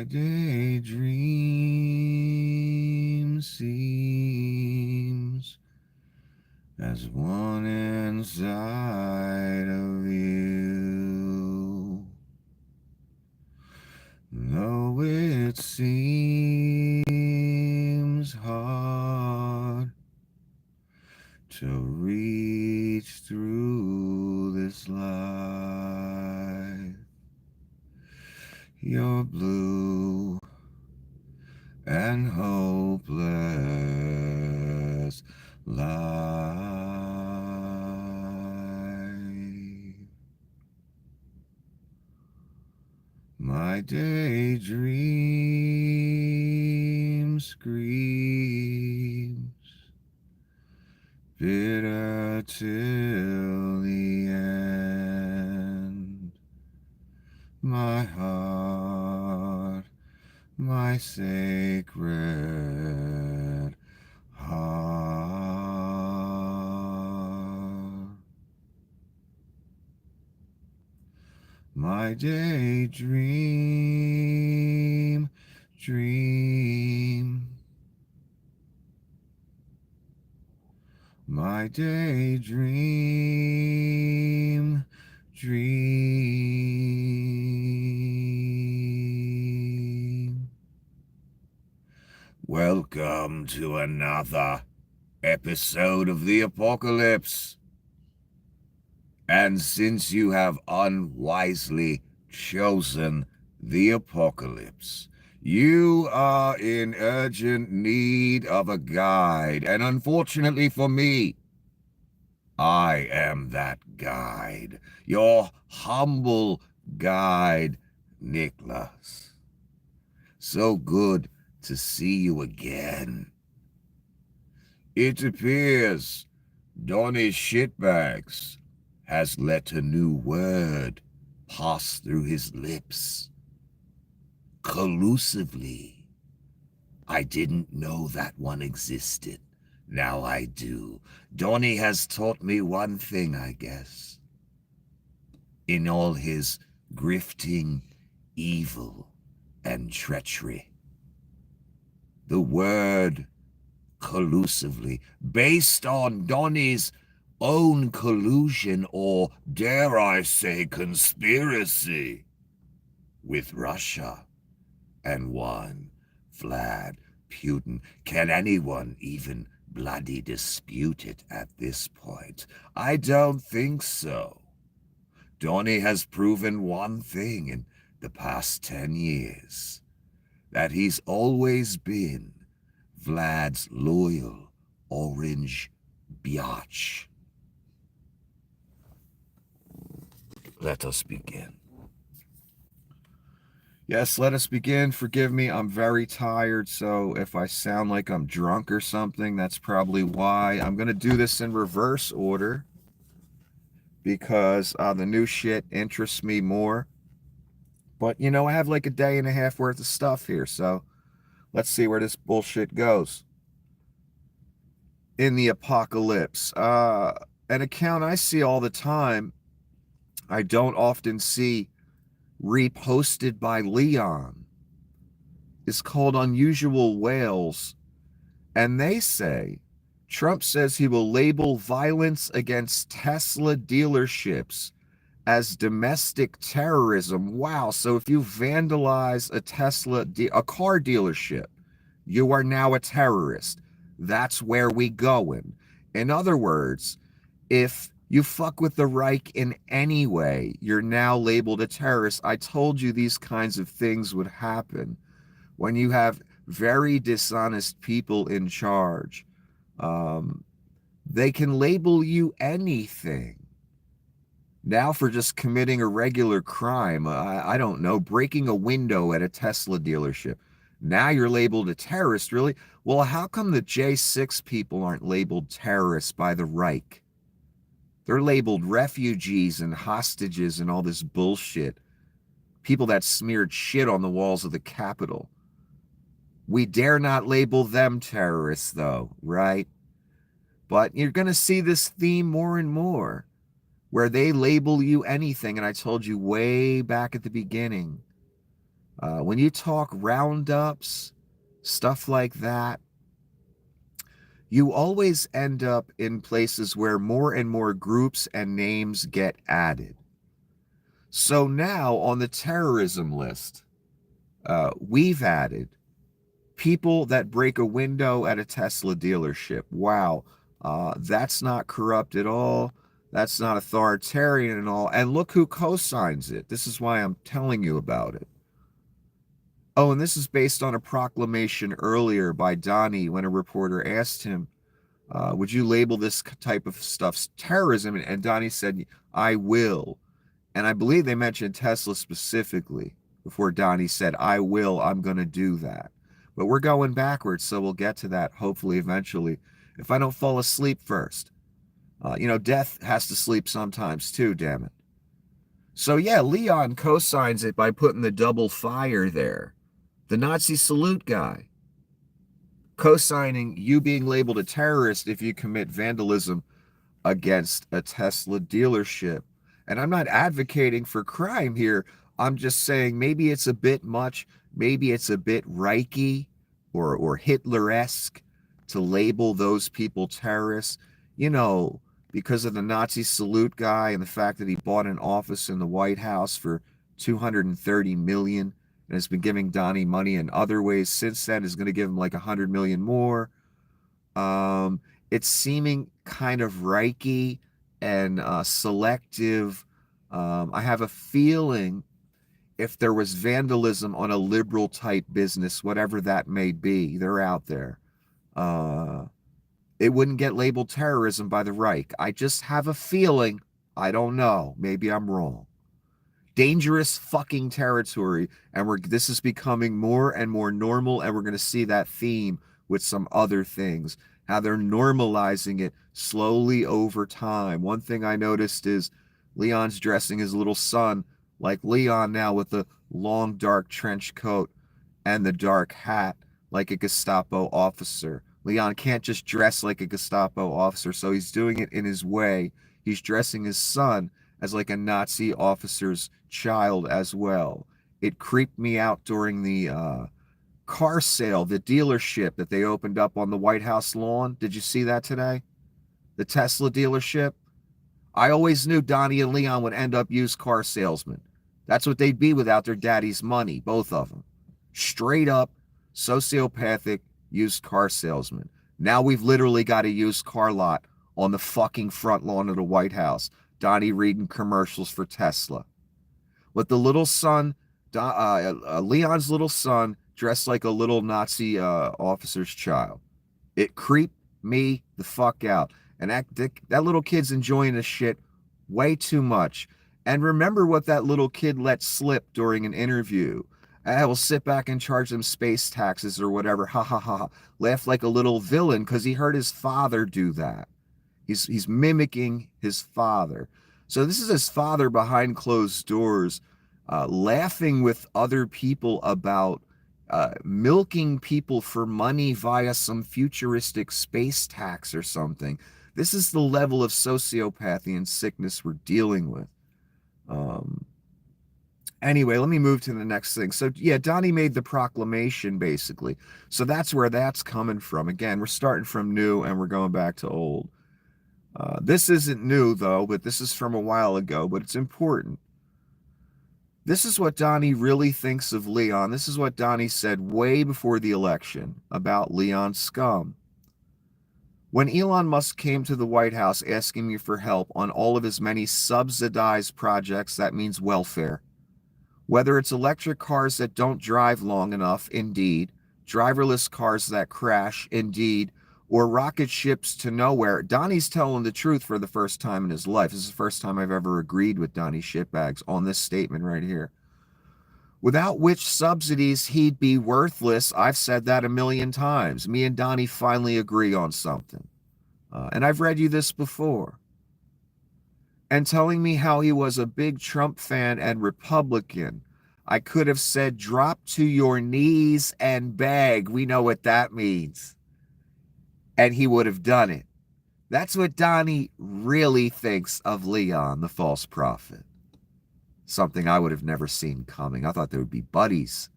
My daydream seems as one inside of you, though it seems hard to reach through this life. You're blue and hopeless life. My daydream screams bitter till the end. My heart, my sacred heart. My daydream dream. My daydream dream. Welcome to another episode of the Apocalypse. And since you have unwisely chosen the apocalypse, you are in urgent need of a guide, and unfortunately for me, I am that guide, your humble guide, Nicholas. So good to see you again. It appears Donny Shitbags has let a new word pass through his lips. Collusively. I didn't know that one existed. Now I do. Donny has taught me one thing, I guess. In all his grifting, evil, and treachery. The word collusively, based on Donny's own collusion, or dare I say conspiracy, with Russia and one Vlad Putin. Can anyone even bloody dispute it at this point? I don't think so. Donny has proven one thing in the past 10 years, that he's always been Vlad's loyal orange biatch. Let us begin. Yes, let us begin. Forgive me, I'm very tired, so if I sound like I'm drunk or something, that's probably why. I'm going to do this in reverse order because the new shit interests me more. But, you know, I have like a day and a half worth of stuff here, so let's see where this bullshit goes. In the apocalypse, an account I see all the time, I don't often see reposted by Leon, is called Unusual Whales, and they say Trump says he will label violence against Tesla dealerships as domestic terrorism. Wow, so if you vandalize a a car dealership, you are now a terrorist. That's where we going. In other words, if you fuck with the Reich in any way, you're now labeled a terrorist. I told you these kinds of things would happen when you have very dishonest people in charge. They can label you anything. Now for just committing a regular crime, I don't know, breaking a window at a Tesla dealership. Now you're labeled a terrorist, really? Well, how come the J6 people aren't labeled terrorists by the Reich? They're labeled refugees and hostages and all this bullshit. People that smeared shit on the walls of the Capitol. We dare not label them terrorists, though, right? But you're going to see this theme more and more, where they label you anything. And I told you way back at the beginning, When you talk roundups, stuff like that, you always end up in places where more and more groups and names get added. So now on the terrorism list, we've added people that break a window at a Tesla dealership. Wow, that's not corrupt at all. That's not authoritarian at all. And look who co-signs it. This is why I'm telling you about it. Oh, and this is based on a proclamation earlier by Donnie when a reporter asked him, would you label this type of stuff terrorism? And Donnie said, I will. And I believe they mentioned Tesla specifically before Donnie said, I will, I'm going to do that. But we're going backwards, so we'll get to that hopefully eventually. If I don't fall asleep first. Death has to sleep sometimes too, damn it. So yeah, Leon co-signs it by putting the double fire there. The Nazi salute guy. Co-signing you being labeled a terrorist if you commit vandalism against a Tesla dealership. And I'm not advocating for crime here. I'm just saying maybe it's a bit much. Maybe it's a bit Reiki or Hitler-esque to label those people terrorists, because of the Nazi salute guy and the fact that he bought an office in the White House for $230 million and has been giving Donnie money in other ways since then, is going to give him like $100 million more. It's seeming kind of Reiki and selective. I have a feeling if there was vandalism on a liberal type business, whatever that may be, they're out there. It wouldn't get labeled terrorism by the Reich. I just have a feeling. I don't know. Maybe I'm wrong. Dangerous fucking territory, and this is becoming more and more normal, and we're going to see that theme with some other things, how they're normalizing it slowly over time. One thing I noticed is Leon's dressing his little son like Leon now, with the long dark trench coat and the dark hat like a Gestapo officer. Leon can't just dress like a Gestapo officer, so he's doing it in his way. He's dressing his son as like a Nazi officer's child as well. It creeped me out during the car sale, the dealership that they opened up on the White House lawn. Did you see that today? The Tesla dealership. I always knew Donnie and Leon would end up used car salesmen. That's what they'd be without their daddy's money, both of them. Straight up, sociopathic used car salesman. Now we've literally got a used car lot on the fucking front lawn of the White House. Donnie reading commercials for Tesla. With the little son, Leon's little son, dressed like a little Nazi officer's child. It creeped me the fuck out. And that little kid's enjoying this shit way too much. And remember what that little kid let slip during an interview. I will sit back and charge them space taxes or whatever. Ha ha ha. Laugh like a little villain because he heard his father do that. He's mimicking his father. So this is his father behind closed doors, laughing with other people about milking people for money via some futuristic space tax or something. This is the level of sociopathy and sickness we're dealing with. Anyway, let me move to the next thing. So yeah, Donnie made the proclamation basically. So that's where that's coming from. Again, we're starting from new and we're going back to old. This isn't new though, but this is from a while ago, but it's important. This is what Donnie really thinks of Leon. This is what Donnie said way before the election about Leon scum. When Elon Musk came to the White House asking me for help on all of his many subsidized projects, that means welfare. Whether it's electric cars that don't drive long enough, indeed, driverless cars that crash, indeed, or rocket ships to nowhere, Donnie's telling the truth for the first time in his life. This is the first time I've ever agreed with Donnie Shitbags on this statement right here. Without which subsidies he'd be worthless. I've said that a million times. Me and Donnie finally agree on something. And I've read you this before. And telling me how he was a big Trump fan and Republican. I could have said, drop to your knees and beg. We know what that means. And he would have done it. That's what Donnie really thinks of Leon, the false prophet. Something I would have never seen coming. I thought they would be buddies.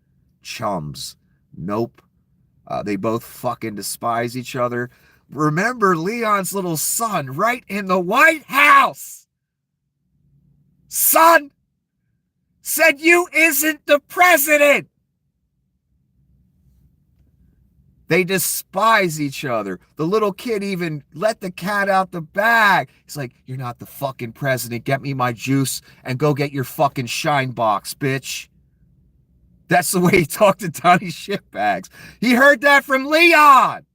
chums. Nope. They both fucking despise each other. Remember Leon's little son right in the White House. Son said you isn't the president. They despise each other. The little kid even let the cat out the bag. He's like, you're not the fucking president. Get me my juice and go get your fucking shine box, bitch. That's the way he talked to Donnie Shitbags. He heard that from Leon.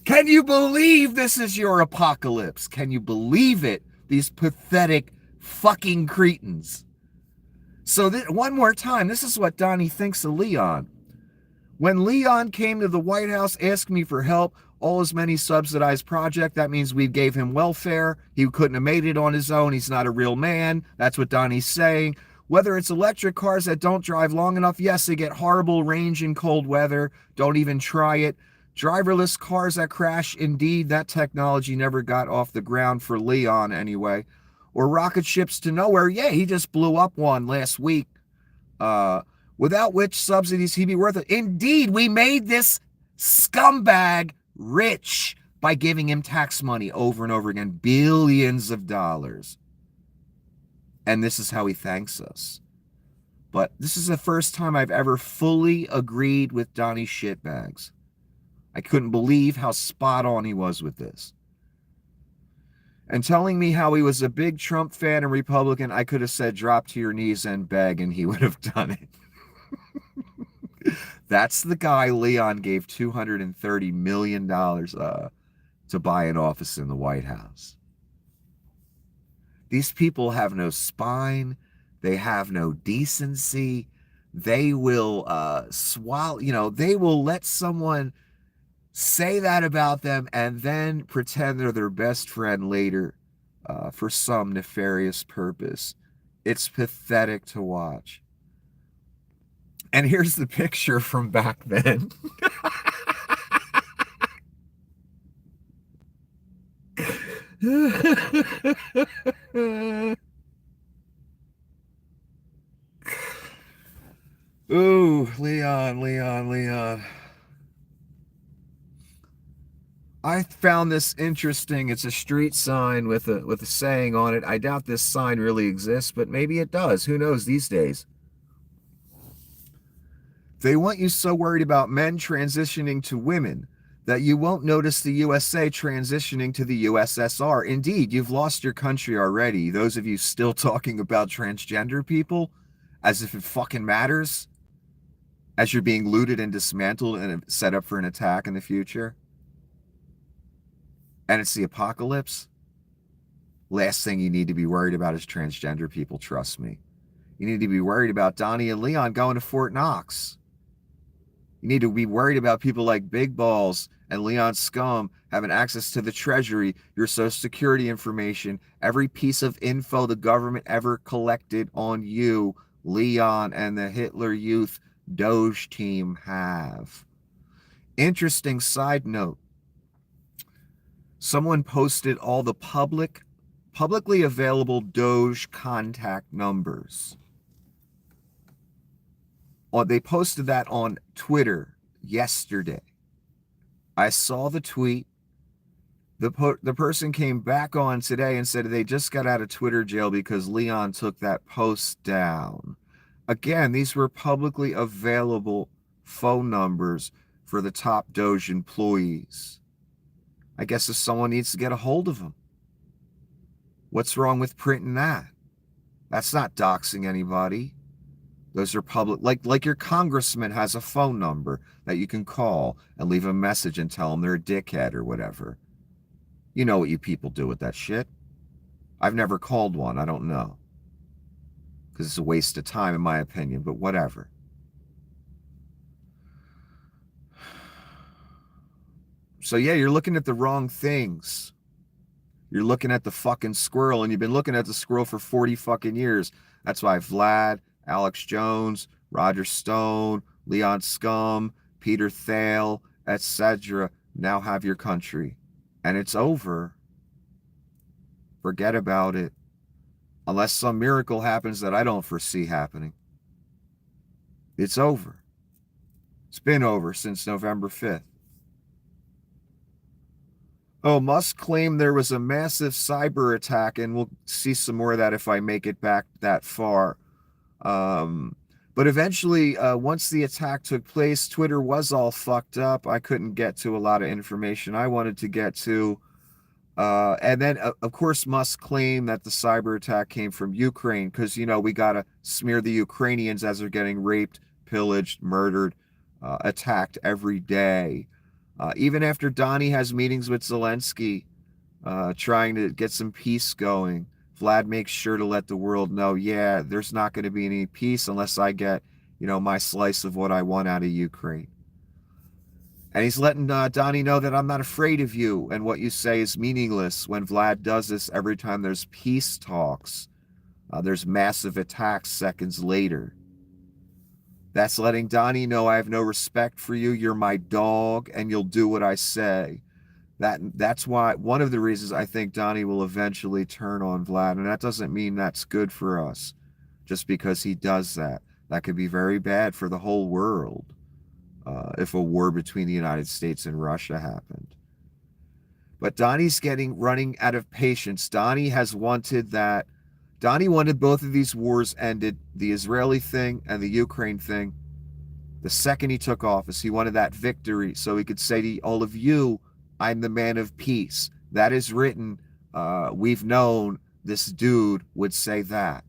Can you believe this is your apocalypse? Can you believe it? These pathetic fucking cretins. So one more time, this is what Donnie thinks of Leon. When Leon came to the White House, asked me for help, all his many subsidized project, that means we gave him welfare. He couldn't have made it on his own. He's not a real man. That's what Donnie's saying. Whether it's electric cars that don't drive long enough, yes, they get horrible range in cold weather. Don't even try it. Driverless cars that crash, indeed, that technology never got off the ground for Leon anyway. Or rocket ships to nowhere. Yeah, he just blew up one last week. Without which subsidies he'd be worth it. Indeed, we made this scumbag rich by giving him tax money over and over again. Billions of dollars. And this is how he thanks us. But this is the first time I've ever fully agreed with Donnie Shitbags. I couldn't believe how spot on he was with this. And telling me how he was a big Trump fan and Republican, I could have said drop to your knees and beg, and he would have done it. That's the guy Leon gave $230 million to buy an office in the White House. These people have no spine. They have no decency. They will swallow, they will let someone say that about them and then pretend they're their best friend later for some nefarious purpose. It's pathetic to watch. And here's the picture from back then. Ooh, Leon. I found this interesting. It's a street sign with a saying on it. I doubt this sign really exists, but maybe it does. Who knows these days? They want you so worried about men transitioning to women that you won't notice the USA transitioning to the USSR. Indeed, you've lost your country already. Those of you still talking about transgender people as if it fucking matters, as you're being looted and dismantled and set up for an attack in the future. And it's the apocalypse. Last thing you need to be worried about is transgender people, trust me. You need to be worried about Donnie and Leon going to Fort Knox. You need to be worried about people like Big Balls and Leon Scum having access to the Treasury, your Social Security information, every piece of info the government ever collected on you, Leon and the Hitler Youth Doge team have. Interesting side note. Someone posted all the publicly available Doge contact numbers. They posted that on Twitter yesterday. I saw the tweet. The person came back on today and said they just got out of Twitter jail because Leon took that post down. Again, these were publicly available phone numbers for the top Doge employees. I guess if someone needs to get a hold of them. What's wrong with printing that? That's not doxing anybody. Those are public, like your congressman has a phone number that you can call and leave a message and tell them they're a dickhead or whatever. You know what you people do with that shit. I've never called one. I don't know. Because it's a waste of time in my opinion, but whatever. So yeah, you're looking at the wrong things. You're looking at the fucking squirrel, and you've been looking at the squirrel for 40 fucking years. That's why Vlad, Alex Jones, Roger Stone, Leon Scum, Peter Thiel, etc. now have your country. And it's over. Forget about it. unless some miracle happens that I don't foresee happening. It's over. It's been over since November 5th. Oh, Musk claimed there was a massive cyber attack, and we'll see some more of that if I make it back that far. But eventually, once the attack took place, Twitter was all fucked up. I couldn't get to a lot of information I wanted to get to. And then, of course, Musk claimed that the cyber attack came from Ukraine because, we got to smear the Ukrainians as they're getting raped, pillaged, murdered, attacked every day. Even after Donnie has meetings with Zelensky, trying to get some peace going, Vlad makes sure to let the world know, yeah, there's not going to be any peace unless I get, my slice of what I want out of Ukraine. And he's letting Donnie know that I'm not afraid of you and what you say is meaningless. When Vlad does this every time there's peace talks, there's massive attacks seconds later. That's letting Donnie know I have no respect for you. You're my dog and you'll do what I say. That's why one of the reasons I think Donnie will eventually turn on Vlad. And that doesn't mean that's good for us just because he does that. That could be very bad for the whole world if a war between the United States and Russia happened. But Donnie's running out of patience. Donnie wanted both of these wars ended, the Israeli thing and the Ukraine thing, the second he took office. He wanted that victory so he could say to all of you, I'm the man of peace. That is written. We've known this dude would say that.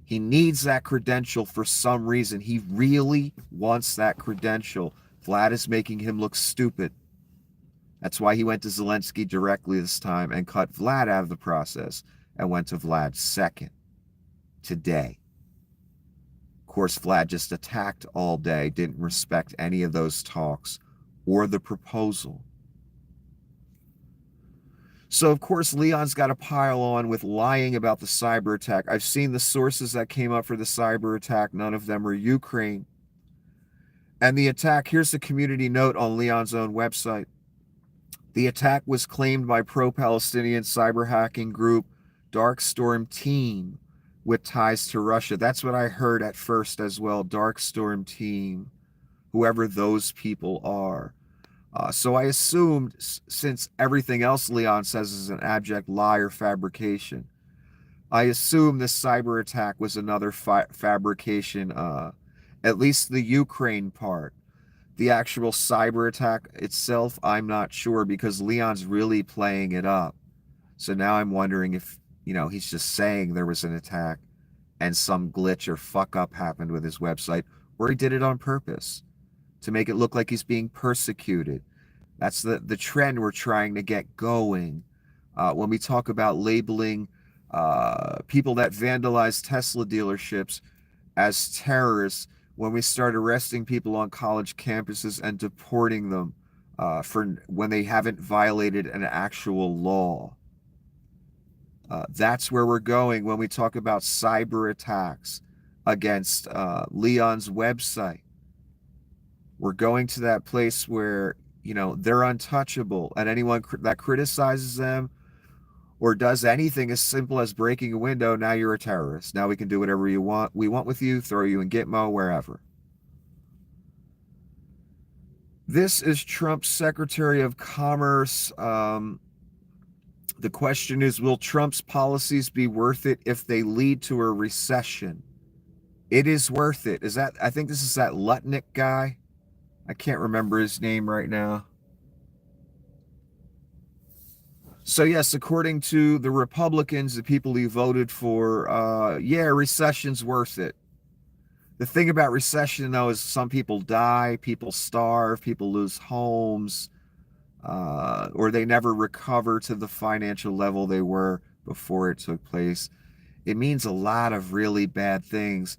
He needs that credential for some reason. He really wants that credential. Vlad is making him look stupid. That's why he went to Zelensky directly this time and cut Vlad out of the process and went to Vlad second today. Of course, Vlad just attacked all day, didn't respect any of those talks or the proposal. So, of course, Leon's got to pile on with lying about the cyber attack. I've seen the sources that came up for the cyber attack. None of them are Ukraine. And the attack, here's the community note on Leon's own website. The attack was claimed by pro-Palestinian cyber hacking group Dark Storm Team with ties to Russia. That's what I heard at first as well, Dark Storm Team, whoever those people are. So I assumed, since everything else Leon says is an abject lie or fabrication, I assume this cyber attack was another fabrication, at least the Ukraine part. The actual cyber attack itself, I'm not sure because Leon's really playing it up. So now I'm wondering if, he's just saying there was an attack and some glitch or fuck up happened with his website, or he did it on purpose to make it look like he's being persecuted. That's the trend we're trying to get going. When we talk about labeling people that vandalize Tesla dealerships as terrorists, when we start arresting people on college campuses and deporting them for when they haven't violated an actual law. That's where we're going when we talk about cyber attacks against Leon's website. We're going to that place where, they're untouchable, and anyone that criticizes them or does anything as simple as breaking a window, now you're a terrorist. Now we can do whatever we want with you, throw you in Gitmo, wherever. This is Trump's Secretary of Commerce. The question is, will Trump's policies be worth it if they lead to a recession? It is worth it. I think this is that Lutnick guy. I can't remember his name right now. So yes, according to the Republicans, the people who voted for, recession's worth it. The thing about recession, though, is some people die, people starve, people lose homes, or they never recover to the financial level they were before it took place. It means a lot of really bad things.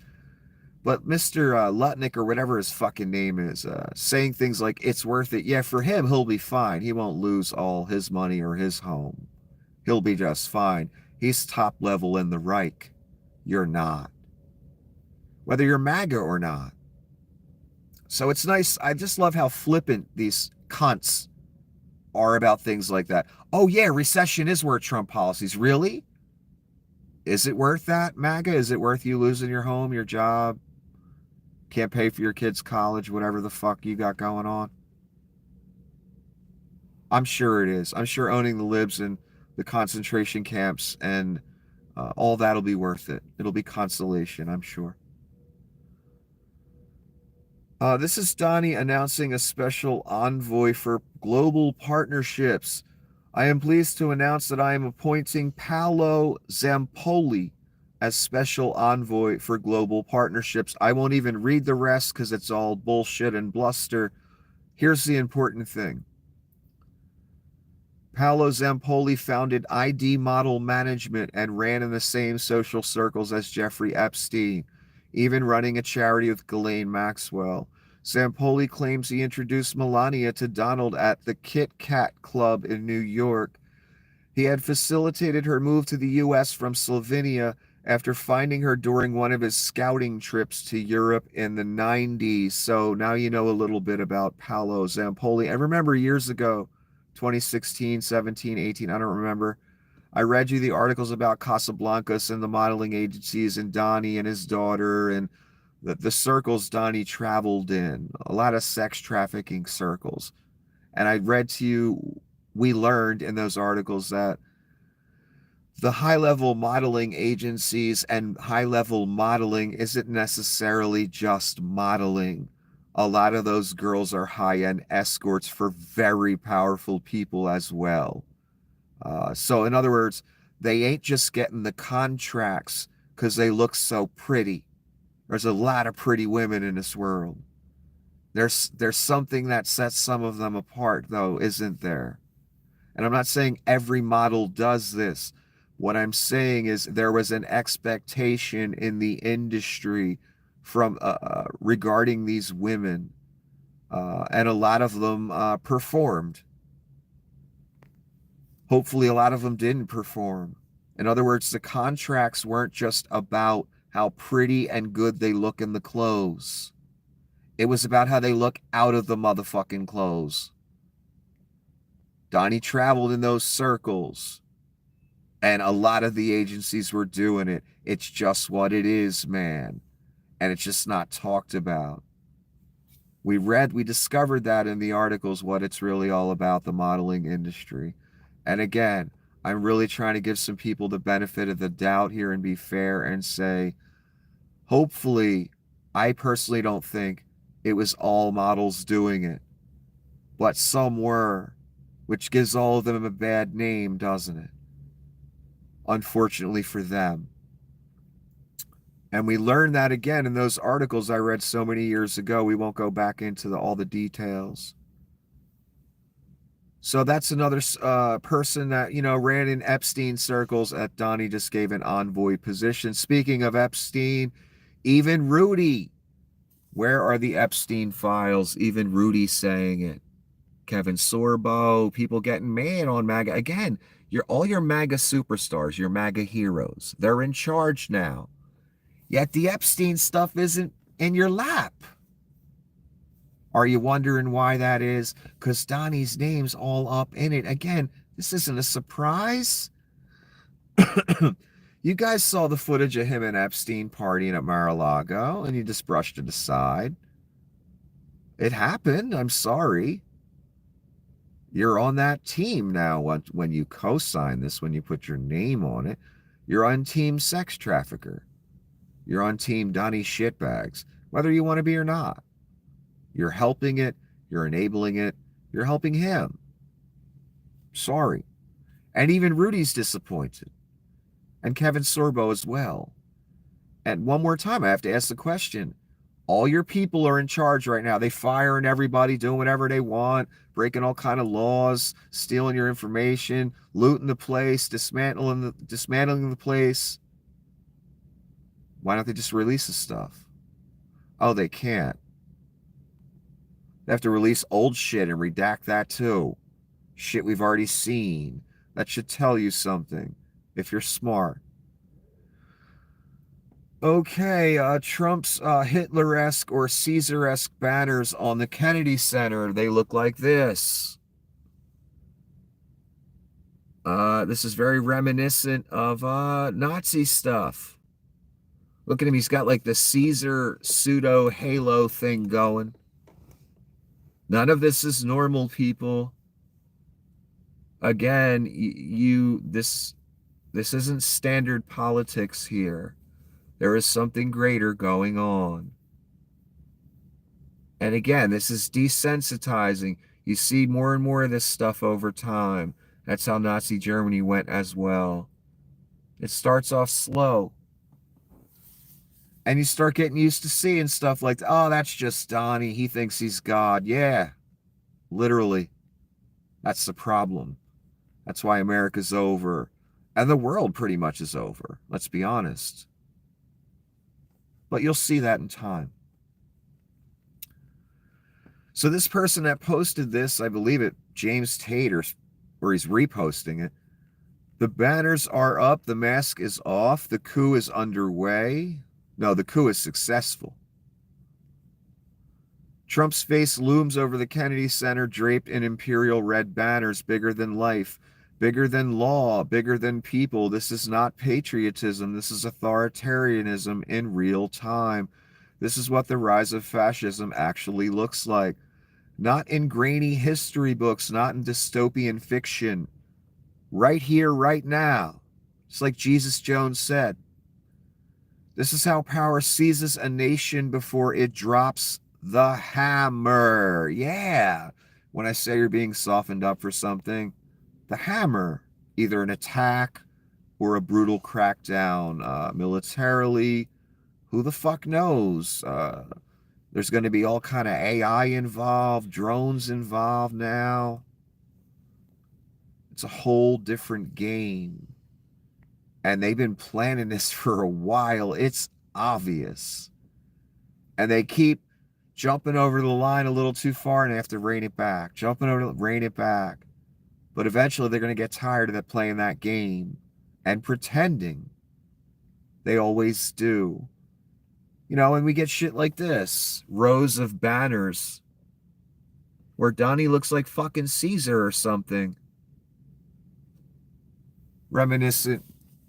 But Mr. Lutnick, or whatever his fucking name is, saying things like, it's worth it. Yeah, for him, he'll be fine. He won't lose all his money or his home. He'll be just fine. He's top level in the Reich. You're not. Whether you're MAGA or not. So it's nice. I just love how flippant these cunts are about things like that. Oh, yeah, recession is worth Trump policies. Really? Is it worth that, MAGA? Is it worth you losing your home, your job, can't pay for your kids' college, whatever the fuck you got going on? I'm sure it is. I'm sure owning the libs and the concentration camps and all that'll be worth it. It'll be consolation, I'm sure. This is Donnie announcing a special envoy for global partnerships. I am pleased to announce that I am appointing Paolo Zampoli as special envoy for global partnerships. I won't even read the rest because it's all bullshit and bluster. Here's the important thing. Paolo Zampoli founded ID Model Management and ran in the same social circles as Jeffrey Epstein, even running a charity with Ghislaine Maxwell. Zampoli claims he introduced Melania to Donald at the Kit Kat Club in New York. He had facilitated her move to the U.S. from Slovenia after finding her during one of his scouting trips to Europe in the 90s. So now you know a little bit about Paolo Zampoli. And remember, years ago, 2016, 17, 18, I don't remember, I read you the articles about Casablancas and the modeling agencies and Donnie and his daughter and the circles Donnie traveled in, a lot of sex trafficking circles. And I read to you, we learned in those articles that the high-level modeling agencies and high-level modeling isn't necessarily just modeling. A lot of those girls are high-end escorts for very powerful people as well. So in other words, they ain't just getting the contracts because they look so pretty. There's a lot of pretty women in this world. There's something that sets some of them apart, though, isn't there? And I'm not saying every model does this. What I'm saying is there was an expectation in the industry from regarding these women, and a lot of them performed. Hopefully, a lot of them didn't perform. In other words, the contracts weren't just about how pretty and good they look in the clothes. It was about how they look out of the motherfucking clothes. Donnie traveled in those circles, and a lot of the agencies were doing it. It's just what it is, man. And it's just not talked about. We discovered that in the articles, what it's really all about, the modeling industry. And again, I'm really trying to give some people the benefit of the doubt here and be fair and say, hopefully, I personally don't think it was all models doing it, but some were, which gives all of them a bad name, doesn't it? Unfortunately for them. And we learned that again in those articles I read so many years ago. We won't go back into all the details. So that's another person that, ran in Epstein circles that Donnie just gave an envoy position. Speaking of Epstein, even Rudy. Where are the Epstein files? Even Rudy saying it. Kevin Sorbo, people getting mad on MAGA. Again, all your MAGA superstars, your MAGA heroes, they're in charge now. Yet the Epstein stuff isn't in your lap. Are you wondering why that is? Because Donnie's name's all up in it. Again, this isn't a surprise. You guys saw the footage of him and Epstein partying at Mar-a-Lago, and you just brushed it aside. It happened. I'm sorry. You're on that team now when you co-sign this, when you put your name on it. You're on team sex trafficker. You're on team Donnie shitbags, whether you want to be or not. You're helping it. You're enabling it. You're helping him. Sorry. And even Rudy's disappointed. And Kevin Sorbo as well. And one more time, I have to ask the question. All your people are in charge right now. They firing everybody, doing whatever they want, breaking all kind of laws, stealing your information, looting the place, dismantling the place. Why don't they just release the stuff? Oh, they can't. They have to release old shit and redact that too. Shit we've already seen. That should tell you something, if you're smart. Okay, Trump's Hitler-esque or Caesar-esque banners on the Kennedy Center, they look like this. This is very reminiscent of Nazi stuff. Look at him. He's got like the Caesar pseudo halo thing going. None of this is normal, people. Again, this isn't standard politics here. There is something greater going on. And again, this is desensitizing. You see more and more of this stuff over time. That's how Nazi Germany went as well. It starts off slow. And you start getting used to seeing stuff like, oh, that's just Donnie. He thinks he's God. Yeah, literally. That's the problem. That's why America's over. And the world pretty much is over. Let's be honest. But you'll see that in time. So this person that posted this, I believe it, James Tate, or he's reposting it. The banners are up. The mask is off. The coup is underway. No, the coup is successful. Trump's face looms over the Kennedy Center, draped in imperial red banners, bigger than life, bigger than law, bigger than people. This is not patriotism. This is authoritarianism in real time. This is what the rise of fascism actually looks like. Not in grainy history books, not in dystopian fiction. Right here, right now. It's like Jesus Jones said. This is how power seizes a nation before it drops the hammer. Yeah. When I say you're being softened up for something, the hammer, either an attack or a brutal crackdown, militarily, who the fuck knows? There's going to be all kind of AI involved, drones involved now. It's a whole different game. And they've been planning this for a while. It's obvious. And they keep jumping over the line a little too far and they have to rein it back. Rein it back. But eventually they're going to get tired of playing that game and pretending. They always do. You know, and we get shit like this. Rows of banners where Donnie looks like fucking Caesar or something. Reminiscent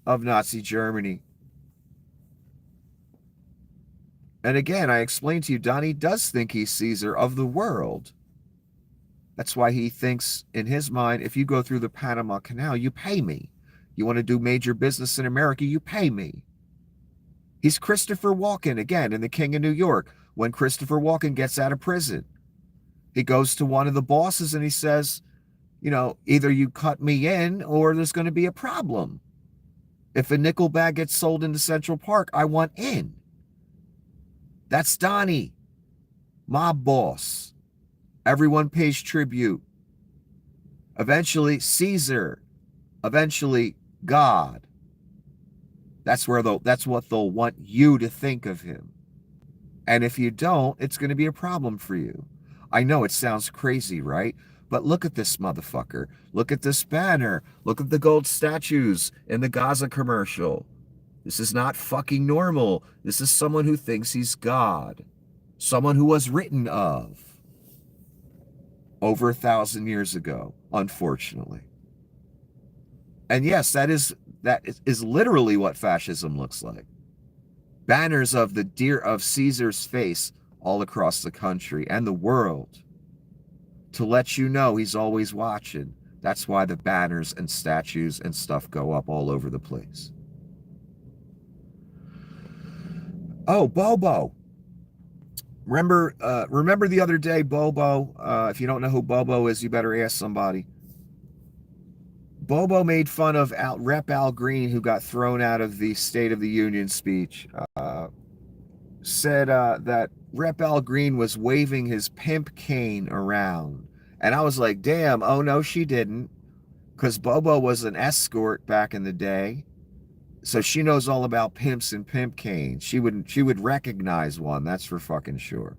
of Nazi Germany. And again, I explained to you, Donnie does think he's Caesar of the world. That's why he thinks, in his mind, if you go through the Panama Canal, you pay me. You want to do major business in America, you pay me. He's Christopher Walken, again, in The King of New York. When Christopher Walken gets out of prison, he goes to one of the bosses and he says, you know, either you cut me in or there's going to be a problem. If a nickel bag gets sold into Central Park, I want in. That's Donnie, mob boss. Everyone pays tribute. Eventually, Caesar. Eventually, God. That's what they'll want you to think of him. And if you don't, it's going to be a problem for you. I know it sounds crazy, right? But look at this motherfucker. Look at this banner. Look at the gold statues in the Gaza commercial. This is not fucking normal. This is someone who thinks he's God. Someone who was written of over 1,000 years ago, unfortunately. And yes, that is literally what fascism looks like. Banners of Caesar's face all across the country and the world to let you know he's always watching. That's why the banners and statues and stuff go up all over the place. Oh, Bobo. Remember the other day, Bobo, if you don't know who Bobo is, you better ask somebody. Bobo made fun of Rep. Al Green, who got thrown out of the State of the Union speech. Said that Rep. Al Green was waving his pimp cane around. And I was like, damn, oh no, she didn't. Because Bobo was an escort back in the day. So she knows all about pimps and pimp canes. She would recognize one, that's for fucking sure.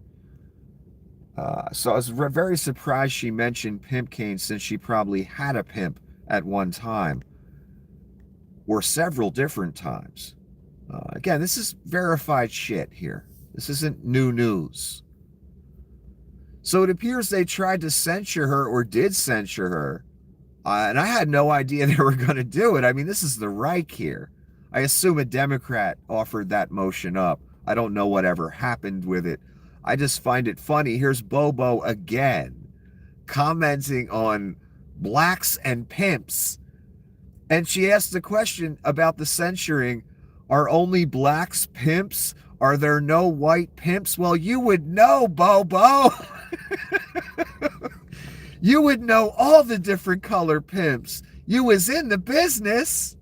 So I was very surprised she mentioned pimp canes, since she probably had a pimp at one time. Or several different times. Again, this is verified shit here. This isn't new news. So it appears they tried to censure her, or did censure her, And I had no idea they were going to do it. I mean, this is the Reich here. I assume a Democrat offered that motion up. I don't know whatever happened with it. I just find it funny. Here's Bobo again, commenting on blacks and pimps. And she asked the question about the censoring. Are only blacks pimps? Are there no white pimps? Well, you would know, Bobo. You would know all the different color pimps. You was in the business.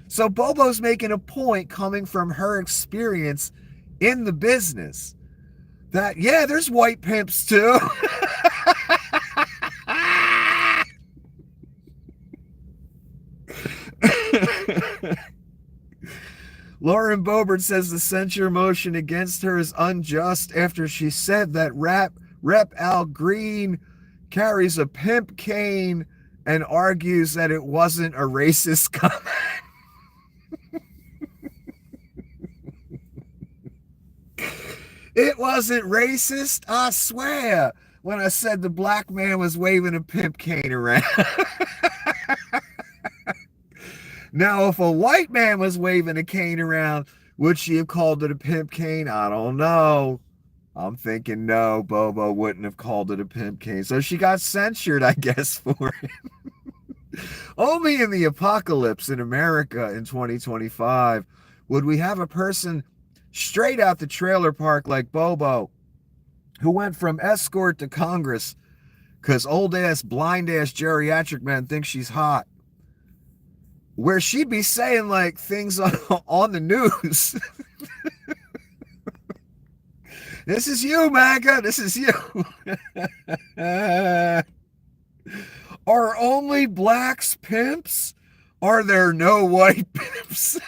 So Bobo's making a point coming from her experience in the business that, yeah, there's white pimps too. Lauren Boebert says the censure motion against her is unjust after she said that Rep Al Green carries a pimp cane and argues that it wasn't a racist comment. It wasn't racist, I swear, when I said the black man was waving a pimp cane around. Now, if a white man was waving a cane around, would she have called it a pimp cane? I don't know. I'm thinking no, Bobo wouldn't have called it a pimp cane. So she got censured, I guess, for it. Only in the apocalypse in America in 2025 would we have a person straight out the trailer park like Bobo who went from escort to Congress because old-ass, blind-ass geriatric men think she's hot, where she'd be saying like things on the news. This is you, MAGA. This is you. Are only blacks pimps? Are there no white pimps?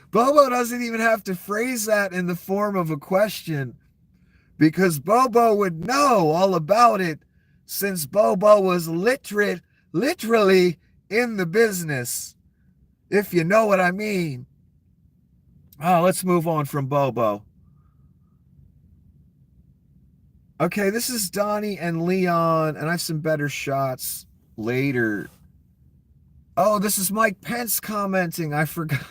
Bobo doesn't even have to phrase that in the form of a question because Bobo would know all about it since Bobo was literally in the business, if you know what I mean. Oh, let's move on from Bobo. Okay, this is Donnie and Leon, and I have some better shots later. Oh, this is Mike Pence commenting. I forgot.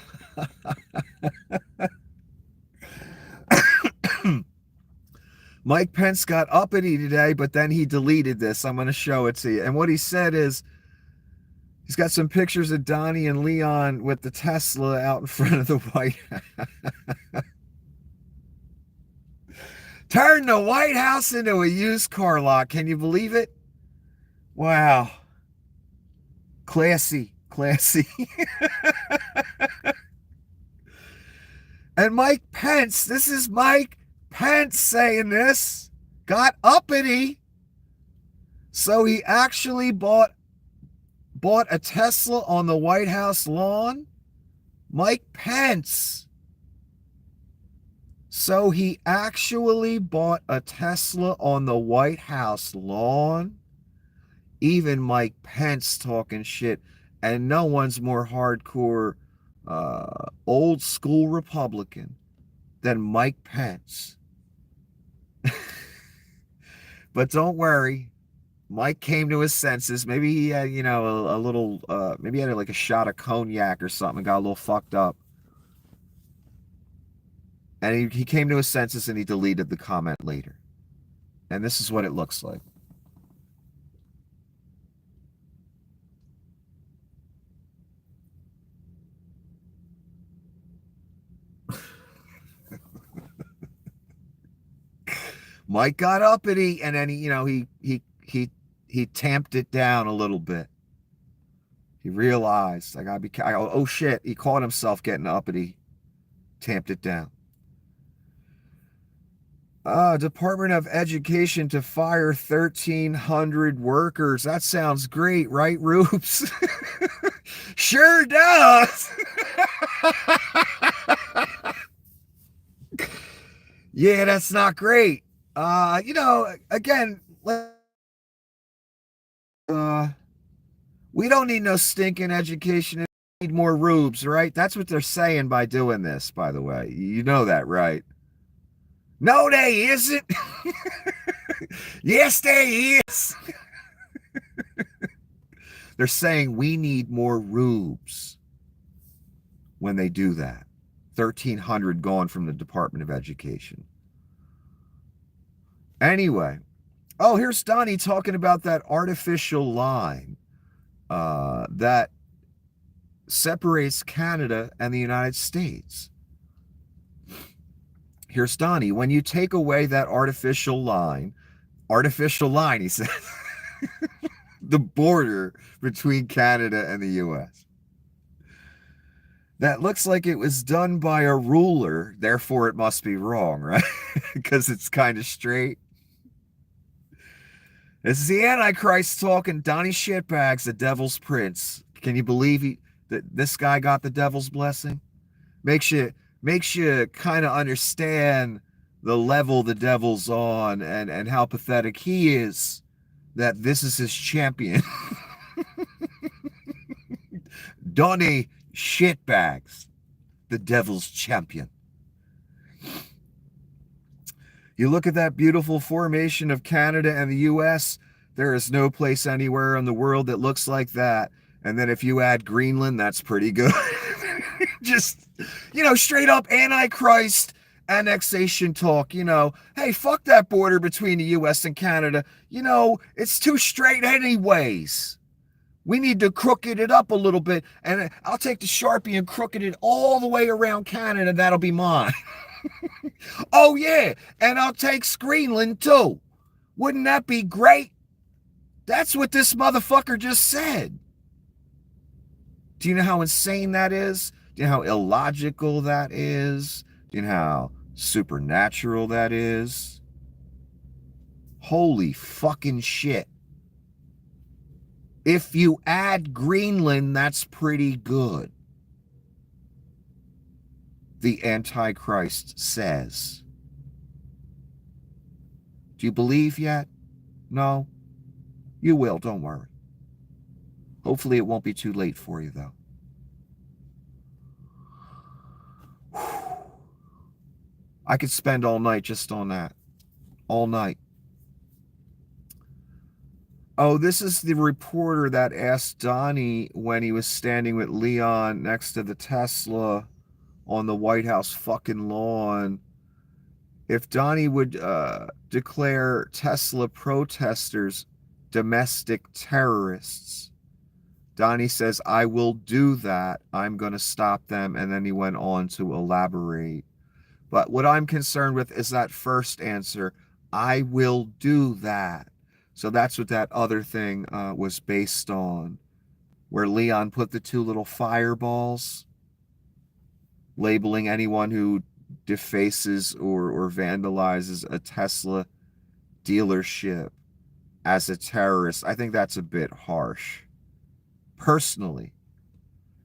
Mike Pence got uppity today, but then he deleted this. I'm going to show it to you. And what he said is, he's got some pictures of Donnie and Leon with the Tesla out in front of the White House. Turn the White House into a used car lot. Can you believe it? Wow. Classy. And Mike Pence, this is Mike Pence saying this, got uppity. So he actually bought a Tesla on the White House lawn. Mike Pence. So he actually bought a Tesla on the White House lawn. Even Mike Pence talking shit. And no one's more hardcore old school Republican than Mike Pence. But don't worry. Mike came to his senses. Maybe he had, a little, maybe he had like a shot of cognac or something and got a little fucked up. And he came to his senses and he deleted the comment later. And this is what it looks like. Mike got uppity, and then he tamped it down a little bit. He realized I gotta be. Oh shit! He caught himself getting uppity. Tamped it down. Department of Education to fire 1,300 workers. That sounds great, right, Rubes? Sure does. Yeah, that's not great. Again, we don't need no stinking education. We need more rubes, right? That's what they're saying by doing this, by the way. You know that, right? No, they isn't. Yes, they is. They're saying we need more rubes when they do that. 1,300 gone from the Department of Education. Anyway, oh, here's Donnie talking about that artificial line that separates Canada and the United States. Here's Donnie. When you take away that artificial line, he says, the border between Canada and the U.S. That looks like it was done by a ruler, therefore it must be wrong, right? Because it's kind of straight. This is the Antichrist talking. Donnie Shitbags, the devil's prince. Can you believe that this guy got the devil's blessing? Makes you kind of understand the level the devil's on and how pathetic he is that this is his champion. Donnie Shitbags, the devil's champion. You look at that beautiful formation of Canada and the U.S., there is no place anywhere in the world that looks like that. And then if you add Greenland, that's pretty good. Just, straight up Antichrist annexation talk, hey, fuck that border between the U.S. and Canada. It's too straight anyways. We need to crooked it up a little bit, and I'll take the Sharpie and crooked it all the way around Canada. That'll be mine. Oh, yeah, and I'll take Greenland, too. Wouldn't that be great? That's what this motherfucker just said. Do you know how insane that is? Do you know how illogical that is? Do you know how supernatural that is? Holy fucking shit. If you add Greenland, that's pretty good. The Antichrist says. Do you believe yet? No? You will, don't worry. Hopefully it won't be too late for you, though. I could spend all night just on that. All night. Oh, this is the reporter that asked Donnie when he was standing with Leon next to the Tesla on the White House fucking lawn if Donnie would declare Tesla protesters domestic terrorists. Donnie says, I will do that. I'm going to stop them. And then he went on to elaborate. But what I'm concerned with is that first answer, I will do that. So that's what that other thing was based on, where Leon put the two little fireballs, labeling anyone who defaces or vandalizes a Tesla dealership as a terrorist. I think that's a bit harsh, personally.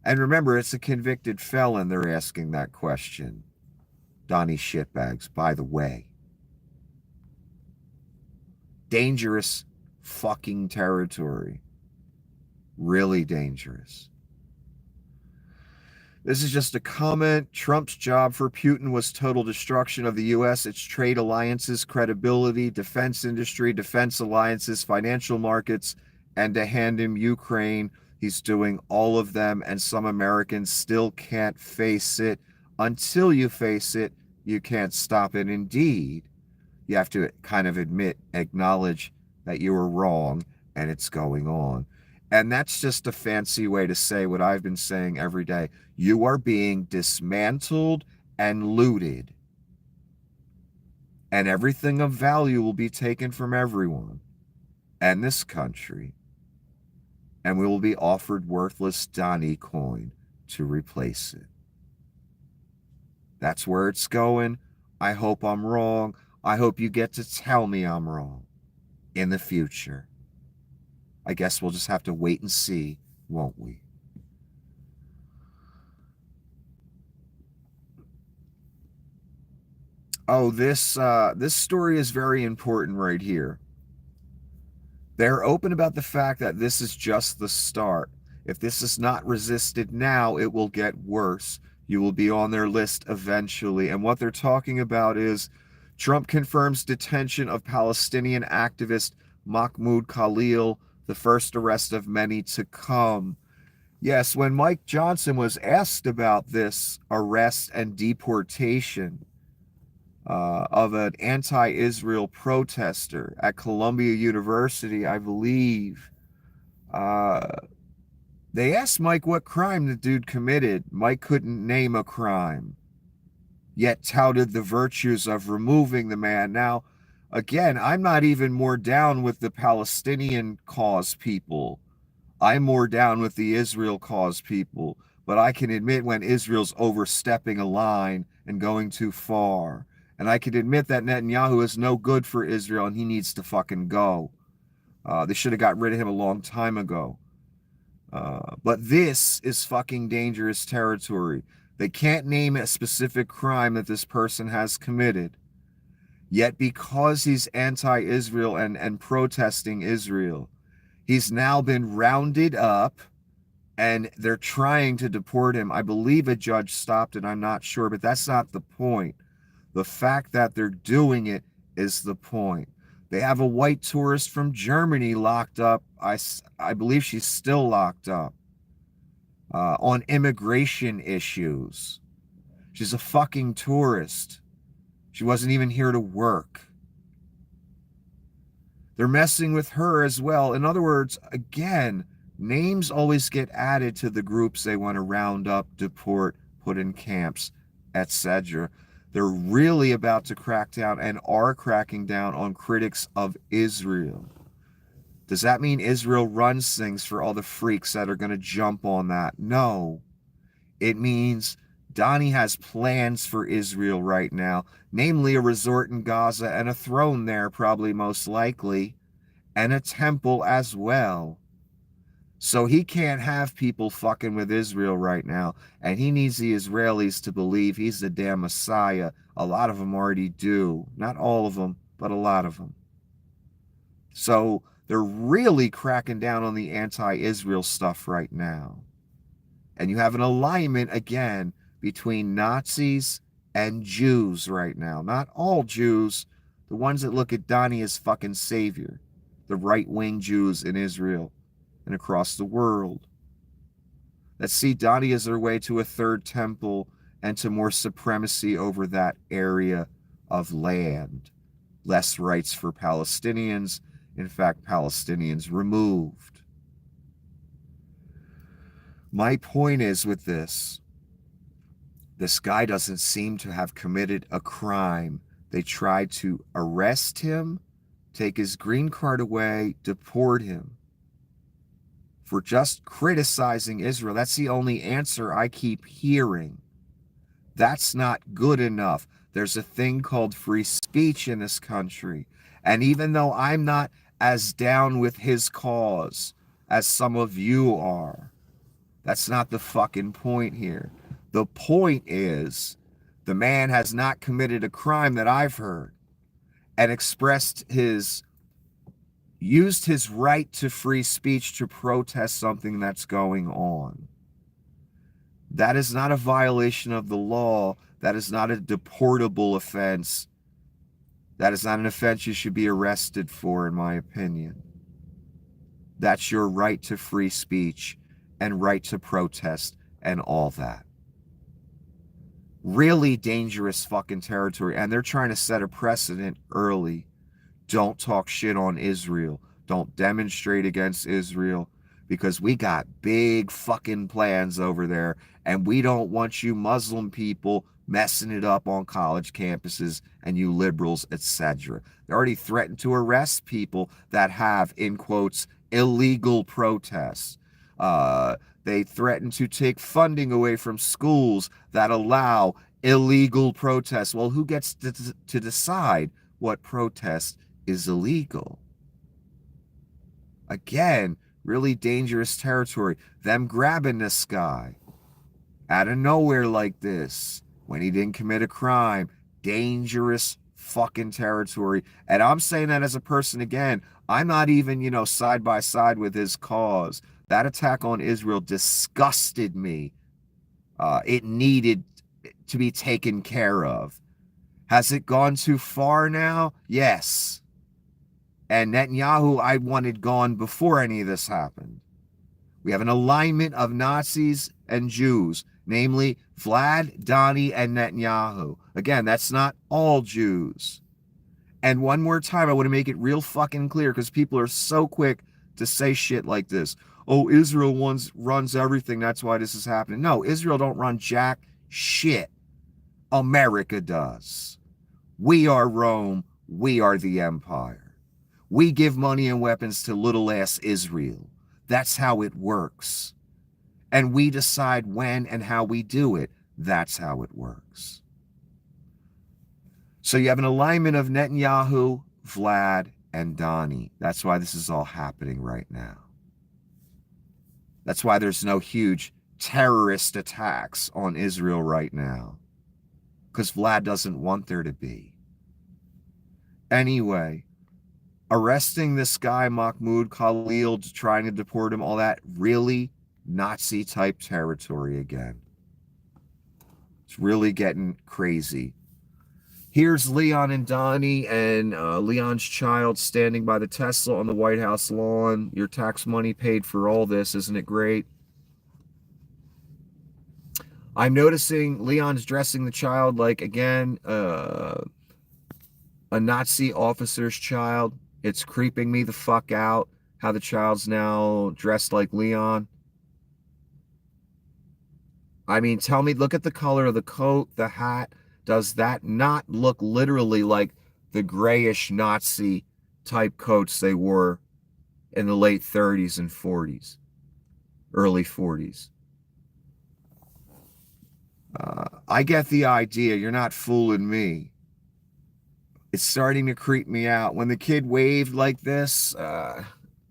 And remember, it's a convicted felon they're asking that question. Donnie Shitbags, by the way. Dangerous fucking territory. Really dangerous. This is just a comment. Trump's job for Putin was total destruction of the U.S., its trade alliances, credibility, defense industry, defense alliances, financial markets, and to hand him Ukraine. He's doing all of them, and some Americans still can't face it. Until you face it, you can't stop it. Indeed, you have to kind of acknowledge that you were wrong, and it's going on. And that's just a fancy way to say what I've been saying every day. You are being dismantled and looted. And everything of value will be taken from everyone and this country. And we will be offered worthless Donnie coin to replace it. That's where it's going. I hope I'm wrong. I hope you get to tell me I'm wrong in the future. I guess we'll just have to wait and see, won't we? Oh, this story is very important right here. They're open about the fact that this is just the start. If this is not resisted now, it will get worse. You will be on their list eventually. And what they're talking about is Trump confirms detention of Palestinian activist Mahmoud Khalil the first arrest of many to come. Yes, when Mike Johnson was asked about this arrest and deportation of an anti-Israel protester at Columbia University, I believe, they asked Mike what crime the dude committed. Mike couldn't name a crime, yet touted the virtues of removing the man. Now, again, I'm not even more down with the Palestinian cause people. I'm more down with the Israel cause people. But I can admit when Israel's overstepping a line and going too far. And I can admit that Netanyahu is no good for Israel and he needs to fucking go. They should have got rid of him a long time ago. But this is fucking dangerous territory. They can't name a specific crime that this person has committed. Yet because he's anti-Israel and protesting Israel, he's now been rounded up and they're trying to deport him. I believe a judge stopped it. I'm not sure, but that's not the point. The fact that they're doing it is the point. They have a white tourist from Germany locked up. I believe she's still locked up on immigration issues. She's a fucking tourist. She wasn't even here to work. They're messing with her as well. In other words, again, names always get added to the groups they want to round up, deport, put in camps, etc. They're really about to crack down and are cracking down on critics of Israel. Does that mean Israel runs things for all the freaks that are going to jump on that? No. It means Donnie has plans for Israel right now, namely a resort in Gaza and a throne there, probably most likely, and a temple as well. So he can't have people fucking with Israel right now, and he needs the Israelis to believe he's the damn Messiah. A lot of them already do. Not all of them, but a lot of them. So they're really cracking down on the anti-Israel stuff right now. And you have an alignment, again, between Nazis and Jews right now. Not all Jews, the ones that look at Donnie as fucking savior. The right-wing Jews in Israel and across the world that see Donnie as their way to a third temple and to more supremacy over that area of land. Less rights for Palestinians. In fact, Palestinians removed. My point is with this guy doesn't seem to have committed a crime. They tried to arrest him, take his green card away, deport him for just criticizing Israel. That's the only answer I keep hearing. That's not good enough. There's a thing called free speech in this country. And even though I'm not as down with his cause as some of you are, that's not the fucking point here. The point is the man has not committed a crime that I've heard and used his right to free speech to protest something that's going on. That is not a violation of the law. That is not a deportable offense. That is not an offense you should be arrested for, in my opinion. That's your right to free speech and right to protest and all that. Really dangerous fucking territory. And they're trying to set a precedent early. Don't talk shit on Israel. Don't demonstrate against Israel, because we got big fucking plans over there, and we don't want you Muslim people messing it up on college campuses and you liberals, etc. They already threatened to arrest people that have, in quotes, illegal protests. They threatened to take funding away from schools that allow illegal protests. Well, who gets to decide what protest is illegal? Again, really dangerous territory. Them grabbing this guy out of nowhere like this when he didn't commit a crime. Dangerous fucking territory. And I'm saying that as a person, again, I'm not even, side by side with his cause. That attack on Israel disgusted me. It needed to be taken care of. Has it gone too far now? Yes. And Netanyahu, I wanted gone before any of this happened. We have an alignment of Nazis and Jews, namely Vlad, Donnie, and Netanyahu. Again, that's not all Jews. And one more time, I want to make it real fucking clear because people are so quick to say shit like this. Oh, Israel runs everything. That's why this is happening. No, Israel don't run jack shit. America does. We are Rome. We are the empire. We give money and weapons to little ass Israel. That's how it works. And we decide when and how we do it. That's how it works. So you have an alignment of Netanyahu, Vlad, and Donnie. That's why this is all happening right now. That's why there's no huge terrorist attacks on Israel right now. Because Vlad doesn't want there to be. Anyway, arresting this guy, Mahmoud Khalil, trying to deport him, all that, really Nazi-type territory again. It's really getting crazy. Here's Leon and Donnie and Leon's child standing by the Tesla on the White House lawn. Your tax money paid for all this. Isn't it great? I'm noticing Leon's dressing the child like, again, a Nazi officer's child. It's creeping me the fuck out how the child's now dressed like Leon. I mean, tell me, look at the color of the coat, the hat. Does that not look literally like the grayish Nazi type coats they wore in the late 30s and 40s, early 40s? I get the idea. You're not fooling me. It's starting to creep me out. When the kid waved like this,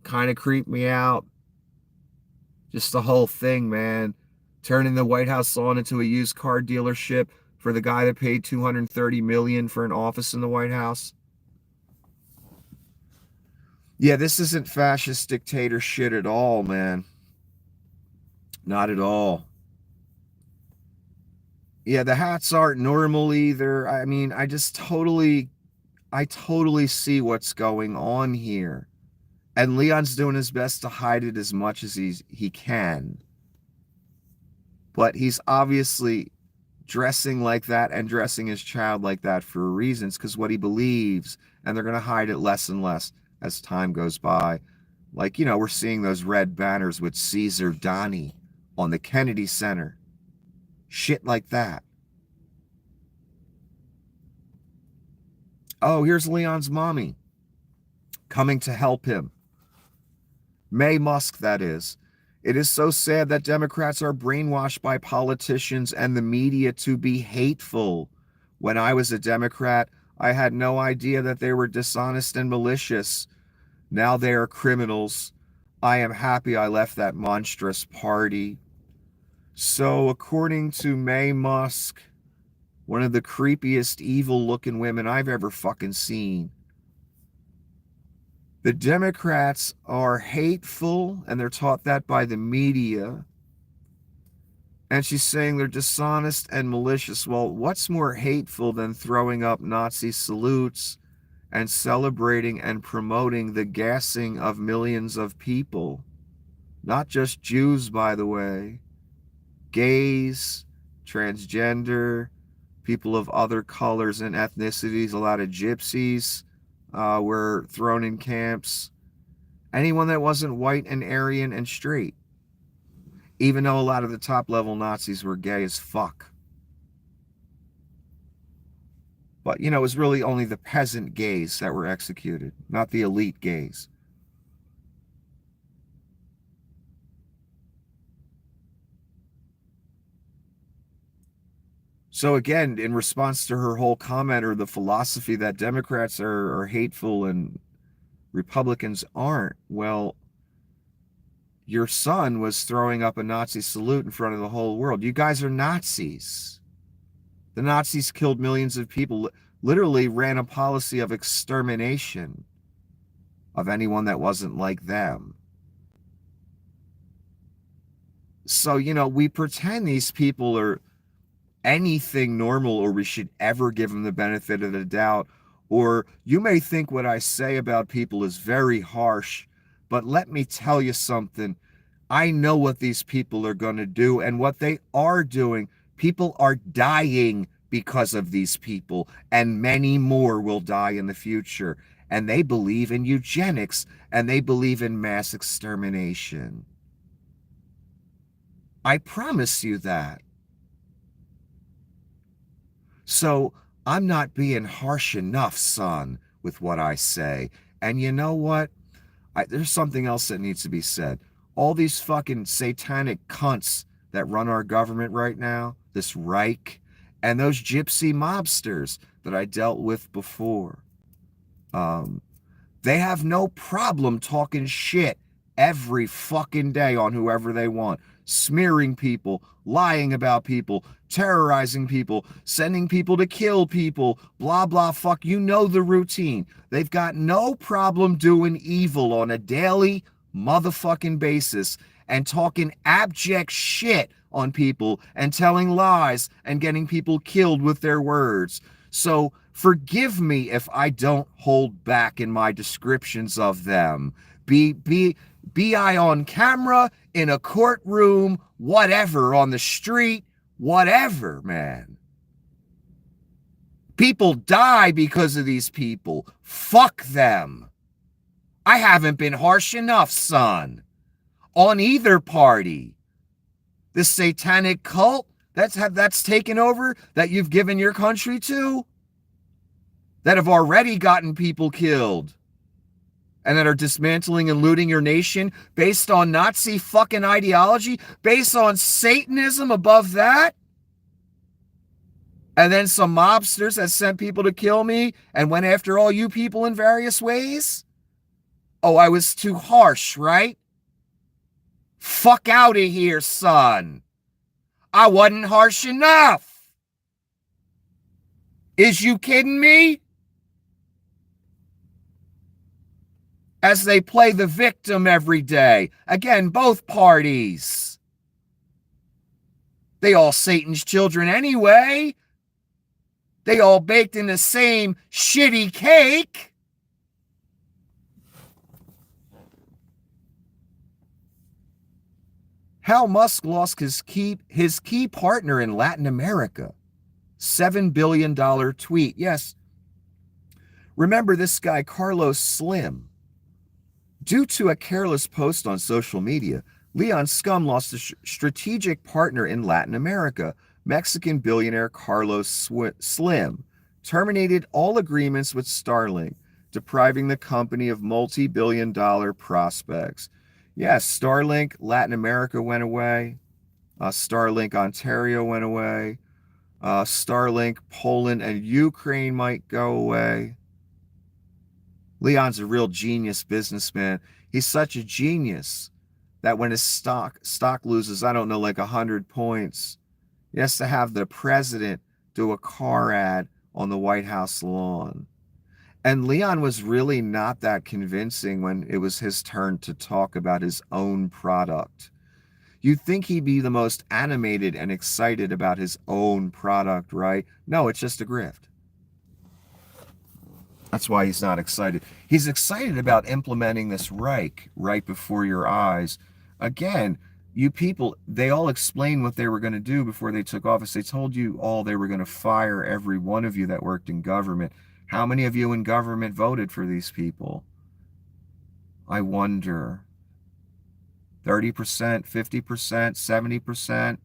kind of creeped me out. Just the whole thing, man. Turning the White House lawn into a used car dealership for the guy that paid $230 million for an office in the White House. Yeah, this isn't fascist dictator shit at all, man. Not at all. Yeah, the hats aren't normal either. I mean, I totally see what's going on here. And Leon's doing his best to hide it as much as he can. But he's obviously dressing like that and dressing his child like that for reasons, because what he believes, and they're going to hide it less and less as time goes by. Like, we're seeing those red banners with Caesar Donnie on the Kennedy Center. Shit like that. Oh, here's Leon's mommy coming to help him. May Musk, that is. It is so sad that Democrats are brainwashed by politicians and the media to be hateful. When I was a Democrat, I had no idea that they were dishonest and malicious. Now they are criminals. I am happy I left that monstrous party. So, according to May Musk, one of the creepiest, evil-looking women I've ever fucking seen, the Democrats are hateful, and they're taught that by the media. And she's saying they're dishonest and malicious. Well, what's more hateful than throwing up Nazi salutes and celebrating and promoting the gassing of millions of people? Not just Jews, by the way. Gays, transgender, people of other colors and ethnicities, a lot of gypsies were thrown in camps. Anyone that wasn't white and Aryan and straight. Even though a lot of the top level Nazis were gay as fuck. But, it was really only the peasant gays that were executed, not the elite gays. So again, in response to her whole comment or the philosophy that Democrats are hateful and Republicans aren't, well, your son was throwing up a Nazi salute in front of the whole world. You guys are Nazis. The Nazis killed millions of people, literally ran a policy of extermination of anyone that wasn't like them. So, we pretend these people are anything normal or we should ever give them the benefit of the doubt, Or you may think what I say about people is very harsh, but let me tell you something. I know what these people are going to do and what they are doing. People are dying because of these people, and many more will die in the future. And they believe in eugenics, and they believe in mass extermination. I promise you that. So I'm not being harsh enough, son, with what I say. And you know what? There's something else that needs to be said. All these fucking satanic cunts that run our government right now, this Reich, and those gypsy mobsters that I dealt with before, they have no problem talking shit every fucking day on whoever they want, smearing people, lying about people, terrorizing people, sending people to kill people, blah, blah, fuck. You know the routine. They've got no problem doing evil on a daily motherfucking basis and talking abject shit on people and telling lies and getting people killed with their words. So forgive me if I don't hold back in my descriptions of them. Be I on camera, in a courtroom, whatever, on the street, whatever, man. People die because of these people. Fuck them. I haven't been harsh enough, son, on either party. This satanic cult that's taken over, that you've given your country to, that have already gotten people killed, and that are dismantling and looting your nation based on Nazi fucking ideology, based on Satanism above that. And then some mobsters that sent people to kill me and went after all you people in various ways. Oh, I was too harsh, right? Fuck out of here, son. I wasn't harsh enough. Is you kidding me? As they play the victim every day. Again, both parties. They all Satan's children anyway. They all baked in the same shitty cake. How Musk lost his key partner in Latin America. $7 billion tweet. Yes. Remember this guy, Carlos Slim. Due to a careless post on social media, Leon Scum lost a strategic partner in Latin America. Mexican billionaire Carlos Slim terminated all agreements with Starlink, depriving the company of multi-billion-dollar prospects. Yes, Starlink Latin America went away. Starlink Ontario went away. Starlink Poland and Ukraine might go away. Leon's a real genius businessman. He's such a genius that when his stock loses, I don't know, like 100 points, he has to have the president do a car ad on the White House lawn. And Leon was really not that convincing when it was his turn to talk about his own product. You'd think he'd be the most animated and excited about his own product, right? No, it's just a grift. That's why he's not excited. He's excited about implementing this Reich right before your eyes. Again, you people, they all explained what they were going to do before they took office. They told you all they were going to fire every one of you that worked in government. How many of you in government voted for these people? I wonder. 30%, 50%, 70%?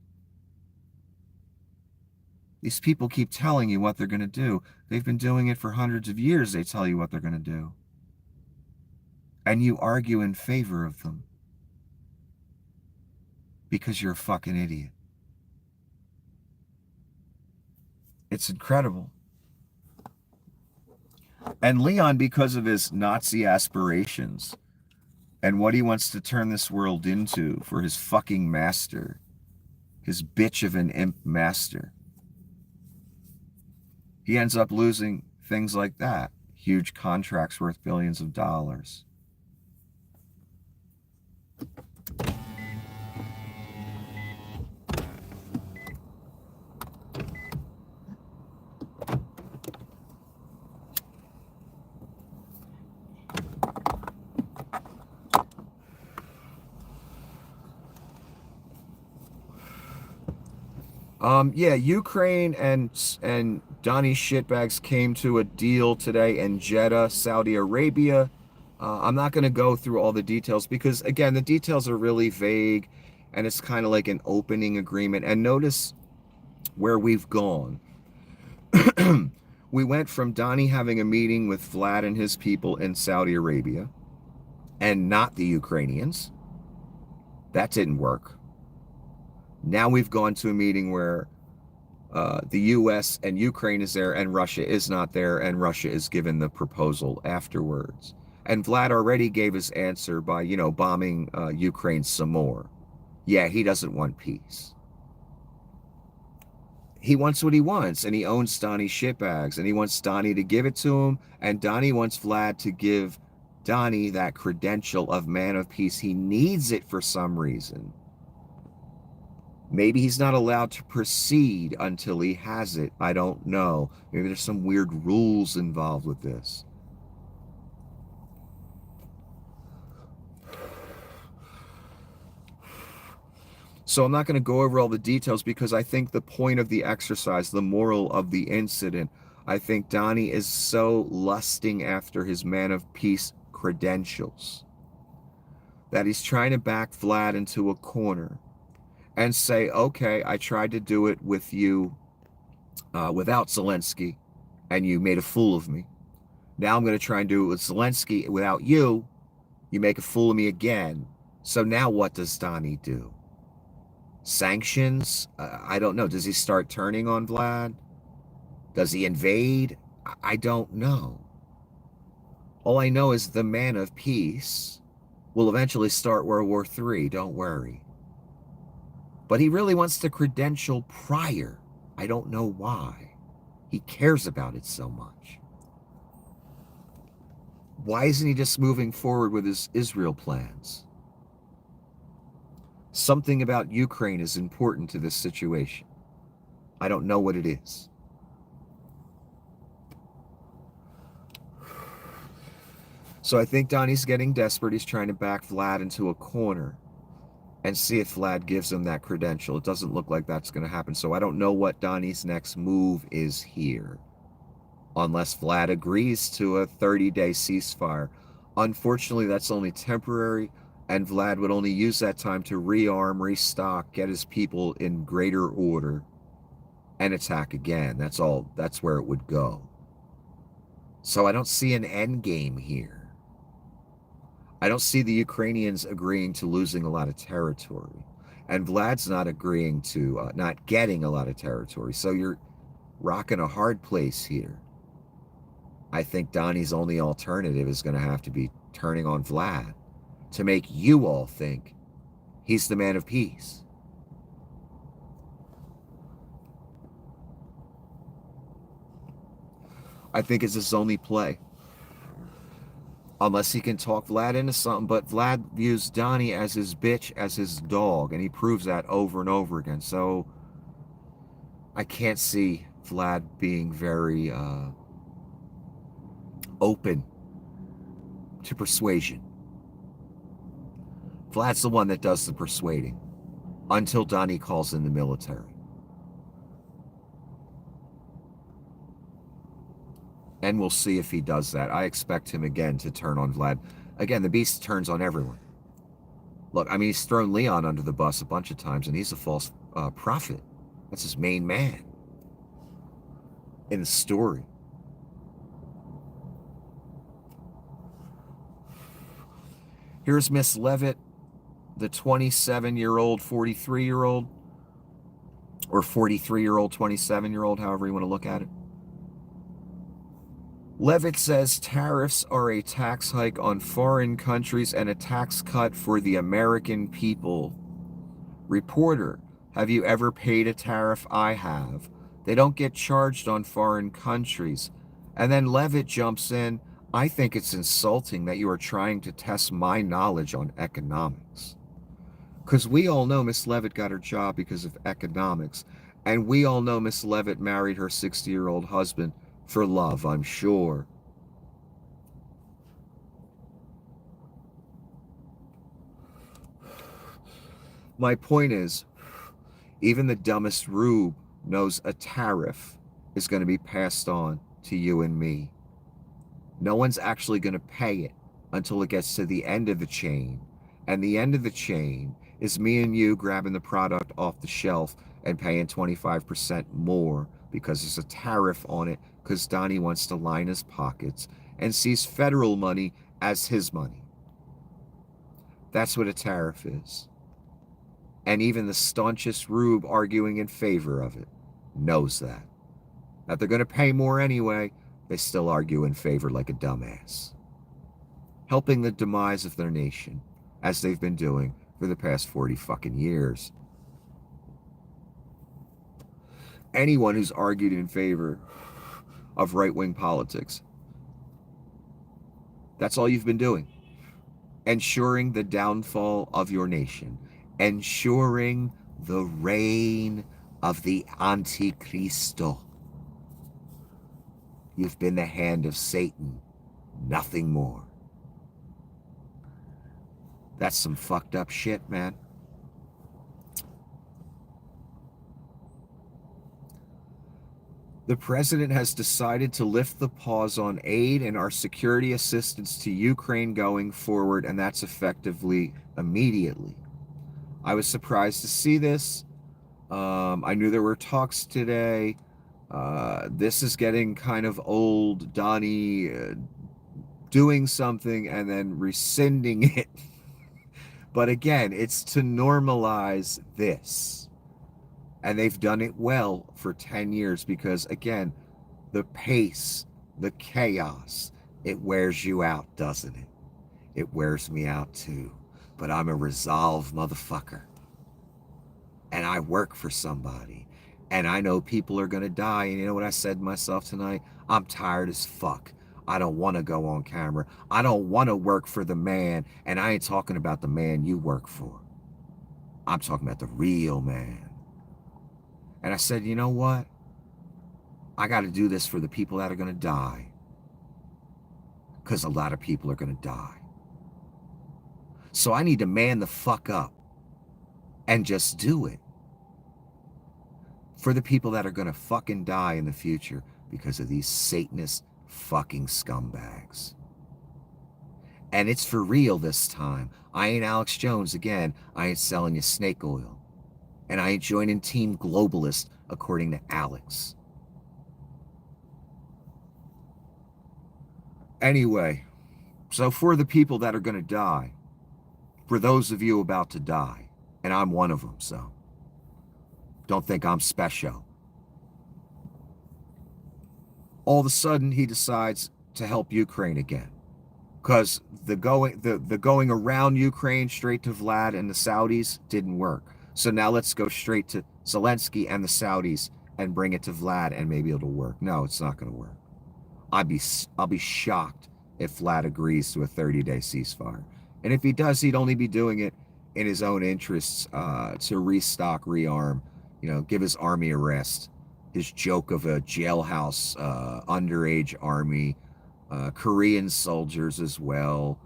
These people keep telling you what they're going to do. They've been doing it for hundreds of years. They tell you what they're going to do. And you argue in favor of them. Because you're a fucking idiot. It's incredible. And Leon, because of his Nazi aspirations and what he wants to turn this world into for his fucking master, his bitch of an imp master, he ends up losing things like that. Huge contracts worth billions of dollars. Yeah, Ukraine and Donnie shitbags came to a deal today in Jeddah, Saudi Arabia. I'm not going to go through all the details because, again, the details are really vague and it's kind of like an opening agreement. And notice where we've gone. We went from Donnie having a meeting with Vlad and his people in Saudi Arabia and not the Ukrainians. That didn't work. Now we've gone to a meeting where the U.S. and Ukraine is there and Russia is not there, and Russia is given the proposal afterwards. And Vlad already gave his answer by, bombing Ukraine some more. Yeah, he doesn't want peace. He wants what he wants, and he owns Donnie's shitbags, and he wants Donnie to give it to him, and Donnie wants Vlad to give Donnie that credential of man of peace. He needs it for some reason. Maybe he's not allowed to proceed until he has it. I don't know. Maybe there's some weird rules involved with this. So I'm not going to go over all the details because I think the point of the exercise, the moral of the incident, I think Donnie is so lusting after his man of peace credentials that he's trying to back Vlad into a corner and say, okay, I tried to do it with you without Zelensky, and you made a fool of me. Now I'm going to try and do it with Zelensky without you. You make a fool of me again. So now what does Donnie do? Sanctions? I don't know. Does he start turning on Vlad? Does he invade? I don't know. All I know is the man of peace will eventually start World War III. Don't worry. But he really wants the credential prior. I don't know why. He cares about it so much. Why isn't he just moving forward with his Israel plans? Something about Ukraine is important to this situation. I don't know what it is. So I think Donnie's getting desperate. He's trying to back Vlad into a corner and see if Vlad gives him that credential. It doesn't look like that's going to happen. So I don't know what Donnie's next move is here, unless Vlad agrees to a 30-day ceasefire. Unfortunately, that's only temporary, and Vlad would only use that time to rearm, restock, get his people in greater order, and attack again. That's all. That's where it would go. So I don't see an end game here. I don't see the Ukrainians agreeing to losing a lot of territory. And Vlad's not agreeing to not getting a lot of territory. So you're rocking a hard place here. I think Donnie's only alternative is going to have to be turning on Vlad to make you all think he's the man of peace. I think it's his only play. Unless he can talk Vlad into something. But Vlad views Donnie as his bitch, as his dog. And he proves that over and over again. So I can't see Vlad being very open to persuasion. Vlad's the one that does the persuading until Donnie calls in the military. And we'll see if he does that. I expect him again to turn on Vlad. Again, the beast turns on everyone. Look, I mean, he's thrown Leon under the bus a bunch of times, and he's a false prophet. That's his main man in the story. Here's Miss Levitt, the 27-year-old, 43-year-old, or 43-year-old, 27-year-old, however you want to look at it. Levitt says tariffs are a tax hike on foreign countries and a tax cut for the American people. Reporter, have you ever paid a tariff? I have. They don't get charged on foreign countries. And then Levitt jumps in. I think it's insulting that you are trying to test my knowledge on economics. Because we all know Miss Levitt got her job because of economics. And we all know Miss Levitt married her 60-year-old husband for love, I'm sure. My point is, Even the dumbest rube knows a tariff is going to be passed on to you and me. No one's actually going to pay it until it gets to the end of the chain. And the end of the chain is me and you grabbing the product off the shelf and paying 25% more because there's a tariff on it because Donnie wants to line his pockets and sees federal money as his money. That's what a tariff is. And even the staunchest rube arguing in favor of it knows that. That they're going to pay more anyway, they still argue in favor like a dumbass. Helping the demise of their nation, as they've been doing for the past 40 fucking years. Anyone who's argued in favor of right-wing politics, that's all you've been doing. Ensuring the downfall of your nation. Ensuring the reign of the Antichristo. You've been the hand of Satan, nothing more. That's some fucked up shit, man. The president has decided to lift the pause on aid and our security assistance to Ukraine going forward, and that's effectively immediately. I was surprised to see this. I knew there were talks today. This is getting kind of old. Donnie doing something and then rescinding it. But again, it's to normalize this. And they've done it well for 10 years because, again, the pace, the chaos, it wears you out, doesn't it? It wears me out too. But I'm a resolved motherfucker. And I work for somebody. And I know people are going to die. And you know what I said to myself tonight? I'm tired as fuck. I don't want to go on camera. I don't want to work for the man. And I ain't talking about the man you work for. I'm talking about the real man. And I said, you know what? I got to do this for the people that are going to die. Because a lot of people are going to die. So I need to man the fuck up and just do it. For the people that are going to fucking die in the future because of these Satanist fucking scumbags. And it's for real this time. I ain't Alex Jones again. I ain't selling you snake oil. And I ain't joining Team Globalist, according to Alex. Anyway, so for the people that are going to die, for those of you about to die, and I'm one of them, so don't think I'm special. All of a sudden, he decides to help Ukraine again. Because the going around Ukraine straight to Vlad and the Saudis didn't work. So now let's go straight to Zelensky and the Saudis and bring it to Vlad and maybe it'll work. No, it's not going to work. I'll be shocked if Vlad agrees to a 30-day ceasefire. And if he does, he'd only be doing it in his own interests to restock, rearm, give his army a rest. His joke of a jailhouse underage army, Korean soldiers as well.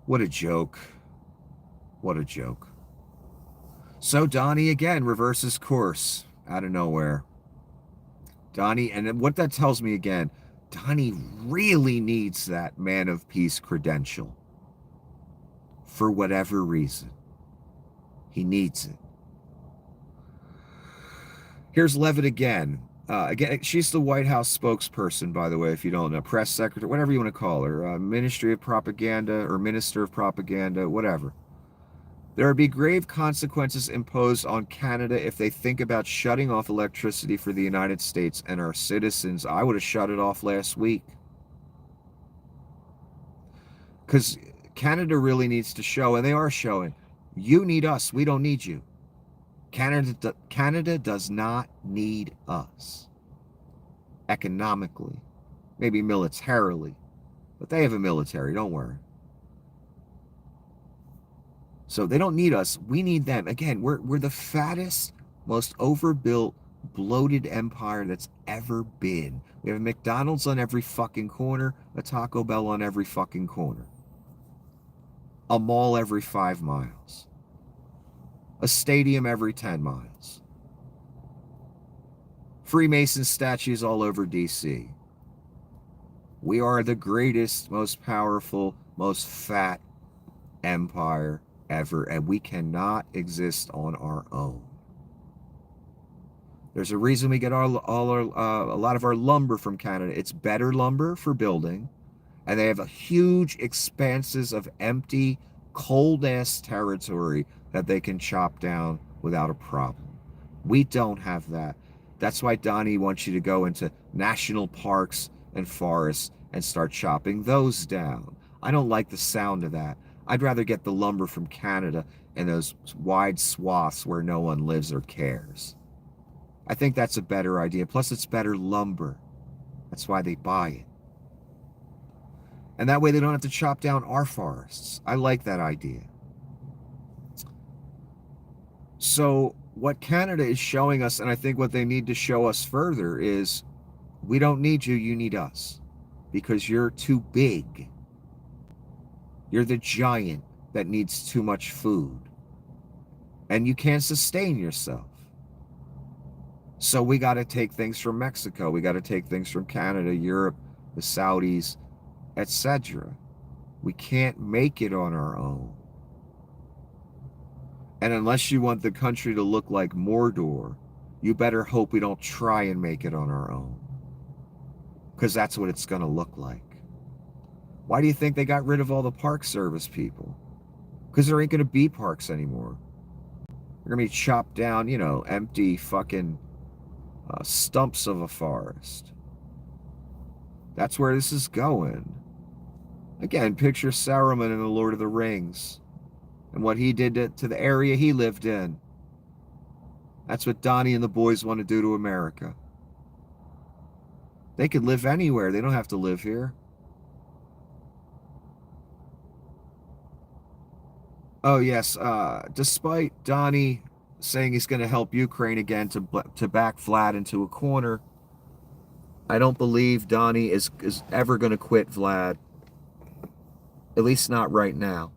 What a joke. What a joke. So Donnie again reverses course out of nowhere. Donnie, and what that tells me again, Donnie really needs that man of peace credential. For whatever reason. He needs it. Here's Levitt again. Again, she's the White House spokesperson, by the way, if you don't know. Press secretary, whatever you want to call her. Ministry of Propaganda or Minister of Propaganda, whatever. There will be grave consequences imposed on Canada if they think about shutting off electricity for the United States and our citizens. I would have shut it off last week. Because Canada really needs to show, and they are showing, you need us, we don't need you. Canada does not need us. Economically, maybe militarily, but they have a military, don't worry. So they don't need us. We need them. Again, we're the fattest, most overbuilt, bloated empire that's ever been. We have a McDonald's on every fucking corner, a Taco Bell on every fucking corner, a mall every 5 miles, a stadium every 10 miles. Freemason statues all over DC. We are the greatest, most powerful, most fat empire ever, and we cannot exist on our own. There's a reason we get a lot of our lumber from Canada. It's better lumber for building, and they have a huge expanses of empty, cold-ass territory that they can chop down without a problem. We don't have that. That's why Donnie wants you to go into national parks and forests and start chopping those down. I don't like the sound of that. I'd rather get the lumber from Canada and those wide swaths where no one lives or cares. I think that's a better idea. Plus, it's better lumber. That's why they buy it. And that way they don't have to chop down our forests. I like that idea. So what Canada is showing us, and I think what they need to show us further, is we don't need you, you need us. Because you're too big. You're the giant that needs too much food. And you can't sustain yourself. So we got to take things from Mexico. We got to take things from Canada, Europe, the Saudis, etc. We can't make it on our own. And unless you want the country to look like Mordor, you better hope we don't try and make it on our own. Because that's what it's going to look like. Why do you think they got rid of all the Park Service people? Because there ain't going to be parks anymore. They're going to be chopped down, you know, empty fucking stumps of a forest. That's where this is going. Again, picture Saruman in The Lord of the Rings and what he did to the area he lived in. That's what Donnie and the boys want to do to America. They could live anywhere. They don't have to live here. Oh, yes. Despite Donnie saying he's going to help Ukraine again to back Vlad into a corner, I don't believe Donnie is ever going to quit Vlad. At least not right now.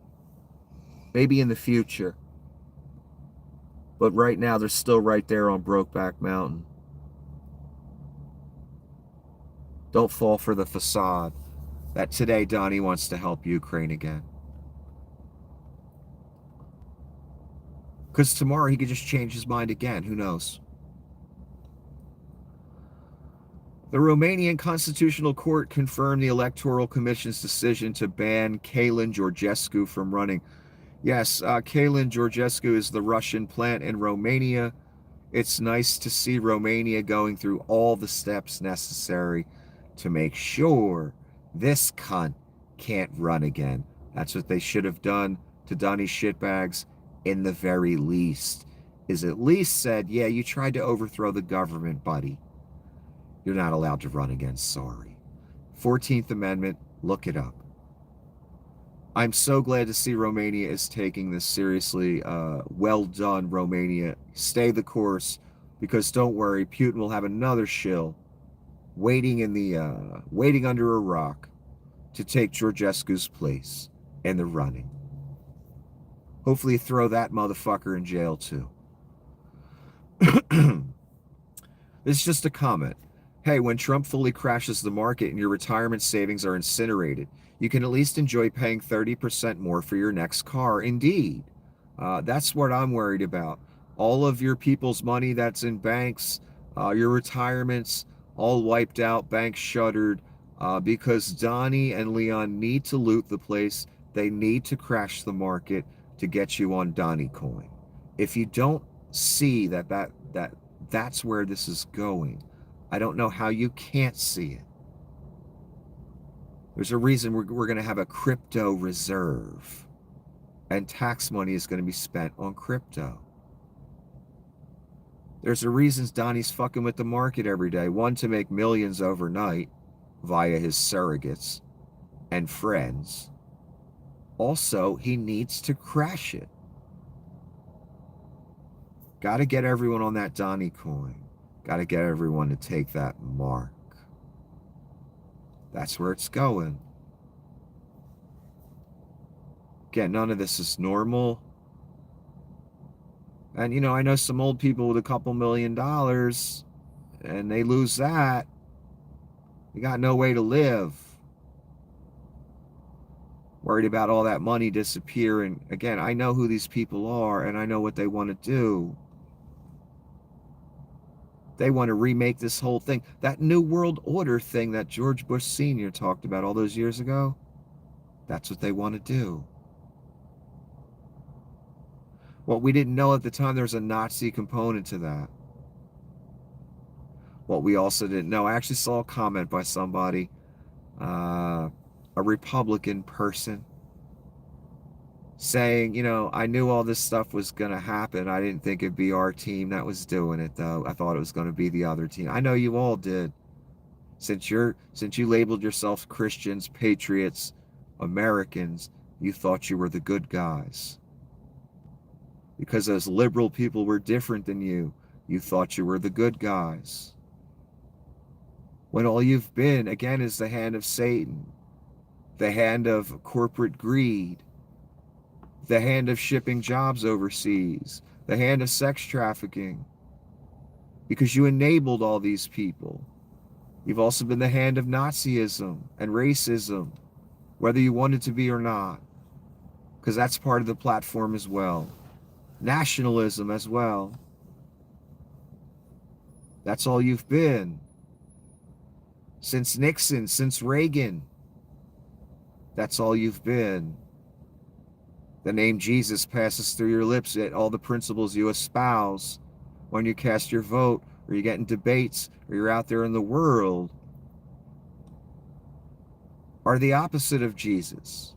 Maybe in the future. But right now, they're still right there on Brokeback Mountain. Don't fall for the facade that today Donnie wants to help Ukraine again. Because tomorrow he could just change his mind again. Who knows? The Romanian Constitutional Court confirmed the Electoral Commission's decision to ban Călin Georgescu from running. Yes, Călin Georgescu is the Russian plant in Romania. It's nice to see Romania going through all the steps necessary to make sure this cunt can't run again. That's what they should have done to Donnie shitbags in the very least. Is at least said, yeah, you tried to overthrow the government, buddy. You're not allowed to run again, sorry. 14th Amendment, look it up. I'm so glad to see Romania is taking this seriously. Well done, Romania. Stay the course, because don't worry, Putin will have another shill waiting under a rock to take Georgescu's place in the running. Hopefully throw that motherfucker in jail too. This is just a comment. Hey, when Trump fully crashes the market and your retirement savings are incinerated, you can at least enjoy paying 30% more for your next car. Indeed. That's what I'm worried about. All of your people's money that's in banks, your retirements, all wiped out, banks shuttered, because Donnie and Leon need to loot the place. They need to crash the market to get you on Donnie coin. If you don't see that's where this is going, I don't know how you can't see it. There's a reason we're going to have a crypto reserve, and tax money is going to be spent on crypto. There's a reason Donnie's fucking with the market every day. One, to make millions overnight via his surrogates and friends. Also, he needs to crash it. Got to get everyone on that Donnie coin. Got to get everyone to take that mark. That's where it's going. Again, none of this is normal. And, you know, I know some old people with a couple $1 million, and they lose that, you got no way to live. Worried about all that money disappearing. Again, I know who these people are, and I know what they want to do. They want to remake this whole thing. That New World Order thing that George Bush Sr. talked about all those years ago, that's what they want to do. What we didn't know at the time, there's a Nazi component to that. What we also didn't know, I actually saw a comment by somebody, a Republican person, saying, you know, I knew all this stuff was going to happen. I didn't think it'd be our team that was doing it, though. I thought it was going to be the other team. I know you all did. Since you labeled yourselves Christians, patriots, Americans, you thought you were the good guys. Because those liberal people were different than you, you thought you were the good guys. When all you've been, again, is the hand of Satan, the hand of corporate greed, the hand of shipping jobs overseas, the hand of sex trafficking, because you enabled all these people. You've also been the hand of Nazism and racism, whether you wanted to be or not, because that's part of the platform as well. Nationalism as well. That's all you've been. Since Nixon, since Reagan, that's all you've been. The name Jesus passes through your lips, yet all the principles you espouse when you cast your vote, or you get in debates, or you're out there in the world, are the opposite of Jesus.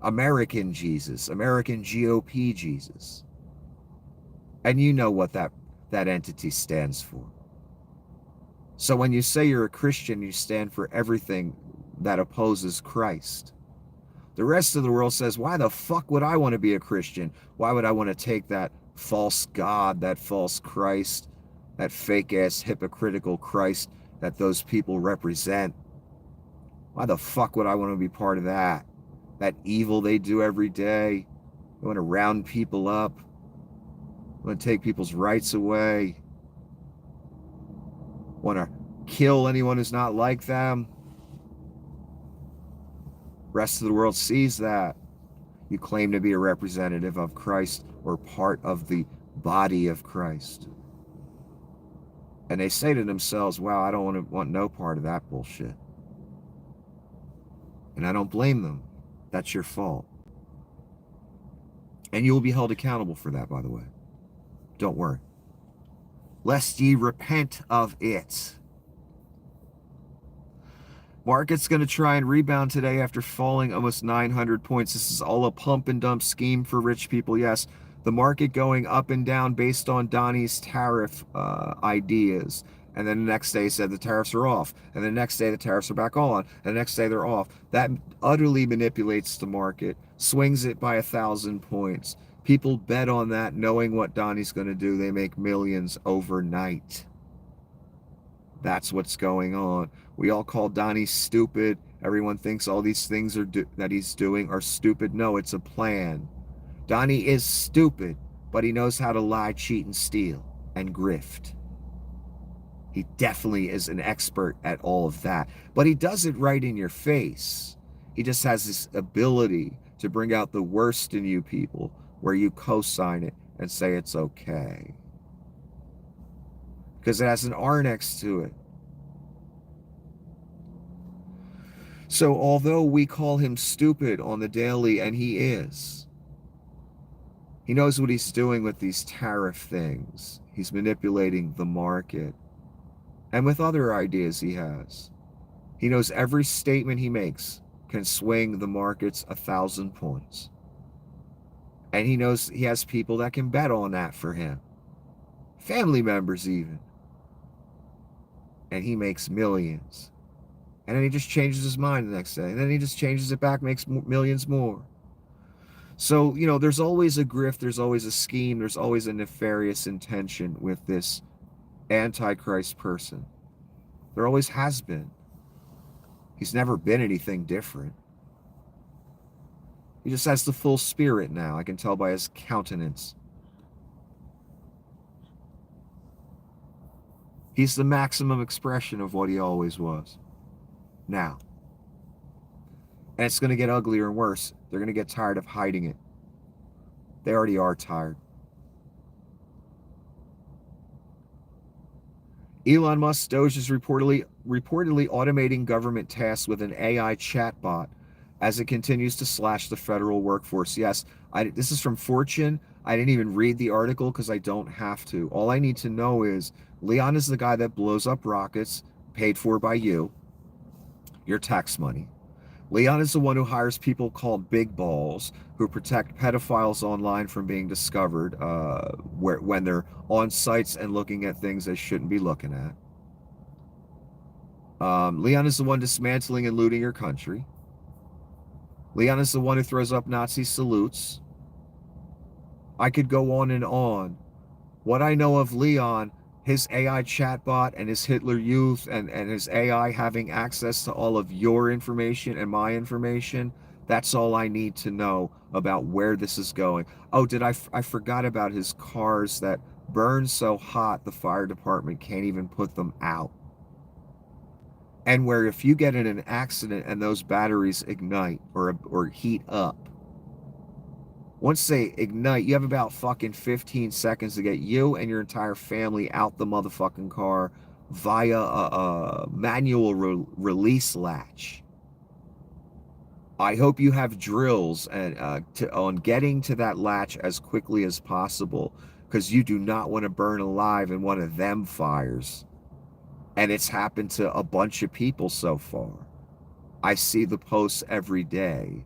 American Jesus, American GOP Jesus. And you know what that entity stands for. So when you say you're a Christian, you stand for everything that opposes Christ. The rest of the world says, why the fuck would I want to be a Christian? Why would I want to take that false God, that false Christ, that fake-ass hypocritical Christ that those people represent? Why the fuck would I want to be part of that? That evil they do every day. They want to round people up. They want to take people's rights away. Want to kill anyone who's not like them. Rest of the world sees that. You claim to be a representative of Christ or part of the body of Christ. And they say to themselves, wow, I don't want no part of that bullshit. And I don't blame them. That's your fault. And you will be held accountable for that, by the way. Don't worry. Lest ye repent of it. Market's going to try and rebound today after falling almost 900 points. This is all a pump and dump scheme for rich people. Yes, the market going up and down based on Donnie's tariff ideas. And then the next day he said the tariffs are off. And the next day the tariffs are back on. And the next day they're off. That utterly manipulates the market, swings it by 1,000 points. People bet on that knowing what Donnie's going to do. They make millions overnight. That's what's going on. We all call Donnie stupid. Everyone thinks all these things that he's doing are stupid. No, it's a plan. Donnie is stupid, but he knows how to lie, cheat, and steal, and grift. He definitely is an expert at all of that. But he does it right in your face. He just has this ability to bring out the worst in you people, where you co-sign it and say it's okay. Because it has an R next to it. So although we call him stupid on the daily, and he is, he knows what he's doing with these tariff things. He's manipulating the market. And with other ideas he has. He knows every statement he makes can swing the markets 1,000 points. And he knows he has people that can bet on that for him. Family members even. And he makes millions. And then he just changes his mind the next day. And then he just changes it back, makes millions more. So, you know, there's always a grift, there's always a scheme, there's always a nefarious intention with this Antichrist person. There always has been. He's never been anything different. He just has the full spirit now. I can tell by his countenance. He's the maximum expression of what he always was. Now. And it's going to get uglier and worse. They're going to get tired of hiding it. They already are tired. Elon Musk Doge is reportedly automating government tasks with an AI chatbot as it continues to slash the federal workforce. Yes, this is from Fortune. I didn't even read the article because I don't have to. All I need to know is Leon is the guy that blows up rockets paid for by you, your tax money. Leon is the one who hires people called big balls who protect pedophiles online from being discovered when they're on sites and looking at things they shouldn't be looking at. Leon is the one dismantling and looting your country. Leon is the one who throws up Nazi salutes. I could go on and on. What I know of Leon, his AI chatbot and his Hitler Youth and his AI having access to all of your information and my information, that's all I need to know about where this is going. Oh, I forgot about his cars that burn so hot the fire department can't even put them out. And where if you get in an accident and those batteries ignite or heat up, once they ignite, you have about fucking 15 seconds to get you and your entire family out the motherfucking car via a manual release latch. I hope you have drills on getting to that latch as quickly as possible, because you do not want to burn alive in one of them fires. And it's happened to a bunch of people so far. I see the posts every day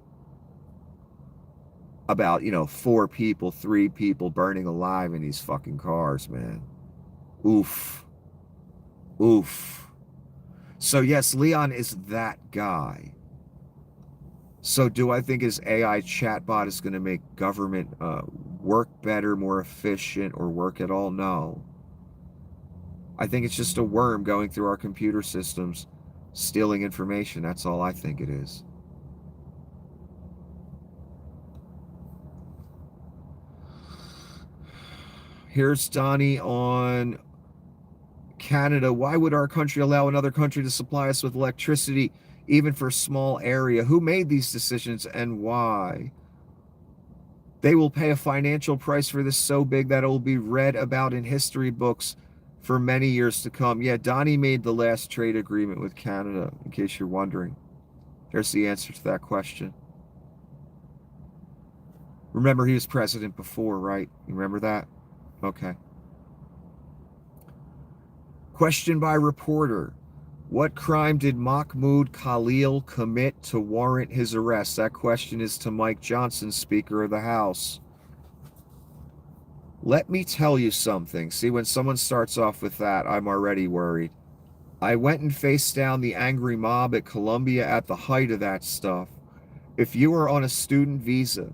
about, 4 people, 3 people burning alive in these fucking cars, man. Oof. Oof. So yes, Leon is that guy. So do I think his AI chatbot is going to make government work better, more efficient, or work at all? No. I think it's just a worm going through our computer systems, stealing information. That's all I think it is. Here's Donnie on Canada. Why would our country allow another country to supply us with electricity, even for a small area? Who made these decisions and why? They will pay a financial price for this so big that it will be read about in history books for many years to come. Yeah, Donnie made the last trade agreement with Canada, in case you're wondering. There's the answer to that question. Remember, he was president before, right? You remember that? Okay. Question by reporter. What crime did Mahmoud Khalil commit to warrant his arrest? That question is to Mike Johnson, Speaker of the House. Let me tell you something. See, when someone starts off with that, I'm already worried. I went and faced down the angry mob at Columbia at the height of that stuff. If you are on a student visa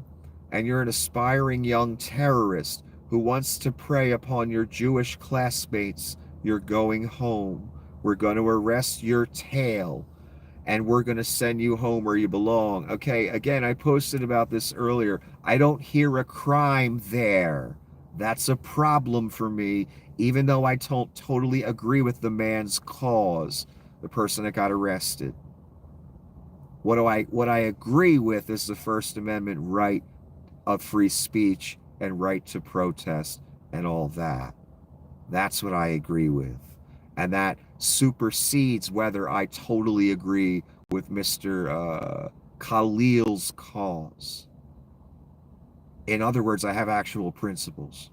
and you're an aspiring young terrorist who wants to prey upon your Jewish classmates, you're going home. We're going to arrest your tail and we're going to send you home where you belong. Okay, again, I posted about this earlier. I don't hear a crime there. That's a problem for me, even though I don't totally agree with the man's cause, the person that got arrested. What I agree with is the First Amendment right of free speech and right to protest and all that. That's what I agree with. And that supersedes whether I totally agree with Mr. Khalil's cause. In other words, I have actual principles,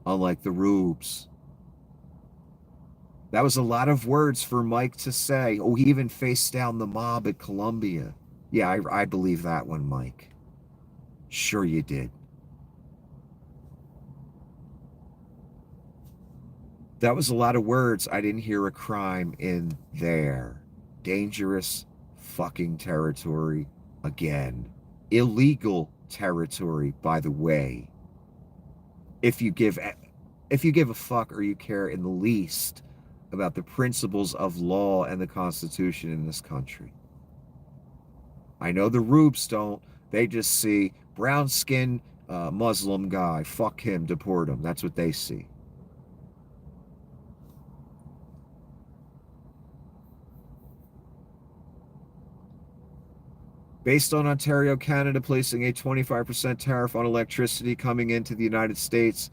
unlike the rubes. That was a lot of words for Mike to say. Oh, he even faced down the mob at Columbia. Yeah, I believe that one, Mike. Sure you did. That was a lot of words. I didn't hear a crime in there. Dangerous fucking territory again. Illegal territory, by the way. If you give a fuck or you care in the least about the principles of law and the Constitution in this country. I know the rubes don't. They just see brown-skinned Muslim guy. Fuck him, deport him. That's what they see. Based on Ontario, Canada placing a 25% tariff on electricity coming into the United States,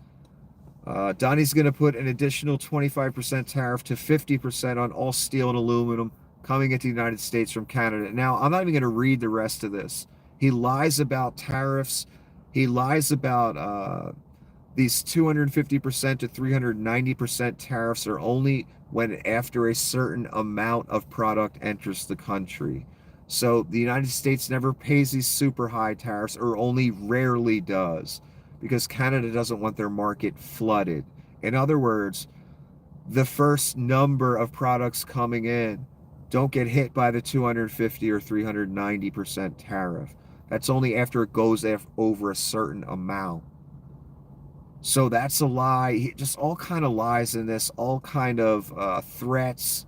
Donnie's going to put an additional 25% tariff to 50% on all steel and aluminum coming into the United States from Canada. Now, I'm not even going to read the rest of this. He lies about tariffs. He lies about these 250% to 390% tariffs are only when after a certain amount of product enters the country. So the United States never pays these super high tariffs, or only rarely does, because Canada doesn't want their market flooded. In other words, the first number of products coming in don't get hit by the 250 or 390% tariff. That's only after it goes over a certain amount. So that's a lie. Just all kind of lies in this, all kind of threats.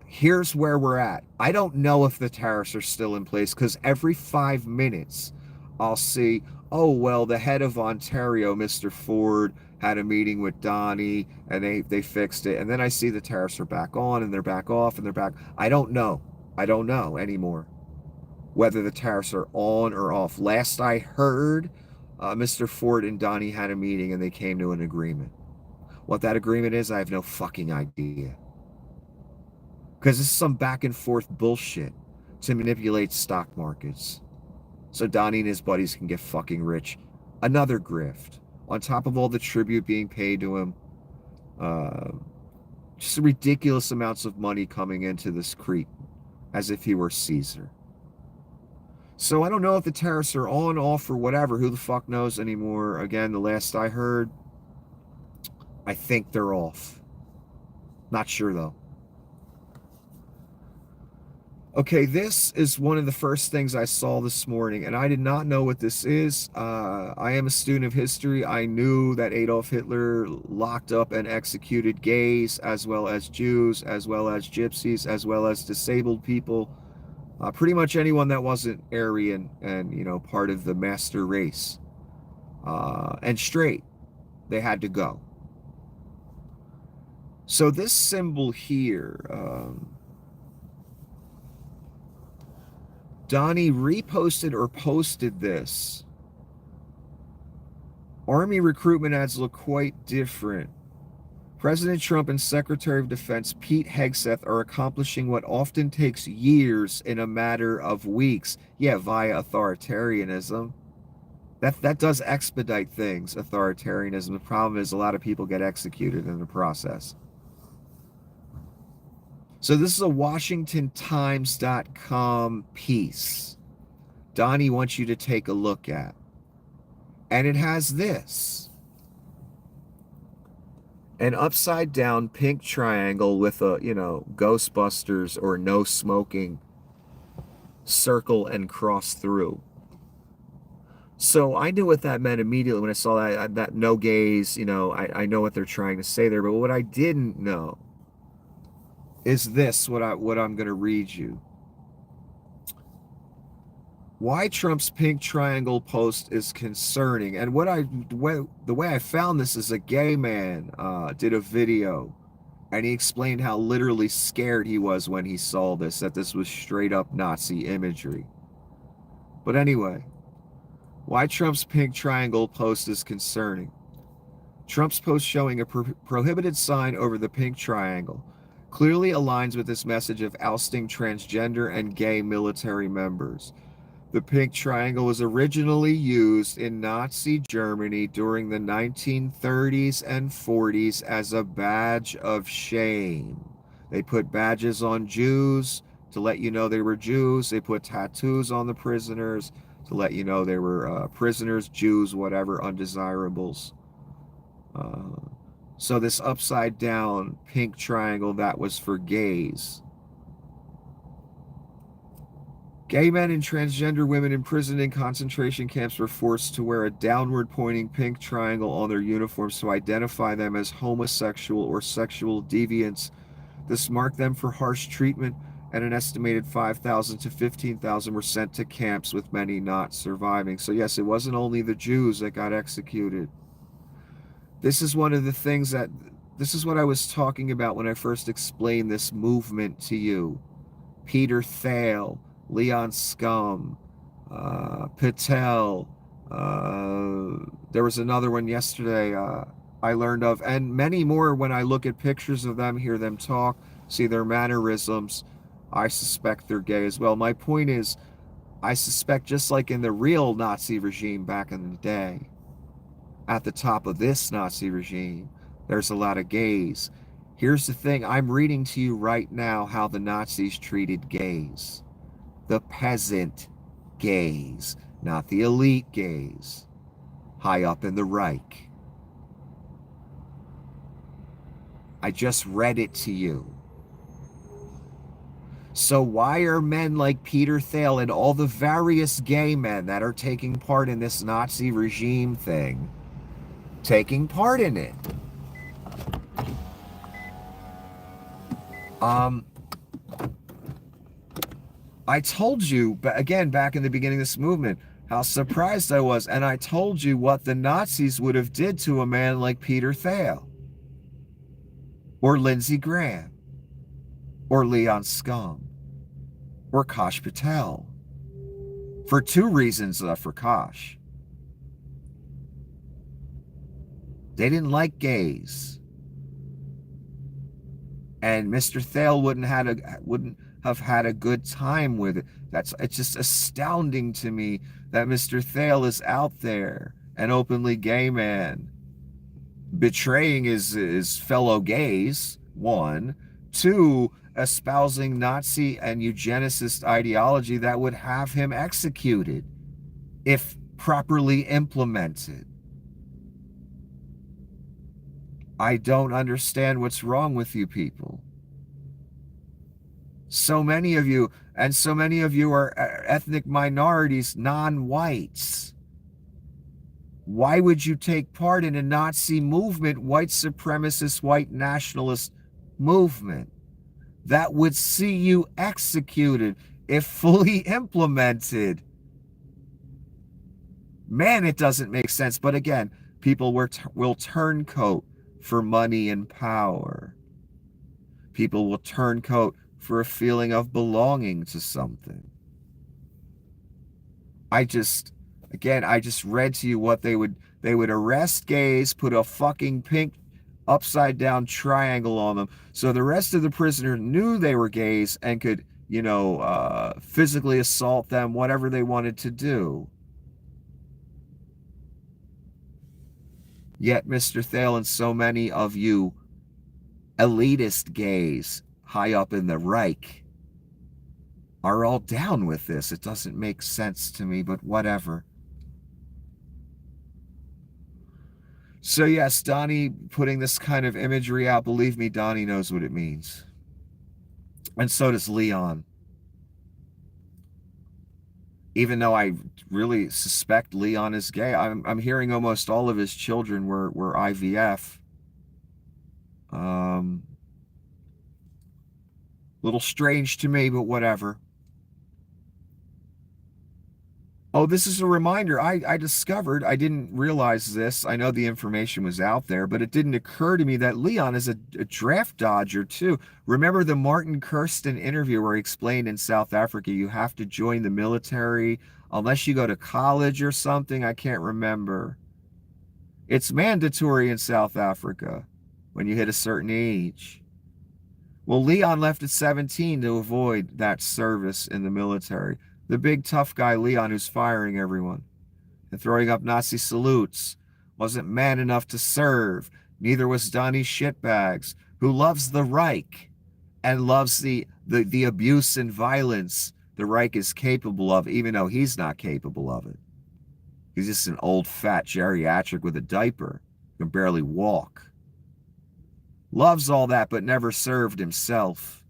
Here's where we're at. I don't know if the tariffs are still in place, because every 5 minutes I'll see, oh, well, the head of Ontario, Mr. Ford, had a meeting with Donnie and they fixed it. And then I see the tariffs are back on and they're back off and they're back. I don't know. I don't know anymore whether the tariffs are on or off. Last I heard, Mr. Ford and Donnie had a meeting and they came to an agreement. What that agreement is, I have no fucking idea. Because this is some back and forth bullshit to manipulate stock markets, so Donnie and his buddies can get fucking rich. Another grift. On top of all the tribute being paid to him, just ridiculous amounts of money coming into this creep, as if he were Caesar. So I don't know if the tariffs are on, off, or whatever. Who the fuck knows anymore? Again, the last I heard, I think they're off. Not sure though. Okay, this is one of the first things I saw this morning, and I did not know what this is. I am a student of history. I knew that Adolf Hitler locked up and executed gays, as well as Jews, as well as gypsies, as well as disabled people. Pretty much anyone that wasn't Aryan and, part of the master race. And straight, they had to go. So this symbol here, Donnie reposted or posted this. Army recruitment ads look quite different. President Trump and Secretary of Defense Pete Hegseth are accomplishing what often takes years in a matter of weeks. Yeah, via authoritarianism. That does expedite things, authoritarianism. The problem is a lot of people get executed in the process. So this is a WashingtonTimes.com piece Donnie wants you to take a look at. And it has this. An upside down pink triangle with a, Ghostbusters or no smoking circle and cross through. So I knew what that meant immediately when I saw that no gays, I know what they're trying to say there. But what I didn't know is this, what I'm going to read you. Why Trump's pink triangle post is concerning. And the way I found this is a gay man did a video, and he explained how literally scared he was when he saw this, that this was straight up Nazi imagery. But anyway, why Trump's pink triangle post is concerning. Trump's post showing a prohibited sign over the pink triangle clearly aligns with this message of ousting transgender and gay military members. The pink triangle was originally used in Nazi Germany during the 1930s and 40s as a badge of shame. They put badges on Jews to let you know they were Jews. They put tattoos on the prisoners to let you know they were prisoners, Jews, whatever, undesirables. So this upside down pink triangle, that was for gays. Gay men and transgender women imprisoned in concentration camps were forced to wear a downward pointing pink triangle on their uniforms to identify them as homosexual or sexual deviants. This marked them for harsh treatment, and an estimated 5,000 to 15,000 were sent to camps, with many not surviving. So yes, it wasn't only the Jews that got executed. This is one of the things this is what I was talking about when I first explained this movement to you. Peter Thiel, Leon Scum, Patel. There was another one yesterday I learned of, and many more when I look at pictures of them, hear them talk, see their mannerisms. I suspect they're gay as well. My point is, I suspect just like in the real Nazi regime back in the day, at the top of this Nazi regime, there's a lot of gays. Here's the thing, I'm reading to you right now how the Nazis treated gays. The peasant gays, not the elite gays, high up in the Reich. I just read it to you. So why are men like Peter Thiel and all the various gay men that are taking part in this Nazi regime thing taking part in it? I told you, again, back in the beginning of this movement, how surprised I was. And I told you what the Nazis would have did to a man like Peter Thiel, or Lindsey Graham, or Leon Scum, or Kash Patel. For two reasons for Kash. They didn't like gays. And Mr. Thiel wouldn't have had a good time with it. It's just astounding to me that Mr. Thiel is out there, an openly gay man, betraying his fellow gays, one. Two, espousing Nazi and eugenicist ideology that would have him executed if properly implemented. I don't understand what's wrong with you people. So many of you, and so many of you are ethnic minorities, non-whites. Why would you take part in a Nazi movement, white supremacist, white nationalist movement that would see you executed if fully implemented? Man, it doesn't make sense. But again, people will turncoat for money and power. People will turncoat for a feeling of belonging to something. I just read to you what they would arrest gays, put a fucking pink upside down triangle on them, so the rest of the prisoners knew they were gays and could, physically assault them, whatever they wanted to do. Yet Mr. Thiel and so many of you elitist gays high up in the Reich are all down with this. It doesn't make sense to me, but whatever. So yes, Donnie putting this kind of imagery out, believe me, Donnie knows what it means. And so does Leon. Even though I really suspect Leon is gay, I'm hearing almost all of his children were IVF. Little strange to me, but whatever. Oh, this is a reminder. I discovered, I didn't realize this. I know the information was out there, but it didn't occur to me that Leon is a draft dodger too. Remember the Martin Kirsten interview where he explained in South Africa, you have to join the military unless you go to college or something. I can't remember. It's mandatory in South Africa when you hit a certain age. Well, Leon left at 17 to avoid that service in the military. The big tough guy, Leon, who's firing everyone and throwing up Nazi salutes, wasn't man enough to serve. Neither was Donnie Shitbags, who loves the Reich and loves the abuse and violence the Reich is capable of, even though he's not capable of it. He's just an old fat geriatric with a diaper who can barely walk. Loves all that, but never served himself.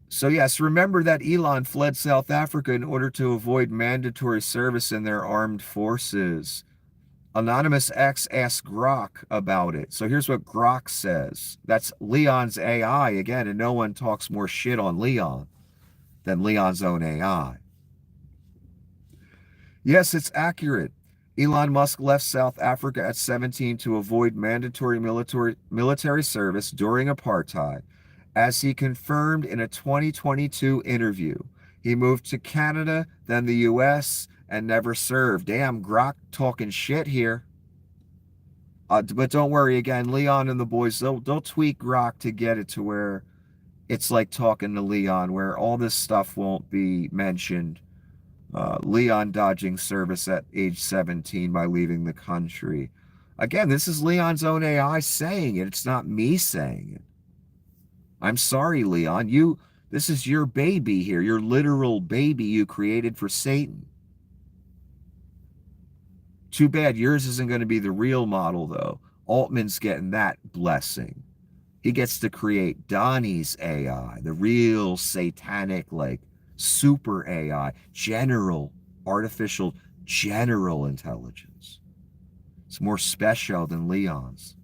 So yes, remember that Elon fled South Africa in order to avoid mandatory service in their armed forces. Anonymous X asked Grok about it. So here's what Grok says. That's Leon's AI again, and no one talks more shit on Leon than Leon's own AI. Yes, it's accurate. Elon Musk left South Africa at 17 to avoid mandatory military service during apartheid as he confirmed in a 2022 interview. He moved to Canada, then the US, and never served. Damn, Grok talking shit here. But don't worry, again, Leon and the boys, they'll tweak Grok to get it to where it's like talking to Leon, where all this stuff won't be mentioned. Leon dodging service at age 17 by leaving the country. Again, this is Leon's own AI saying it. It's not me saying it. I'm sorry, Leon. This is your baby here, your literal baby you created for Satan. Too bad yours isn't going to be the real model, though. Altman's getting that blessing. He gets to create Donnie's AI, the real satanic, like, super AI, artificial general intelligence. It's more special than Leon's.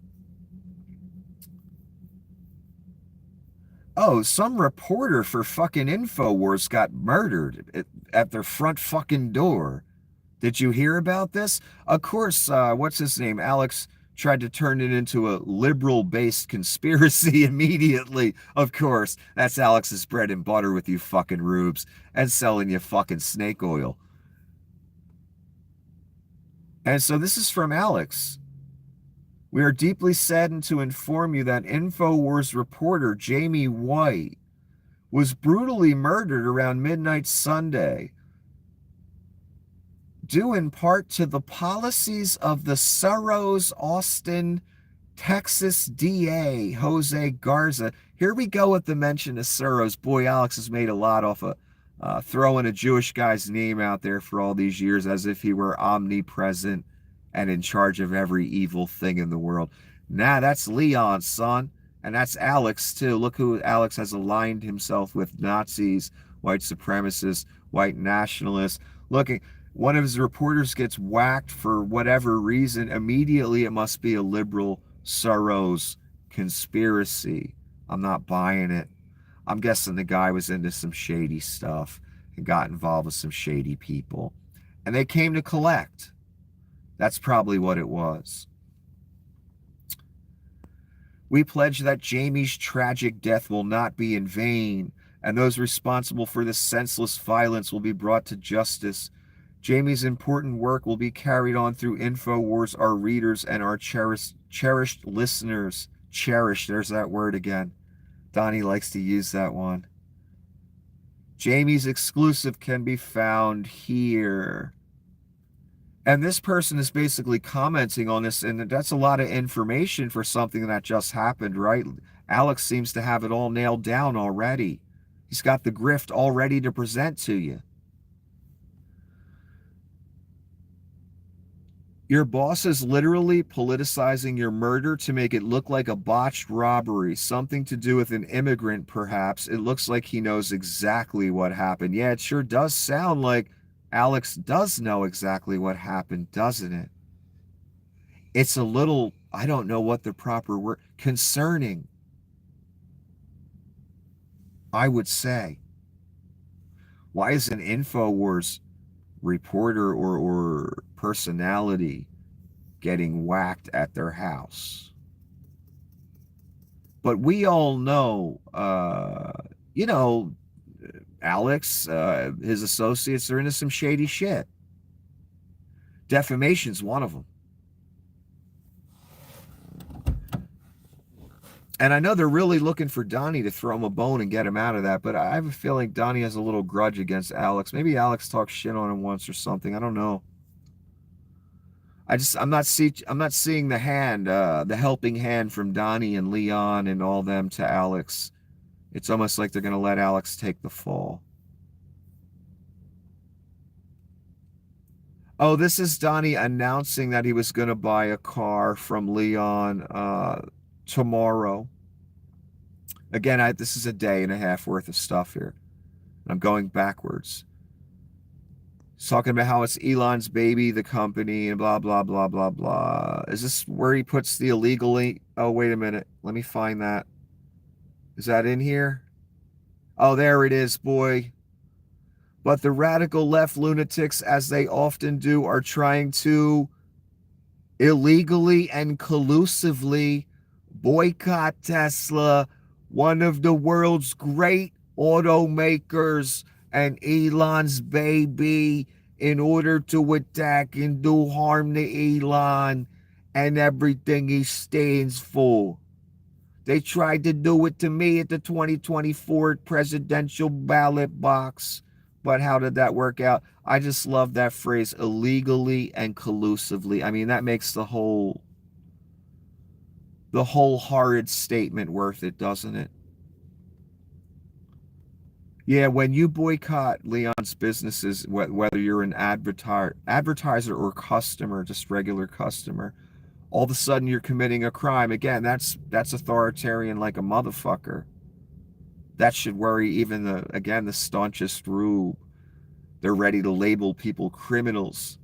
Oh, some reporter for fucking Infowars got murdered at their front fucking door. Did you hear about this? Of course, what's his name? Alex tried to turn it into a liberal-based conspiracy immediately. Of course, that's Alex's bread and butter with you fucking rubes and selling you fucking snake oil. And so this is from Alex. We are deeply saddened to inform you that Infowars reporter Jamie White was brutally murdered around midnight Sunday, due in part to the policies of the Soros Austin, Texas DA, Jose Garza. Here we go with the mention of Soros. Boy, Alex has made a lot off of throwing a Jewish guy's name out there for all these years as if he were omnipresent and in charge of every evil thing in the world. Nah, that's Leon, son. And that's Alex, too. Look who Alex has aligned himself with: Nazis, white supremacists, white nationalists. Looking, one of his reporters gets whacked for whatever reason. Immediately, it must be a liberal Soros conspiracy. I'm not buying it. I'm guessing the guy was into some shady stuff and got involved with some shady people. And they came to collect. That's probably what it was. We pledge that Jamie's tragic death will not be in vain, and those responsible for this senseless violence will be brought to justice. Jamie's important work will be carried on through Infowars, our readers, and our cherished listeners. Cherished, there's that word again. Donnie likes to use that one. Jamie's exclusive can be found here. And this person is basically commenting on this, and that's a lot of information for something that just happened, right? Alex seems to have it all nailed down already. He's got the grift all ready to present to you. Your boss is literally politicizing your murder to make it look like a botched robbery, something to do with an immigrant, perhaps. It looks like he knows exactly what happened. Yeah, it sure does sound like Alex does know exactly what happened, doesn't it? It's a little, I don't know what the proper word, concerning, I would say. Why is an Infowars reporter or personality getting whacked at their house? But we all know, Alex, his associates are into some shady shit. Defamation's one of them. And I know they're really looking for Donnie to throw him a bone and get him out of that, but I have a feeling Donnie has a little grudge against Alex. Maybe Alex talked shit on him once or something. I don't know. I'm not seeing the hand, the helping hand from Donnie and Leon and all them to Alex. It's almost like they're going to let Alex take the fall. Oh, this is Donnie announcing that he was going to buy a car from Leon tomorrow. Again, this is a day and a half worth of stuff here. I'm going backwards. He's talking about how it's Elon's baby, the company, and blah, blah, blah, blah, blah. Is this where he puts the illegally? Oh, wait a minute. Let me find that. Is that in here? Oh, there it is, boy. But the radical left lunatics, as they often do, are trying to illegally and collusively boycott Tesla, one of the world's great automakers and Elon's baby, in order to attack and do harm to Elon and everything he stands for. They tried to do it to me at the 2024 presidential ballot box. But how did that work out? I just love that phrase, illegally and collusively. I mean, that makes the whole horrid statement worth it, doesn't it? Yeah, when you boycott Leon's businesses, whether you're an advertiser or customer, just regular customer, all of a sudden you're committing a crime. Again, that's authoritarian like a motherfucker. That should worry even the staunchest rube. They're ready to label people criminals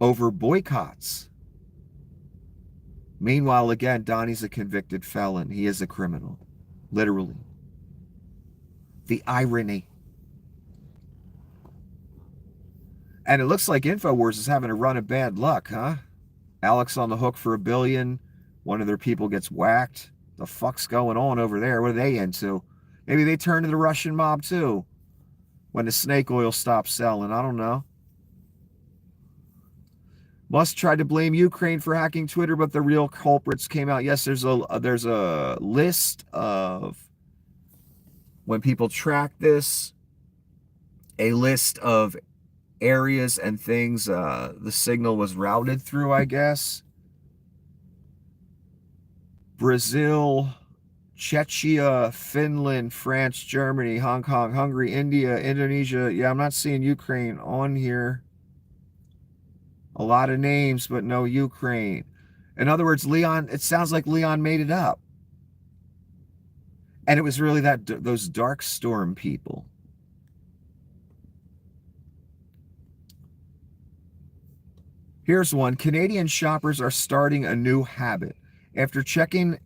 over boycotts. Meanwhile, again, Donnie's a convicted felon. He is a criminal. Literally. The irony. And it looks like Infowars is having a run of bad luck, huh? Alex on the hook for $1 billion. One of their people gets whacked. The fuck's going on over there? What are they into? Maybe they turn to the Russian mob too when the snake oil stops selling. I don't know. Musk tried to blame Ukraine for hacking Twitter, but the real culprits came out. Yes, there's a list of, when people track this, a list of areas and things the signal was routed through, I guess. Brazil, Czechia, Finland, France, Germany, Hong Kong, Hungary, India, Indonesia. Yeah, I'm not seeing Ukraine on here. A lot of names, but no Ukraine. In other words, Leon, it sounds like Leon made it up. And it was really those dark storm people. Here's one. Canadian shoppers are starting a new habit. After checking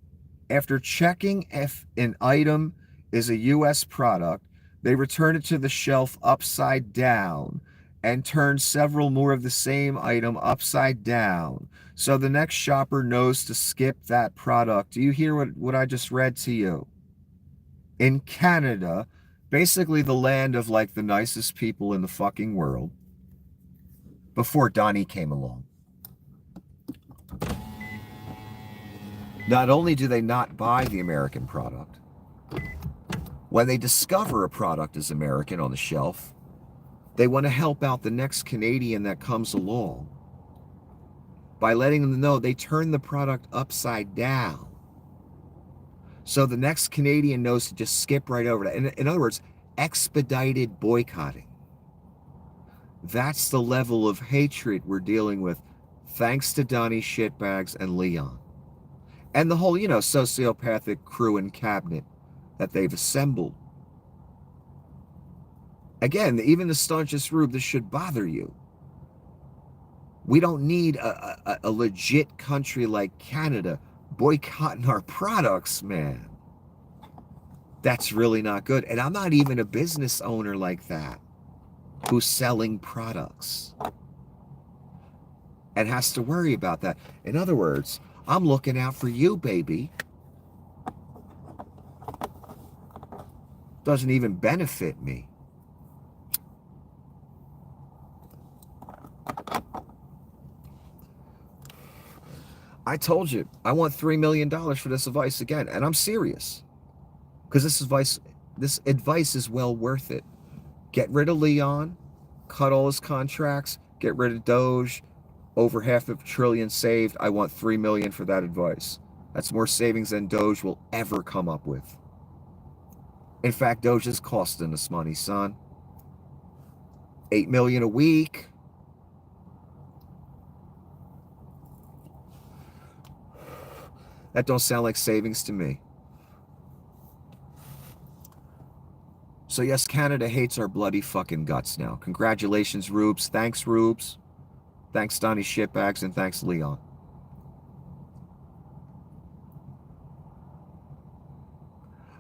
if an item is a U.S. product, they return it to the shelf upside down and turn several more of the same item upside down, so the next shopper knows to skip that product. Do you hear what I just read to you? In Canada, basically the land of like the nicest people in the fucking world, before Donnie came along, not only do they not buy the American product, when they discover a product is American on the shelf, they want to help out the next Canadian that comes along by letting them know they turn the product upside down. So the next Canadian knows to just skip right over that. In other words, expedited boycotting. That's the level of hatred we're dealing with, thanks to Donnie Shitbags and Leon. And the whole, sociopathic crew and cabinet that they've assembled. Again, even the staunchest rube, this should bother you. We don't need a legit country like Canada boycotting our products, man. That's really not good. And I'm not even a business owner like that who's selling products and has to worry about that. In other words, I'm looking out for you, baby. Doesn't even benefit me. I told you, I want $3 million for this advice again, and I'm serious. Because this advice is well worth it. Get rid of Leon, cut all his contracts, get rid of Doge, over $500 billion saved. I want $3 million for that advice. That's more savings than Doge will ever come up with. In fact, Doge is costing us money, son. $8 million a week. That don't sound like savings to me. So yes, Canada hates our bloody fucking guts now. Congratulations, Rubes. Thanks, Rubes. Thanks, Donnie Shitbags, and thanks, Leon.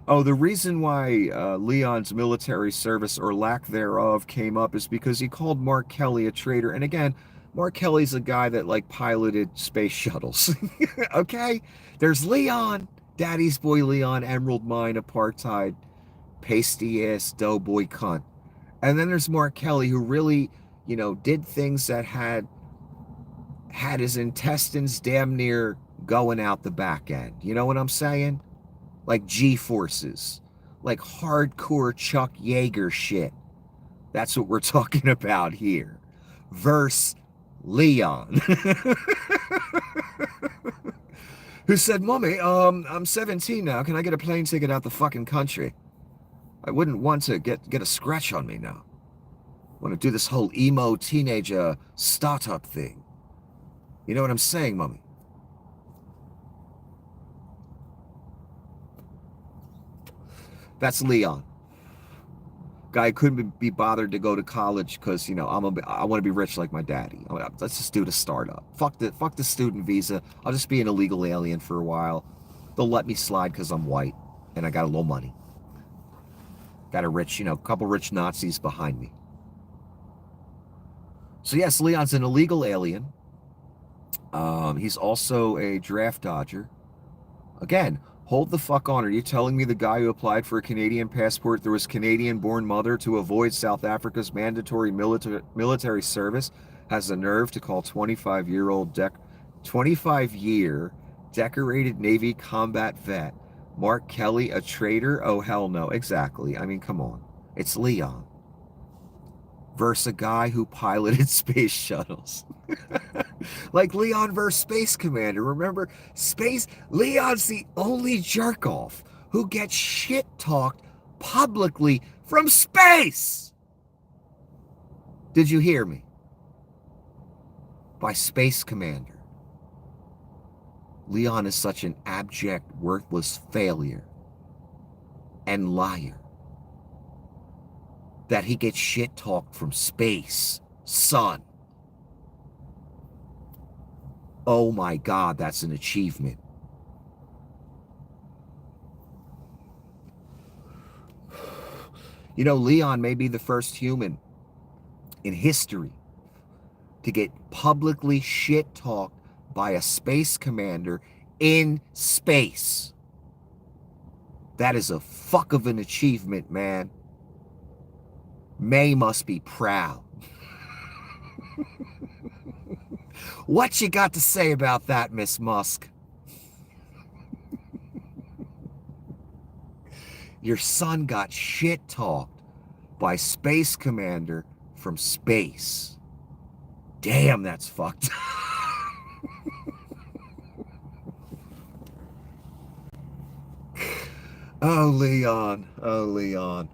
Oh, the reason why Leon's military service or lack thereof came up is because he called Mark Kelly a traitor. And again, Mark Kelly's a guy that like piloted space shuttles. Okay? There's Leon, Daddy's boy Leon, Emerald Mine, apartheid, pasty ass doughboy cunt. And then there's Mark Kelly, who really, did things that had his intestines damn near going out the back end. You know what I'm saying? Like G-forces, like hardcore Chuck Yeager shit. That's what we're talking about here. Verse Leon. Who said, Mommy, I'm 17 now. Can I get a plane ticket out the fucking country? I wouldn't want to get a scratch on me now. I want to do this whole emo teenager startup thing. You know what I'm saying, Mommy? That's Leon. Guy couldn't be bothered to go to college because, I want to be rich like my daddy. Let's just do the startup. Fuck the student visa. I'll just be an illegal alien for a while. They'll let me slide because I'm white and I got a little money. Got a rich, couple rich Nazis behind me. So yes, Leon's an illegal alien. He's also a draft dodger. Again, hold the fuck on. Are you telling me the guy who applied for a Canadian passport through his Canadian-born mother to avoid South Africa's mandatory military service has the nerve to call 25-year decorated Navy combat vet Mark Kelly a traitor? Oh, hell no. Exactly. I mean, come on. It's Leon. Versus a guy who piloted space shuttles. Like Leon versus Space Commander. Remember, Leon's the only jerk-off who gets shit-talked publicly from space. Did you hear me? By Space Commander. Leon is such an abject, worthless failure and liar that he gets shit-talked from space, son. Oh my God, that's an achievement. Leon may be the first human in history to get publicly shit-talked by a space commander in space. That is a fuck of an achievement, man. May must be proud. What you got to say about that, Miss Musk? Your son got shit-talked by Space Commander from space. Damn, that's fucked. Oh, Leon. Oh, Leon.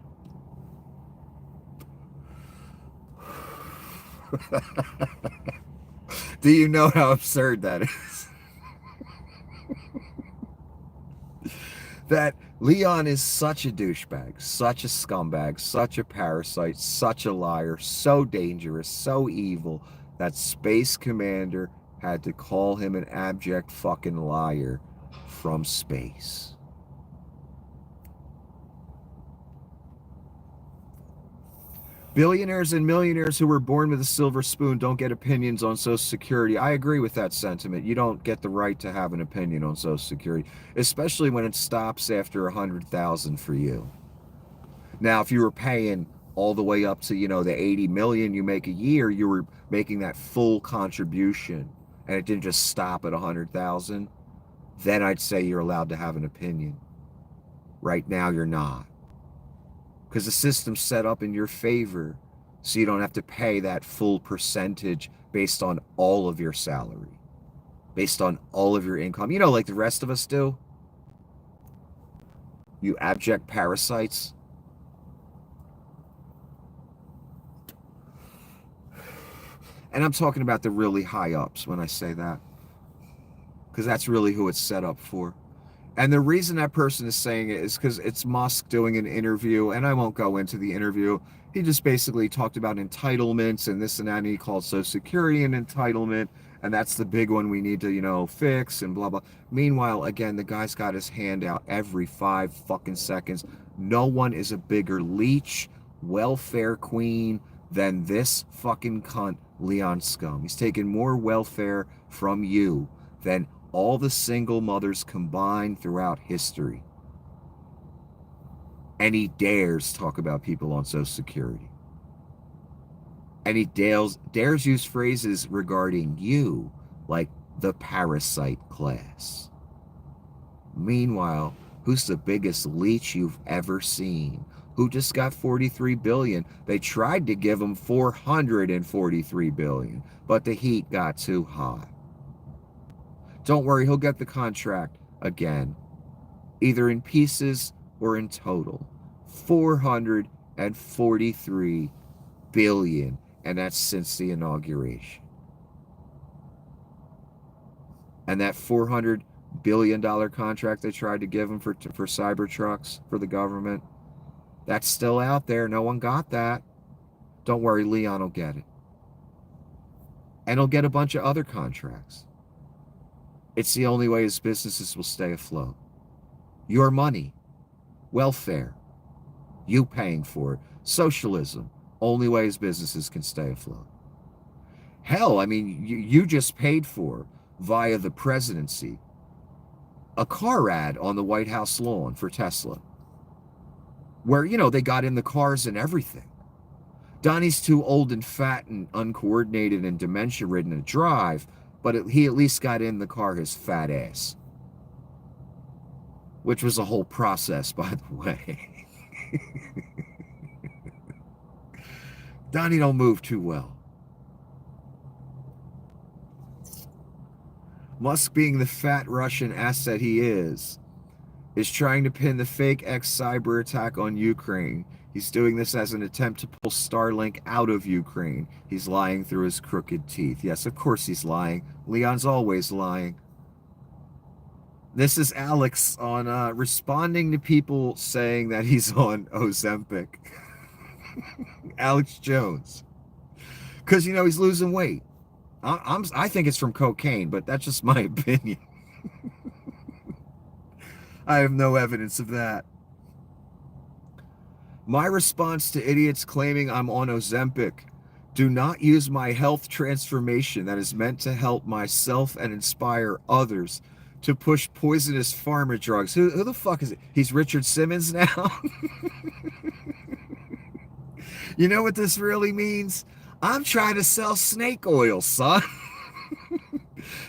Do you know how absurd that is? That Leon is such a douchebag, such a scumbag, such a parasite, such a liar, so dangerous, so evil, that Space Commander had to call him an abject fucking liar from space. Billionaires and millionaires who were born with a silver spoon don't get opinions on Social Security. I agree with that sentiment. You don't get the right to have an opinion on Social Security, especially when it stops after 100,000 for you. Now, if you were paying all the way up to, the 80 million you make a year, you were making that full contribution and it didn't just stop at 100,000, then I'd say you're allowed to have an opinion. Right now, you're not. Because the system's set up in your favor, so you don't have to pay that full percentage based on all of your salary, based on all of your income. Like the rest of us do. You abject parasites. And I'm talking about the really high ups when I say that, because that's really who it's set up for. And the reason that person is saying it is because it's Musk doing an interview, and I won't go into the interview. He just basically talked about entitlements and this and that, and he called Social Security an entitlement, and that's the big one we need to, fix and blah, blah. Meanwhile, again, the guy's got his hand out every 5 fucking seconds. No one is a bigger leech, welfare queen, than this fucking cunt, Leon Scum. He's taken more welfare from you than all the single mothers combined throughout history. And he dares talk about people on Social Security. And he dares use phrases regarding you, like the parasite class. Meanwhile, who's the biggest leech you've ever seen? Who just got $43 billion? They tried to give him $443 billion, but the heat got too hot. Don't worry, he'll get the contract again, either in pieces or in total. $443 billion, and that's since the inauguration. And that $400 billion contract they tried to give him for Cybertrucks for the government, that's still out there. No one got that. Don't worry, Leon will get it. And he'll get a bunch of other contracts. It's the only way his businesses will stay afloat. Your money, welfare, you paying for it, socialism, only way his businesses can stay afloat. Hell, I mean, you just paid for, via the presidency, a car ad on the White House lawn for Tesla, where, you know, they got in the cars and everything. Donnie's too old and fat and uncoordinated and dementia-ridden to drive, but he at least got in the car his fat ass. Which was a whole process, by the way. Donnie don't move too well. Musk, being the fat Russian asset he is trying to pin the fake cyber attack on Ukraine. He's doing this as an attempt to pull Starlink out of Ukraine. He's lying through his crooked teeth. Yes, of course he's lying. Leon's always lying. This is Alex on responding to people saying that he's on Ozempic. Alex Jones. Because, you know, he's losing weight. I think it's from cocaine, but that's just my opinion. I have no evidence of that. My response to idiots claiming I'm on Ozempic: do not use my health transformation that is meant to help myself and inspire others to push poisonous pharma drugs. Who the fuck is it? He's Richard Simmons now? You know what this really means? I'm trying to sell snake oil, son.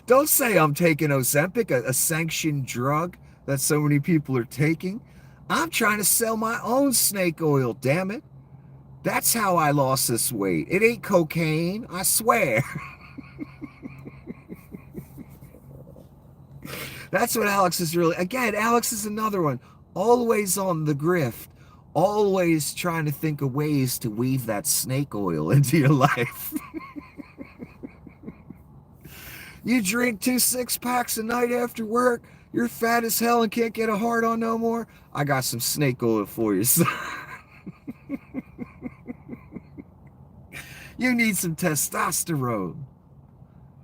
Don't say I'm taking Ozempic, a sanctioned drug that so many people are taking. I'm trying to sell my own snake oil, damn it. That's how I lost this weight. It ain't cocaine, I swear. That's what Alex is really... Again, Alex is another one. Always on the grift. Always trying to think of ways to weave that snake oil into your life. You drink 2 6-packs a night after work, you're fat as hell and can't get a hard on no more. I got some snake oil for you, son. You need some testosterone.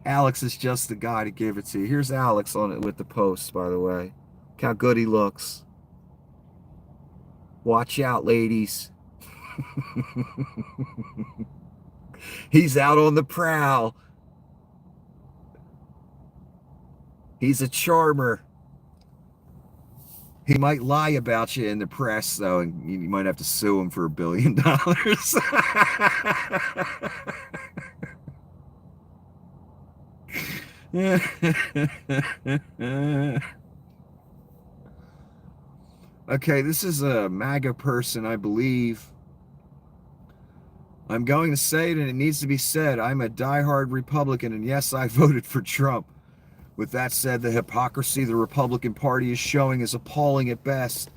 Alex is just the guy to give it to you. Here's Alex on it with the post, by the way. Look how good he looks. Watch out, ladies. He's out on the prowl. He's a charmer. He might lie about you in the press, though, and you might have to sue him for $1 billion. Okay, this is a MAGA person, I believe. I'm going to say it, and it needs to be said. I'm a diehard Republican, and yes, I voted for Trump. With that said, the hypocrisy the Republican Party is showing is appalling at best.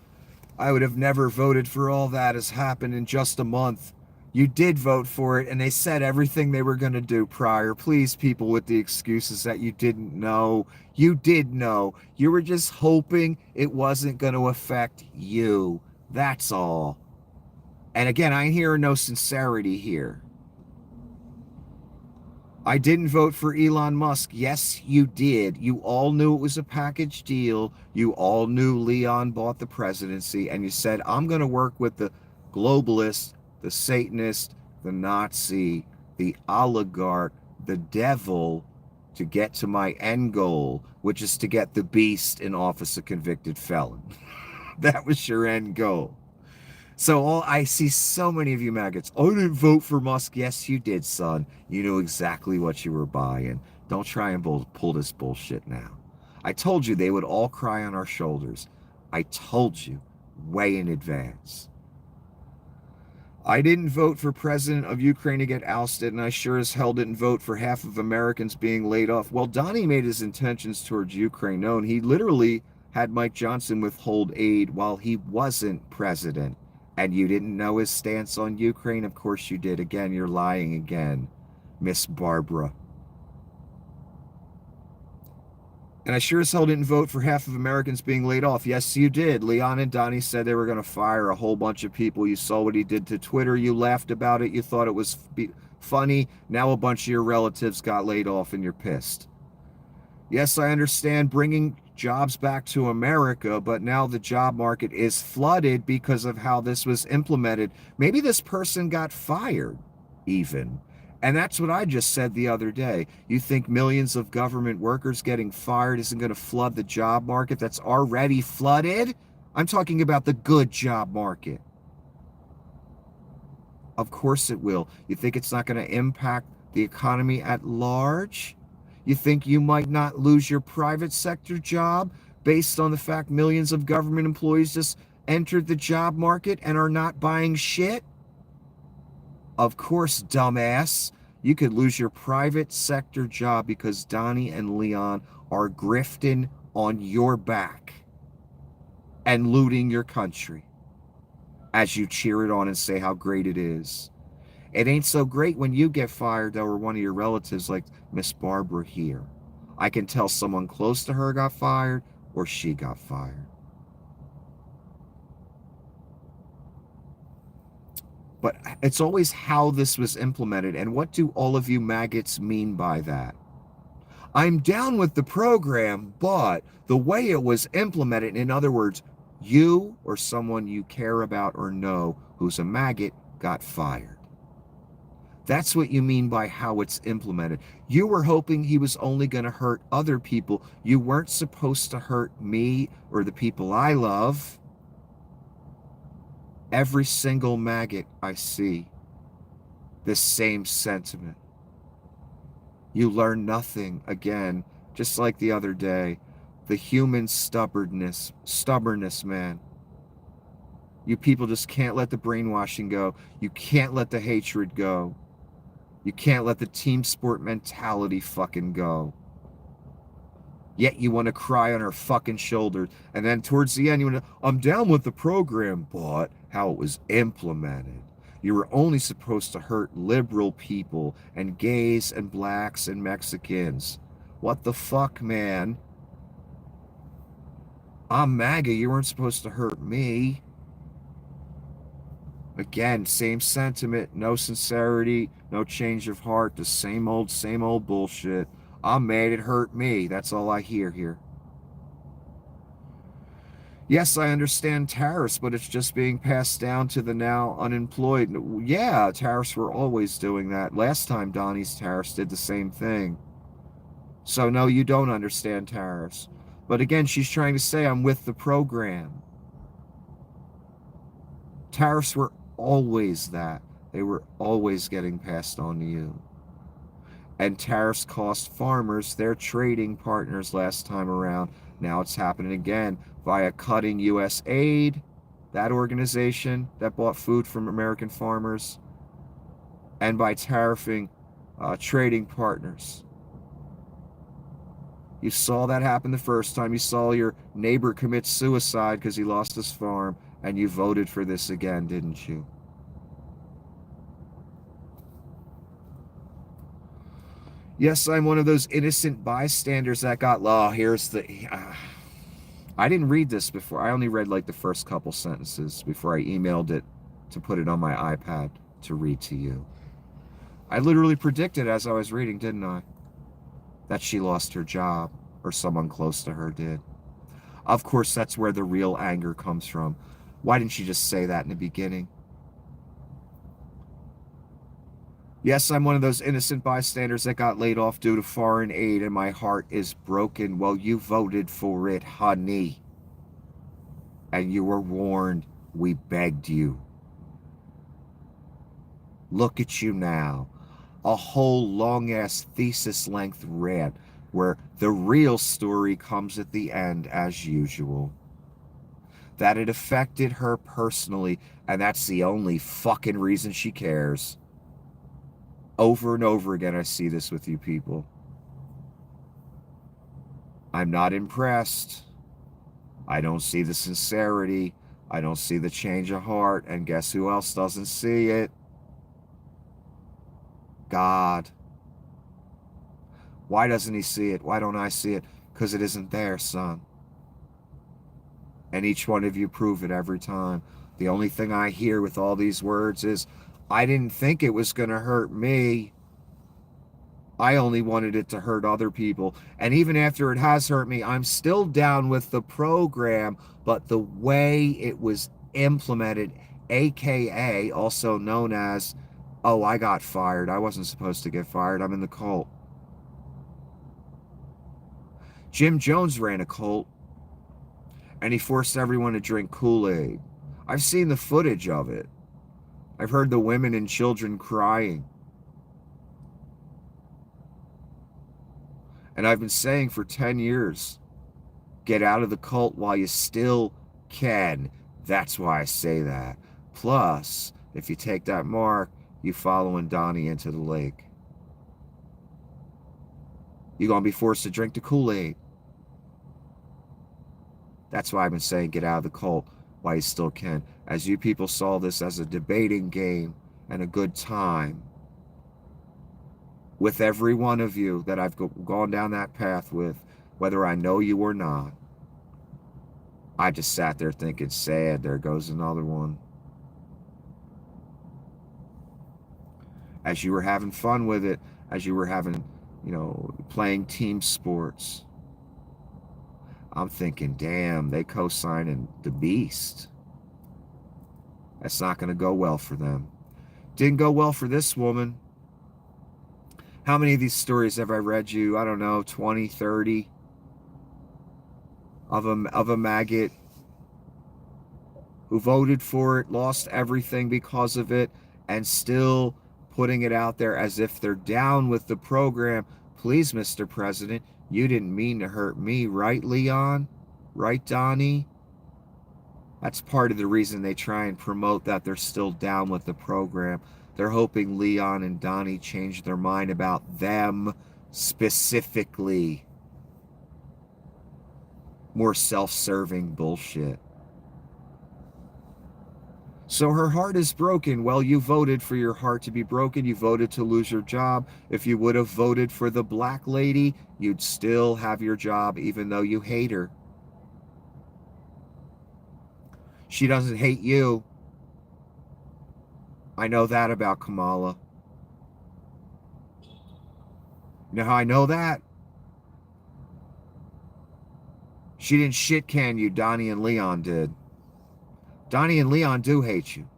I would have never voted for all that has happened in just a month. You did vote for it, and they said everything they were going to do prior. Please, people with the excuses that you didn't know. You did know. You were just hoping it wasn't going to affect you. That's all. And again, I ain't hearing no sincerity here. I didn't vote for Elon Musk. Yes, you did. You all knew it was a package deal. You all knew Leon bought the presidency, and you said, I'm going to work with the globalists, the Satanists, the Nazi, the oligarch, the devil, to get to my end goal, which is to get the beast in office, a convicted felon. That was your end goal. So I see so many of you maggots. I didn't vote for Musk. Yes, you did, son. You knew exactly what you were buying. Don't try and pull this bullshit now. I told you they would all cry on our shoulders. I told you way in advance. I didn't vote for president of Ukraine to get ousted, and I sure as hell didn't vote for half of Americans being laid off. Well, Donnie made his intentions towards Ukraine known. He literally had Mike Johnson withhold aid while he wasn't president. And you didn't know his stance on Ukraine? Of course you did. Again, you're lying again, Miss Barbara. And I sure as hell didn't vote for half of Americans being laid off. Yes, you did. Leon and Donnie said they were going to fire a whole bunch of people. You saw what he did to Twitter. You laughed about it. You thought it was funny. Now a bunch of your relatives got laid off and you're pissed. Yes, I understand bringing jobs back to America, but now the job market is flooded because of how this was implemented. Maybe this person got fired even. And that's what I just said the other day. You think millions of government workers getting fired isn't going to flood the job market that's already flooded? I'm talking about the good job market. Of course it will. You think it's not going to impact the economy at large? You think you might not lose your private sector job based on the fact millions of government employees just entered the job market and are not buying shit? Of course, dumbass. You could lose your private sector job because Donnie and Leon are grifting on your back and looting your country as you cheer it on and say how great it is. It ain't so great when you get fired, though, or one of your relatives like Miss Barbara here. I can tell someone close to her got fired or she got fired. But it's always how this was implemented. And what do all of you maggots mean by that? I'm down with the program, but the way it was implemented, in other words, you or someone you care about or know who's a maggot got fired. That's what you mean by how it's implemented. You were hoping he was only going to hurt other people. You weren't supposed to hurt me or the people I love. Every single maggot I see, the same sentiment. You learn nothing, again, just like the other day. The human stubbornness, man. You people just can't let the brainwashing go. You can't let the hatred go. You can't let the team sport mentality fucking go. Yet you want to cry on her fucking shoulders. And then towards the end, you want to, I'm down with the program, but how it was implemented. You were only supposed to hurt liberal people and gays and blacks and Mexicans. What the fuck, man? I'm MAGA. You weren't supposed to hurt me. Again, same sentiment, no sincerity, no change of heart, the same old bullshit. I'm mad it hurt me. That's all I hear here. Yes, I understand tariffs, but it's just being passed down to the now unemployed. Yeah, tariffs were always doing that. Last time Donnie's tariffs did the same thing. So no, you don't understand tariffs. But again, she's trying to say I'm with the program. Tariffs were always that. They were always getting passed on to you. And tariffs cost farmers their trading partners last time around. Now it's happening again via cutting U.S. aid, that organization that bought food from American farmers, and by tariffing trading partners. You saw that happen the first time. You saw your neighbor commit suicide because he lost his farm, and you voted for this again, didn't you? Yes, I'm one of those innocent bystanders that got law. Here's the... I didn't read this before. I only read like the first couple sentences before I emailed it to put it on my iPad to read to you. I literally predicted as I was reading, didn't I? That she lost her job, or someone close to her did. Of course, that's where the real anger comes from. Why didn't she just say that in the beginning? Yes, I'm one of those innocent bystanders that got laid off due to foreign aid, and my heart is broken. Well, you voted for it, honey. And you were warned. We begged you. Look at you now. A whole long-ass thesis-length rant where the real story comes at the end as usual. That it affected her personally, and that's the only fucking reason she cares. Over and over again, I see this with you people. I'm not impressed. I don't see the sincerity. I don't see the change of heart. And guess who else doesn't see it? God. Why doesn't he see it? Why don't I see it? Because it isn't there, son. And each one of you prove it every time. The only thing I hear with all these words is, I didn't think it was going to hurt me. I only wanted it to hurt other people. And even after it has hurt me, I'm still down with the program, but the way it was implemented, aka also known as, oh, I got fired. I wasn't supposed to get fired. I'm in the cult. Jim Jones ran a cult, and he forced everyone to drink Kool-Aid. I've seen the footage of it. I've heard the women and children crying. And I've been saying for 10 years, get out of the cult while you still can. That's why I say that. Plus, if you take that mark, you following Donnie into the lake. You're going to be forced to drink the Kool-Aid. That's why I've been saying get out of the cult while you still can. As you people saw this as a debating game and a good time, with every one of you that I've gone down that path with, whether I know you or not, I just sat there thinking, sad, there goes another one. As you were having fun with it, as you were having, playing team sports, I'm thinking, damn, they co-signing the beast. That's not going to go well for them. Didn't go well for this woman. How many of these stories have I read you? I don't know, 20, 30 of a maggot who voted for it, lost everything because of it, and still putting it out there as if they're down with the program. Please, Mr. President, you didn't mean to hurt me, right, Leon? Right, Donnie? That's part of the reason they try and promote that they're still down with the program. They're hoping Leon and Donnie change their mind about them specifically. More self-serving bullshit. So her heart is broken. Well, you voted for your heart to be broken. You voted to lose your job. If you would have voted for the black lady, you'd still have your job even though you hate her. She doesn't hate you. I know that about Kamala. You know how I know that? She didn't shit can you, Donnie and Leon did. Donnie and Leon do hate you.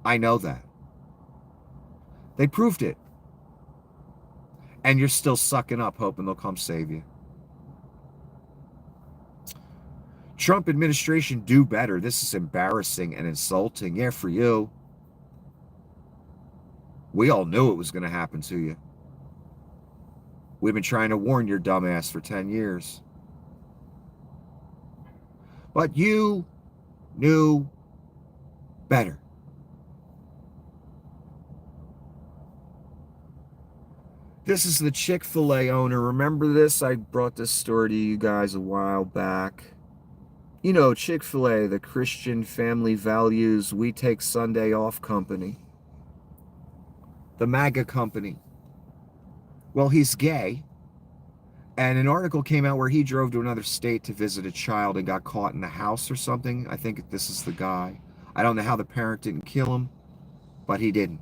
I know that. They proved it. And you're still sucking up, hoping they'll come save you. Trump administration, do better. This is embarrassing and insulting. Yeah, for you. We all knew it was going to happen to you. We've been trying to warn your dumbass for 10 years. But you knew better. This is the Chick-fil-A owner. Remember this? I brought this story to you guys a while back. You know, Chick-fil-A, the Christian family values, we take Sunday off company. The MAGA company. Well, he's gay. And an article came out where he drove to another state to visit a child and got caught in the house or something. I think this is the guy. I don't know how the parent didn't kill him, but he didn't.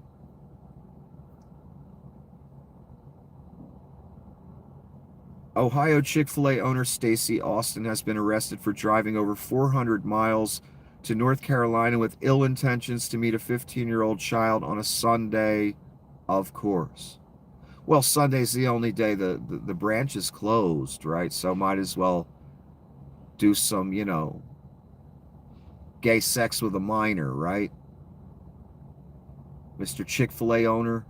Ohio Chick-fil-A owner Stacy Austin has been arrested for driving over 400 miles to North Carolina with ill intentions to meet a 15-year-old child on a Sunday, of course. Well, Sunday's the only day the branch is closed, right? So might as well do some, gay sex with a minor, right? Mr. Chick-fil-A owner.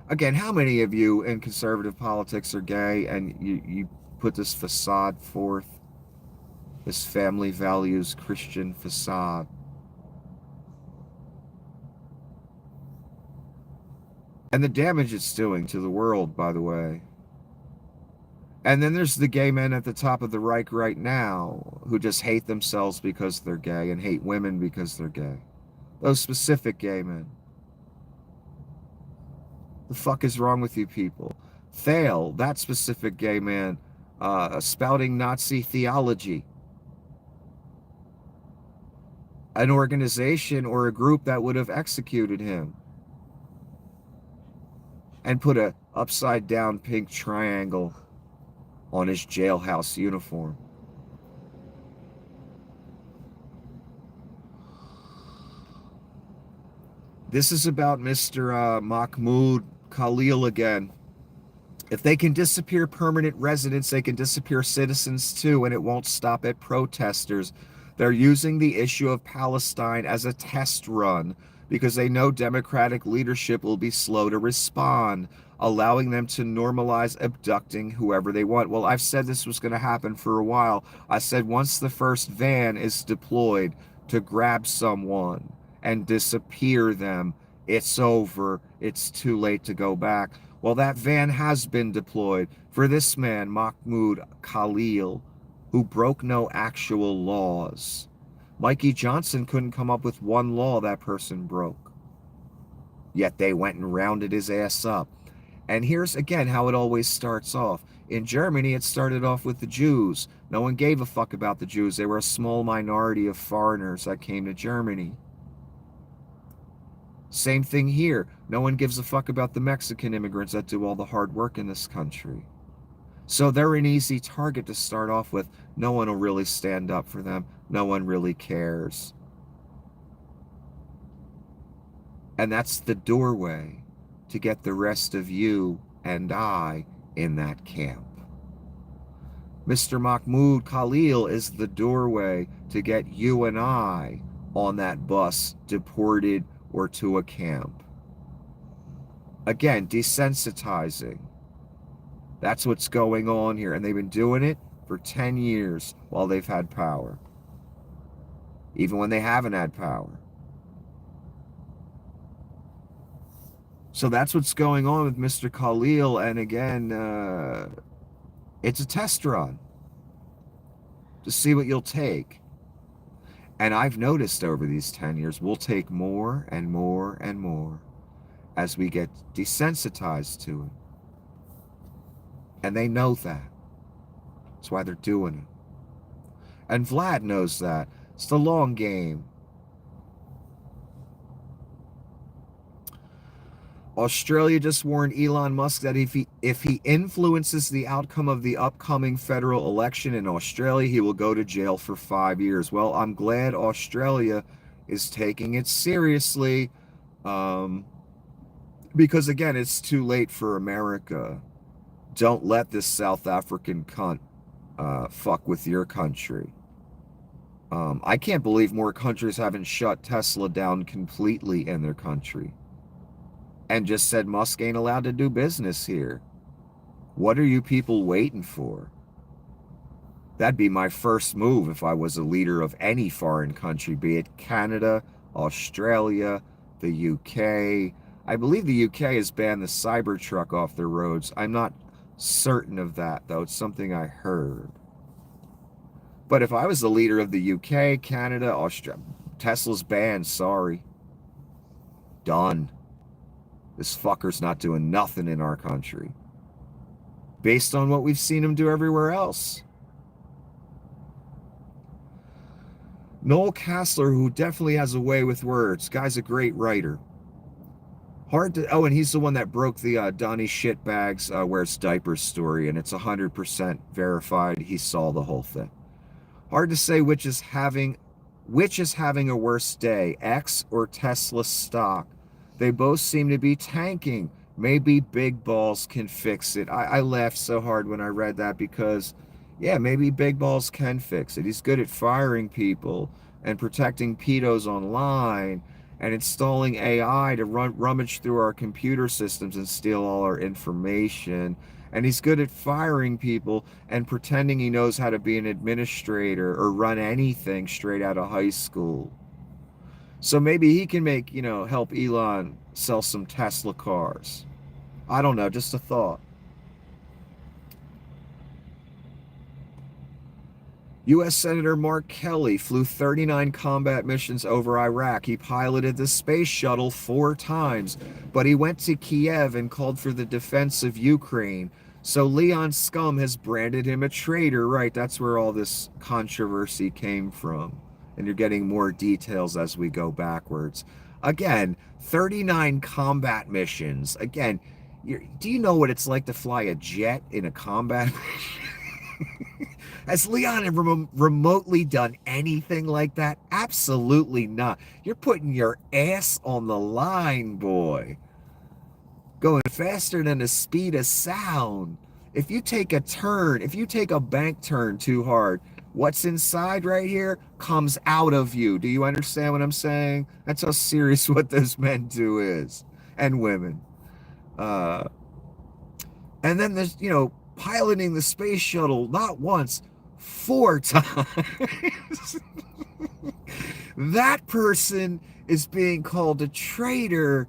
Again, how many of you in conservative politics are gay and you put this facade forth, this family values Christian facade? And the damage it's doing to the world, by the way. And then there's the gay men at the top of the Reich right now who just hate themselves because they're gay and hate women because they're gay. Those specific gay men. The fuck is wrong with you people? Thale, that specific gay man, spouting Nazi theology. An organization or a group that would have executed him and put a upside down pink triangle on his jailhouse uniform. This is about Mr. Mahmoud Khalil again. If they can disappear permanent residents, they can disappear citizens too, and it won't stop at protesters. They're using the issue of Palestine as a test run because they know democratic leadership will be slow to respond, allowing them to normalize abducting whoever they want. Well, I've said this was going to happen for a while. I said once the first van is deployed to grab someone and disappear them, it's over. It's too late to go back. Well, that van has been deployed for this man, Mahmoud Khalil, who broke no actual laws. Mikey Johnson couldn't come up with one law that person broke. Yet they went and rounded his ass up. And here's again how it always starts off. In Germany, it started off with the Jews. No one gave a fuck about the Jews. They were a small minority of foreigners that came to Germany. Same thing here. No one gives a fuck about the Mexican immigrants that do all the hard work in this country. So they're an easy target to start off with. No one will really stand up for them. No one really cares. And that's the doorway to get the rest of you and I in that camp. Mr. Mahmoud Khalil is the doorway to get you and I on that bus, deported or to a camp. Again, desensitizing. That's what's going on here. And they've been doing it for 10 years while they've had power. Even when they haven't had power. So that's what's going on with Mr. Khalil. And again, it's a test run to see what you'll take. And I've noticed over these 10 years, we'll take more and more and more as we get desensitized to it. And they know that. That's why they're doing it. And Vlad knows that. It's the long game. Australia just warned Elon Musk that if he influences the outcome of the upcoming federal election in Australia, he will go to jail for 5 years. Well, I'm glad Australia is taking it seriously, because again, it's too late for America. Don't let this South African cunt fuck with your country. I can't believe more countries haven't shut Tesla down completely in their country and just said Musk ain't allowed to do business here. What are you people waiting for? That'd be my first move if I was a leader of any foreign country, be it Canada, Australia, the UK. I believe the UK has banned the Cybertruck off their roads. I'm not certain of that, though. It's something I heard. But if I was the leader of the UK, Canada, Australia, Tesla's banned, sorry. Done. This fucker's not doing nothing in our country. Based on what we've seen him do everywhere else. Noel Castler, who definitely has a way with words. Guy's a great writer. Hard to... Oh, and he's the one that broke the Donnie Shitbags wears diapers story, and it's 100% verified. He saw the whole thing. Hard to say which is having Which is having a worse day, X or Tesla stock? They both seem to be tanking. Maybe Big Balls can fix it. I laughed so hard when I read that because, yeah, maybe Big Balls can fix it. He's good at firing people and protecting pedos online and installing AI to rummage through our computer systems and steal all our information. And he's good at firing people and pretending he knows how to be an administrator or run anything straight out of high school. So maybe he can make, help Elon sell some Tesla cars. I don't know, just a thought. U.S. Senator Mark Kelly flew 39 combat missions over Iraq. He piloted the space shuttle 4 times, but he went to Kiev and called for the defense of Ukraine. So Leon Scum has branded him a traitor. Right, that's where all this controversy came from. And you're getting more details as we go backwards. Again, 39 combat missions. Again, do you know what it's like to fly a jet in a combat mission? Has Leon remotely done anything like that? Absolutely not. You're putting your ass on the line, boy. Going faster than the speed of sound. If you take a bank turn too hard, what's inside right here comes out of you. Do you understand what I'm saying? That's how serious what those men do is. And women. And then there's, piloting the space shuttle not once, 4 times. That person is being called a traitor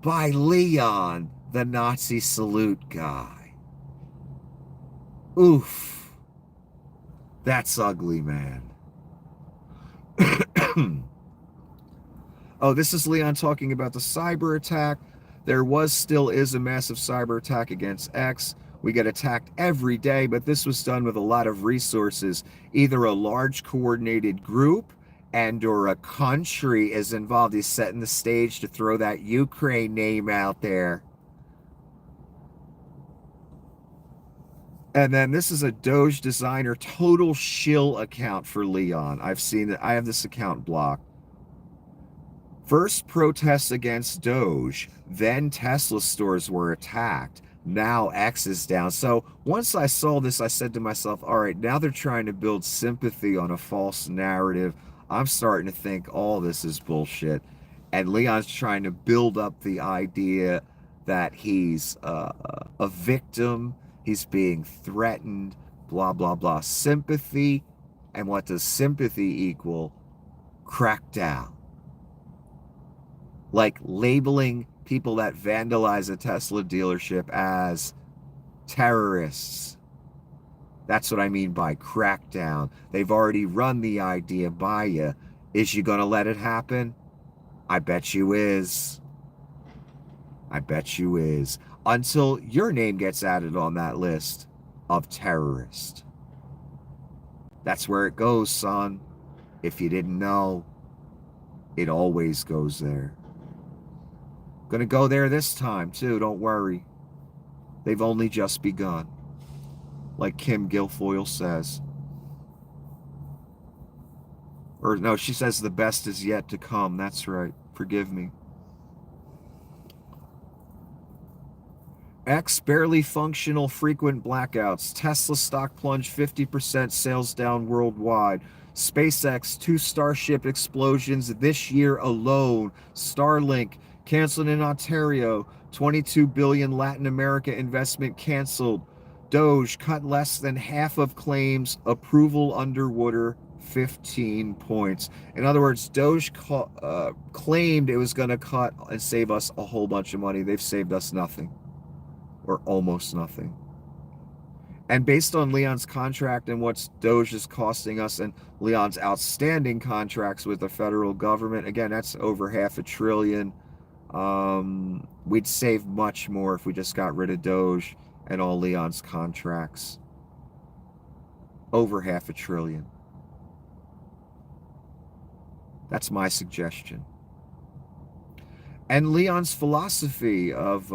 by Leon, the Nazi salute guy. Oof. That's ugly, man. Oh, this is Leon talking about the cyber attack. There still is a massive cyber attack against X. We get attacked every day, but this was done with a lot of resources. Either a large coordinated group and or a country is involved. He's setting the stage to throw that Ukraine name out there. And then this is a Doge designer total shill account for Leon. I've seen it. I have this account blocked. First protests against Doge, then Tesla stores were attacked. Now X is down. So once I saw this, I said to myself, all right, now they're trying to build sympathy on a false narrative. I'm starting to think all this is bullshit. And Leon's trying to build up the idea that he's a victim, he's being threatened, blah, blah, blah. Sympathy. And what does sympathy equal? Crackdown. Like labeling people that vandalize a Tesla dealership as terrorists. That's what I mean by crackdown. They've already run the idea by you. Is you gonna let it happen? I bet you is. I bet you is. Until your name gets added on that list of terrorists. That's where it goes, son. If you didn't know, it always goes there. Gonna go there this time, too. Don't worry. They've only just begun. Like Kim Guilfoyle says. Or no, she says the best is yet to come. That's right. Forgive me. X barely functional frequent blackouts. Tesla stock plunge 50%, sales down worldwide. SpaceX 2 Starship explosions this year alone. Starlink canceled in Ontario. 22 billion Latin America investment canceled. Doge cut less than half of claims. Approval underwater 15 points. In other words, Doge claimed it was going to cut and save us a whole bunch of money. They've saved us nothing. Or almost nothing. And based on Leon's contract and what Doge is costing us and Leon's outstanding contracts with the federal government, again, that's over $500 billion. We'd save much more if we just got rid of Doge and all Leon's contracts. Over $500 billion. That's my suggestion. And Leon's philosophy of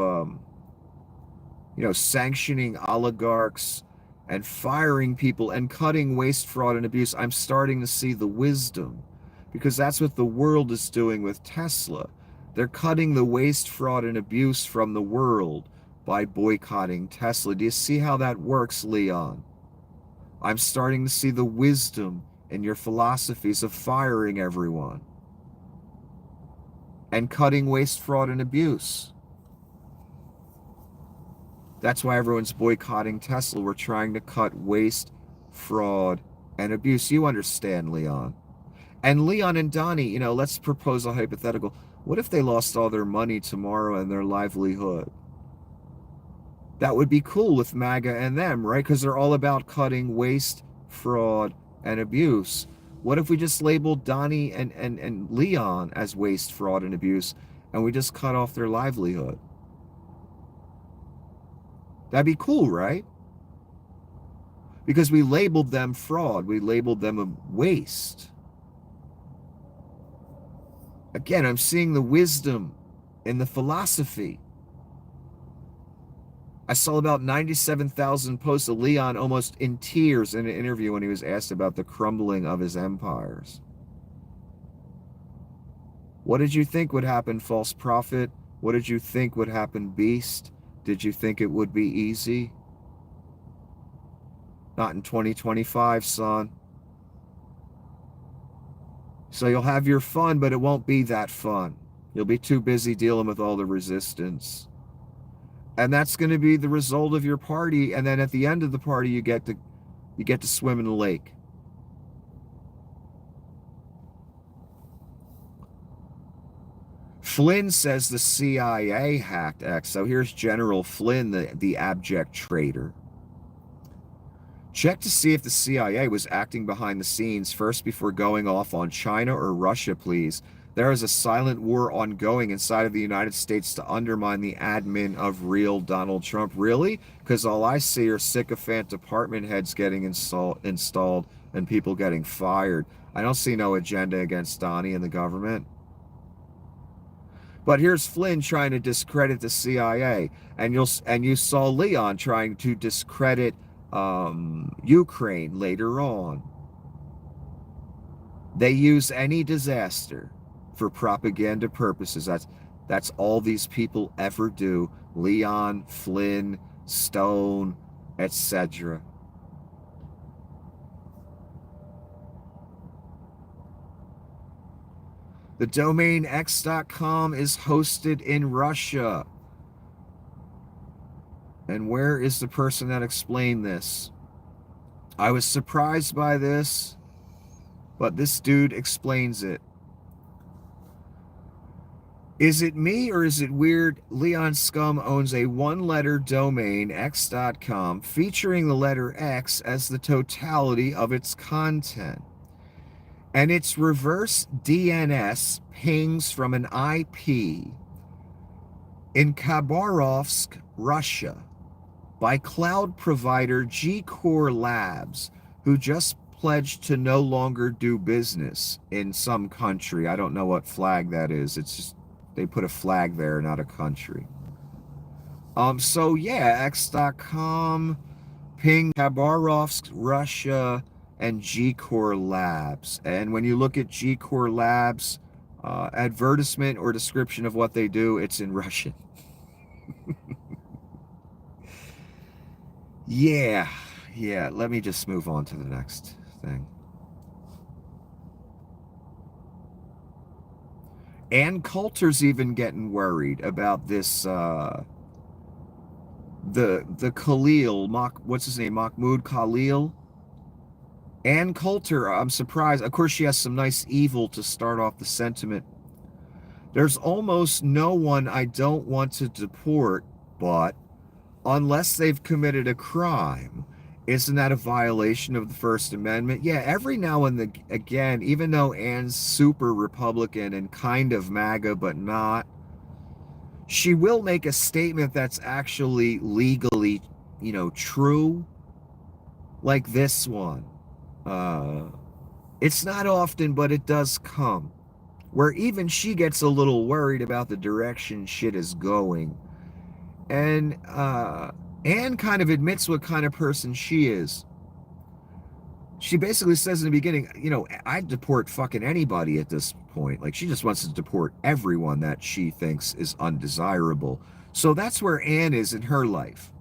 sanctioning oligarchs and firing people and cutting waste, fraud, and abuse. I'm starting to see the wisdom. because that's what the world is doing with Tesla. They're cutting the waste, fraud, and abuse from the world by boycotting Tesla. Do you see how that works, Leon? I'm starting to see the wisdom in your philosophies of firing everyone and cutting waste, fraud, and abuse. That's why everyone's boycotting Tesla. We're trying to cut waste, fraud, and abuse. You understand, Leon. And Leon and Donnie, let's propose a hypothetical. What if they lost all their money tomorrow and their livelihood? That would be cool with MAGA and them, right? Because they're all about cutting waste, fraud, and abuse. What if we just labeled Donnie and Leon as waste, fraud, and abuse, and we just cut off their livelihood? That'd be cool, right? Because we labeled them fraud. We labeled them a waste. Again, I'm seeing the wisdom in the philosophy. I saw about 97,000 posts of Leon almost in tears in an interview when he was asked about the crumbling of his empires. What did you think would happen, false prophet? What did you think would happen, beast? Did you think it would be easy? Not in 2025, son. So you'll have your fun, but it won't be that fun. You'll be too busy dealing with all the resistance. And that's going to be the result of your party. And then at the end of the party, you get to swim in the lake. Flynn says the CIA hacked X. So here's General Flynn, the abject traitor. Check to see if the CIA was acting behind the scenes first before going off on China or Russia, please. There is a silent war ongoing inside of the United States to undermine the admin of real Donald Trump. Really? Because all I see are sycophant department heads getting installed and people getting fired. I don't see no agenda against Donnie and the government. But here's Flynn trying to discredit the CIA, and you saw Leon trying to discredit Ukraine later on. They use any disaster for propaganda purposes. That's all these people ever do. Leon, Flynn, Stone, etc. The domain x.com is hosted in Russia. And where is the person that explained this? I was surprised by this, but this dude explains it. Is it me or is it weird? Leon Scum owns a one-letter domain, x.com, featuring the letter X as the totality of its content. And its reverse DNS pings from an IP in Khabarovsk, Russia, by cloud provider G-Core Labs, who just pledged to no longer do business in some country. I don't know what flag that is. It's just they put a flag there, not a country. So yeah, x.com, ping Khabarovsk, Russia, and G-Core Labs. And when you look at G-Core Labs advertisement or description of what they do, it's in Russian. Yeah, let me just move on to the next thing. Ann Coulter's even getting worried about this, the Khalil, what's his name, Mahmoud Khalil? Ann Coulter, I'm surprised. Of course, she has some nice evil to start off the sentiment. There's almost no one I don't want to deport, but unless they've committed a crime. Isn't that a violation of the First Amendment? Yeah, every now and again, even though Ann's super Republican and kind of MAGA, but not, she will make a statement that's actually legally, true. Like this one. It's not often, but it does come. Where even she gets a little worried about the direction shit is going. And Anne kind of admits what kind of person she is. She basically says in the beginning, you know, I'd deport fucking anybody at this point. Like, she just wants to deport everyone that she thinks is undesirable. So that's where Anne is in her life.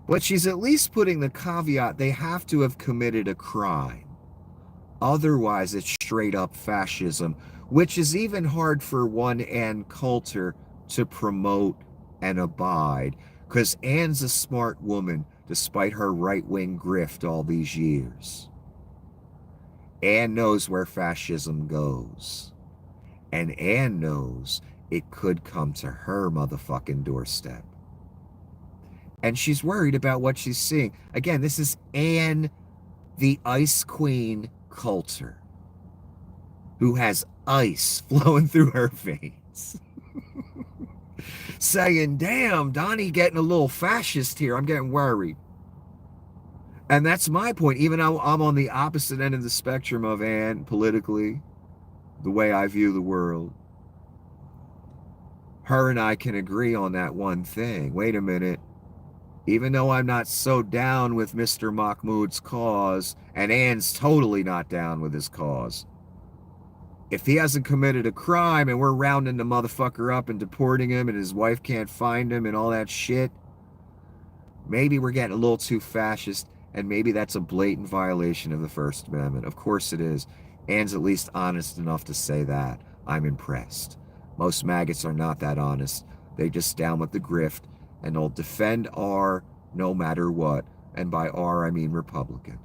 But she's at least putting the caveat they have to have committed a crime. Otherwise, it's straight up fascism, which is even hard for one Ann Coulter to promote and abide, because Anne's a smart woman despite her right-wing grift all these years. Anne knows where fascism goes. And Anne knows it could come to her motherfucking doorstep. And she's worried about what she's seeing. Again, this is Anne, the Ice Queen Coulter, who has ice flowing through her veins. Saying, damn, Donnie getting a little fascist here. I'm getting worried. And that's my point. Even though I'm on the opposite end of the spectrum of Anne politically, the way I view the world, her and I can agree on that one thing. Wait a minute. Even though I'm not so down with Mr. Mahmoud's cause, and Anne's totally not down with his cause, if he hasn't committed a crime and we're rounding the motherfucker up and deporting him and his wife can't find him and all that shit, maybe we're getting a little too fascist, and maybe that's a blatant violation of the First Amendment. Of course it is. Anne's at least honest enough to say that. I'm impressed. Most maggots are not that honest. They just down with the grift, and they'll defend R no matter what. And by R, I mean Republican.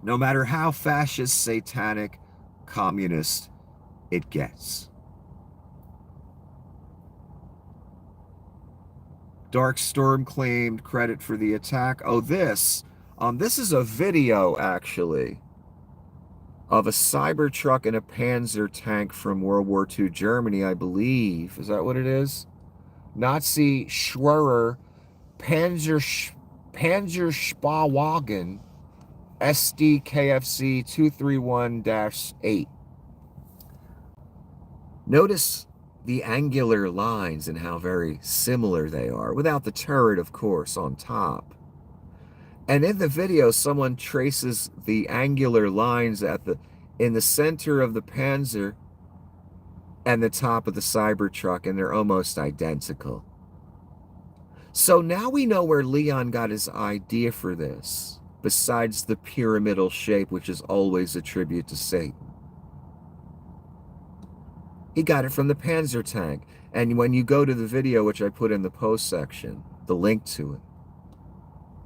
No matter how fascist, satanic, communist it gets. Dark Storm claimed credit for the attack. Oh, this is a video, actually, of a Cybertruck and a Panzer tank from World War II Germany, I believe. Is that what it is? Nazi Schwerer Panzerspahwagen SDKFC 231-8. Notice the angular lines and how very similar they are, without the turret, of course, on top. And in the video, someone traces the angular lines in the center of the Panzer and the top of the Cybertruck, and they're almost identical. So now we know where Leon got his idea for this, besides the pyramidal shape, which is always a tribute to Satan. He got it from the Panzer tank. And when you go to the video, which I put in the post section, the link to it,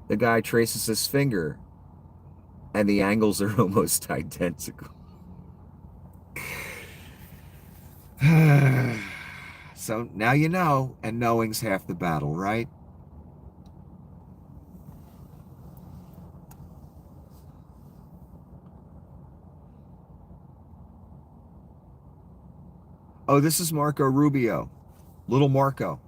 the guy traces his finger, and the angles are almost identical. So now you know, and knowing's half the battle, right? Oh, this is Marco Rubio. Little Marco.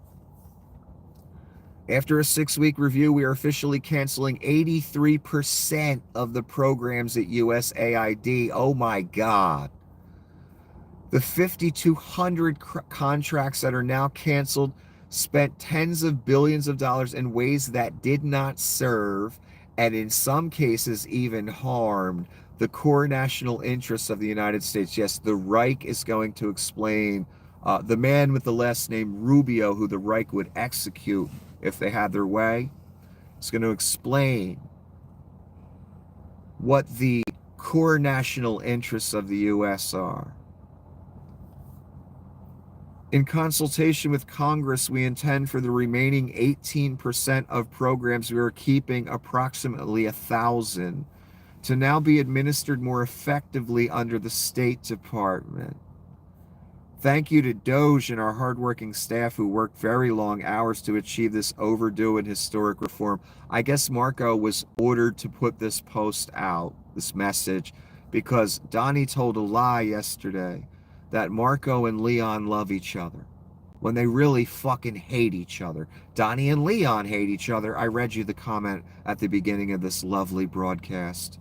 After a 6-week review, we are officially canceling 83% of the programs at USAID. Oh my God. The 5,200 contracts that are now canceled spent tens of billions of dollars in ways that did not serve, and in some cases even harmed, the core national interests of the United States. Yes, the Reich is going to explain, the man with the last name Rubio, who the Reich would execute if they had their way, is going to explain what the core national interests of the U.S. are. In consultation with Congress, we intend for the remaining 18% of programs we are keeping, approximately 1,000, to now be administered more effectively under the State Department. Thank you to Doge and our hardworking staff who worked very long hours to achieve this overdue and historic reform. I guess Marco was ordered to put this post out, this message, because Donnie told a lie yesterday that Marco and Leon love each other, when they really fucking hate each other. Donnie and Leon hate each other. I read you the comment at the beginning of this lovely broadcast,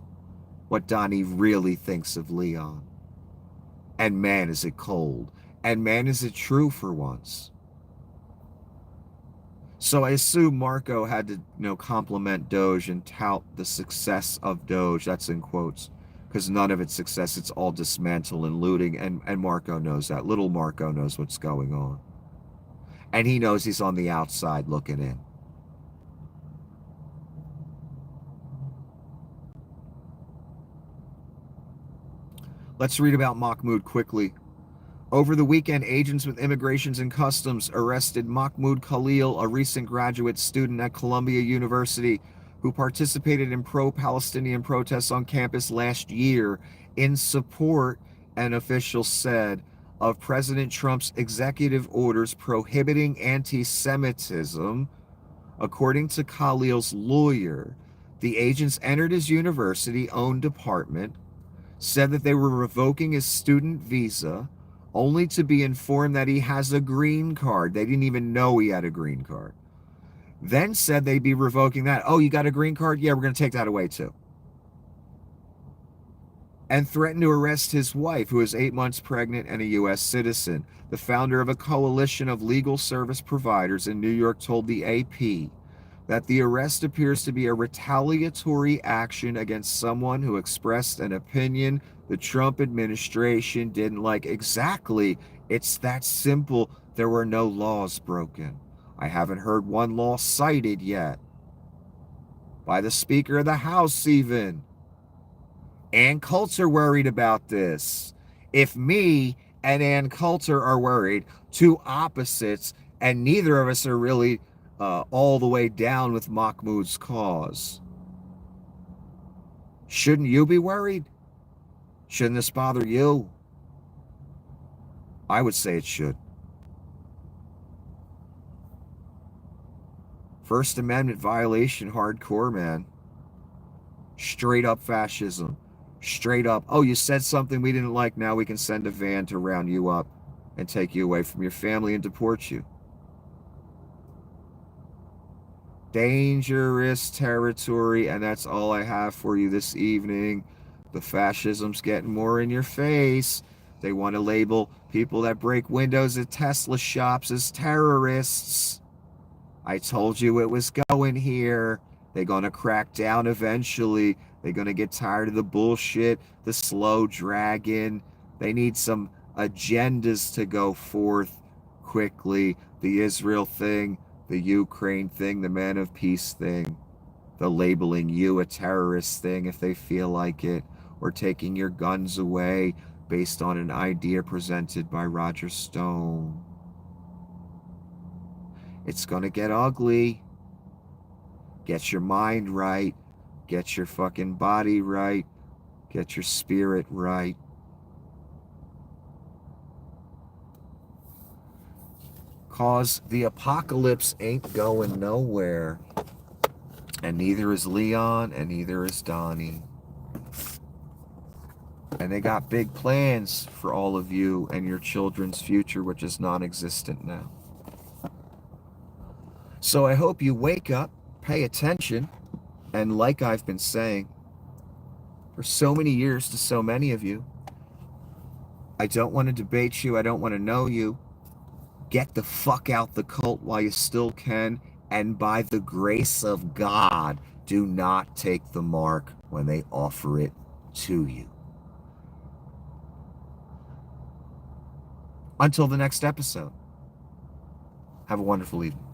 what Donnie really thinks of Leon. And man, is it cold. And man, is it true for once. So I assume Marco had to, compliment Doge and tout the success of Doge. That's in quotes, because none of it's success. It's all dismantle and looting, and Marco knows that. Little Marco knows what's going on, and he knows he's on the outside looking in. Let's read about Mahmoud quickly. Over the weekend, agents with Immigrations and Customs arrested Mahmoud Khalil, a recent graduate student at Columbia University who participated in pro-Palestinian protests on campus last year in support, an official said, of President Trump's executive orders prohibiting anti-Semitism. According to Khalil's lawyer, the agents entered his university-owned apartment, said that they were revoking his student visa, only to be informed that he has a green card. They didn't even know he had a green card. Then said they'd be revoking that. Oh, you got a green card? Yeah, we're going to take that away too. And threatened to arrest his wife, who is 8 months pregnant and a U.S. citizen. The founder of a coalition of legal service providers in New York told the AP that the arrest appears to be a retaliatory action against someone who expressed an opinion the Trump administration didn't like. Exactly. It's that simple. There were no laws broken. I haven't heard one law cited yet. By the Speaker of the House, even. Ann Coulter worried about this. If me and Ann Coulter are worried, two opposites, and neither of us are really all the way down with Mahmoud's cause, shouldn't you be worried? Shouldn't this bother you? I would say it should. First Amendment violation, hardcore, man. Straight up fascism. Straight up, oh, you said something we didn't like, now we can send a van to round you up and take you away from your family and deport you. Dangerous territory, and that's all I have for you this evening. The fascism's getting more in your face. They want to label people that break windows at Tesla shops as terrorists. I told you it was going here. They're going to crack down eventually. They're going to get tired of the bullshit, the slow dragging. They need some agendas to go forth quickly. The Israel thing, the Ukraine thing, the Man of Peace thing, the labeling you a terrorist thing if they feel like it, or taking your guns away based on an idea presented by Roger Stone. It's going to get ugly. Get your mind right. Get your fucking body right. Get your spirit right. Cause the apocalypse ain't going nowhere. And neither is Leon, and neither is Donnie. And they got big plans for all of you and your children's future, which is non-existent now. So I hope you wake up, pay attention, and like I've been saying for so many years to so many of you, I don't want to debate you, I don't want to know you. Get the fuck out the cult while you still can, and by the grace of God, do not take the mark when they offer it to you. Until the next episode, have a wonderful evening.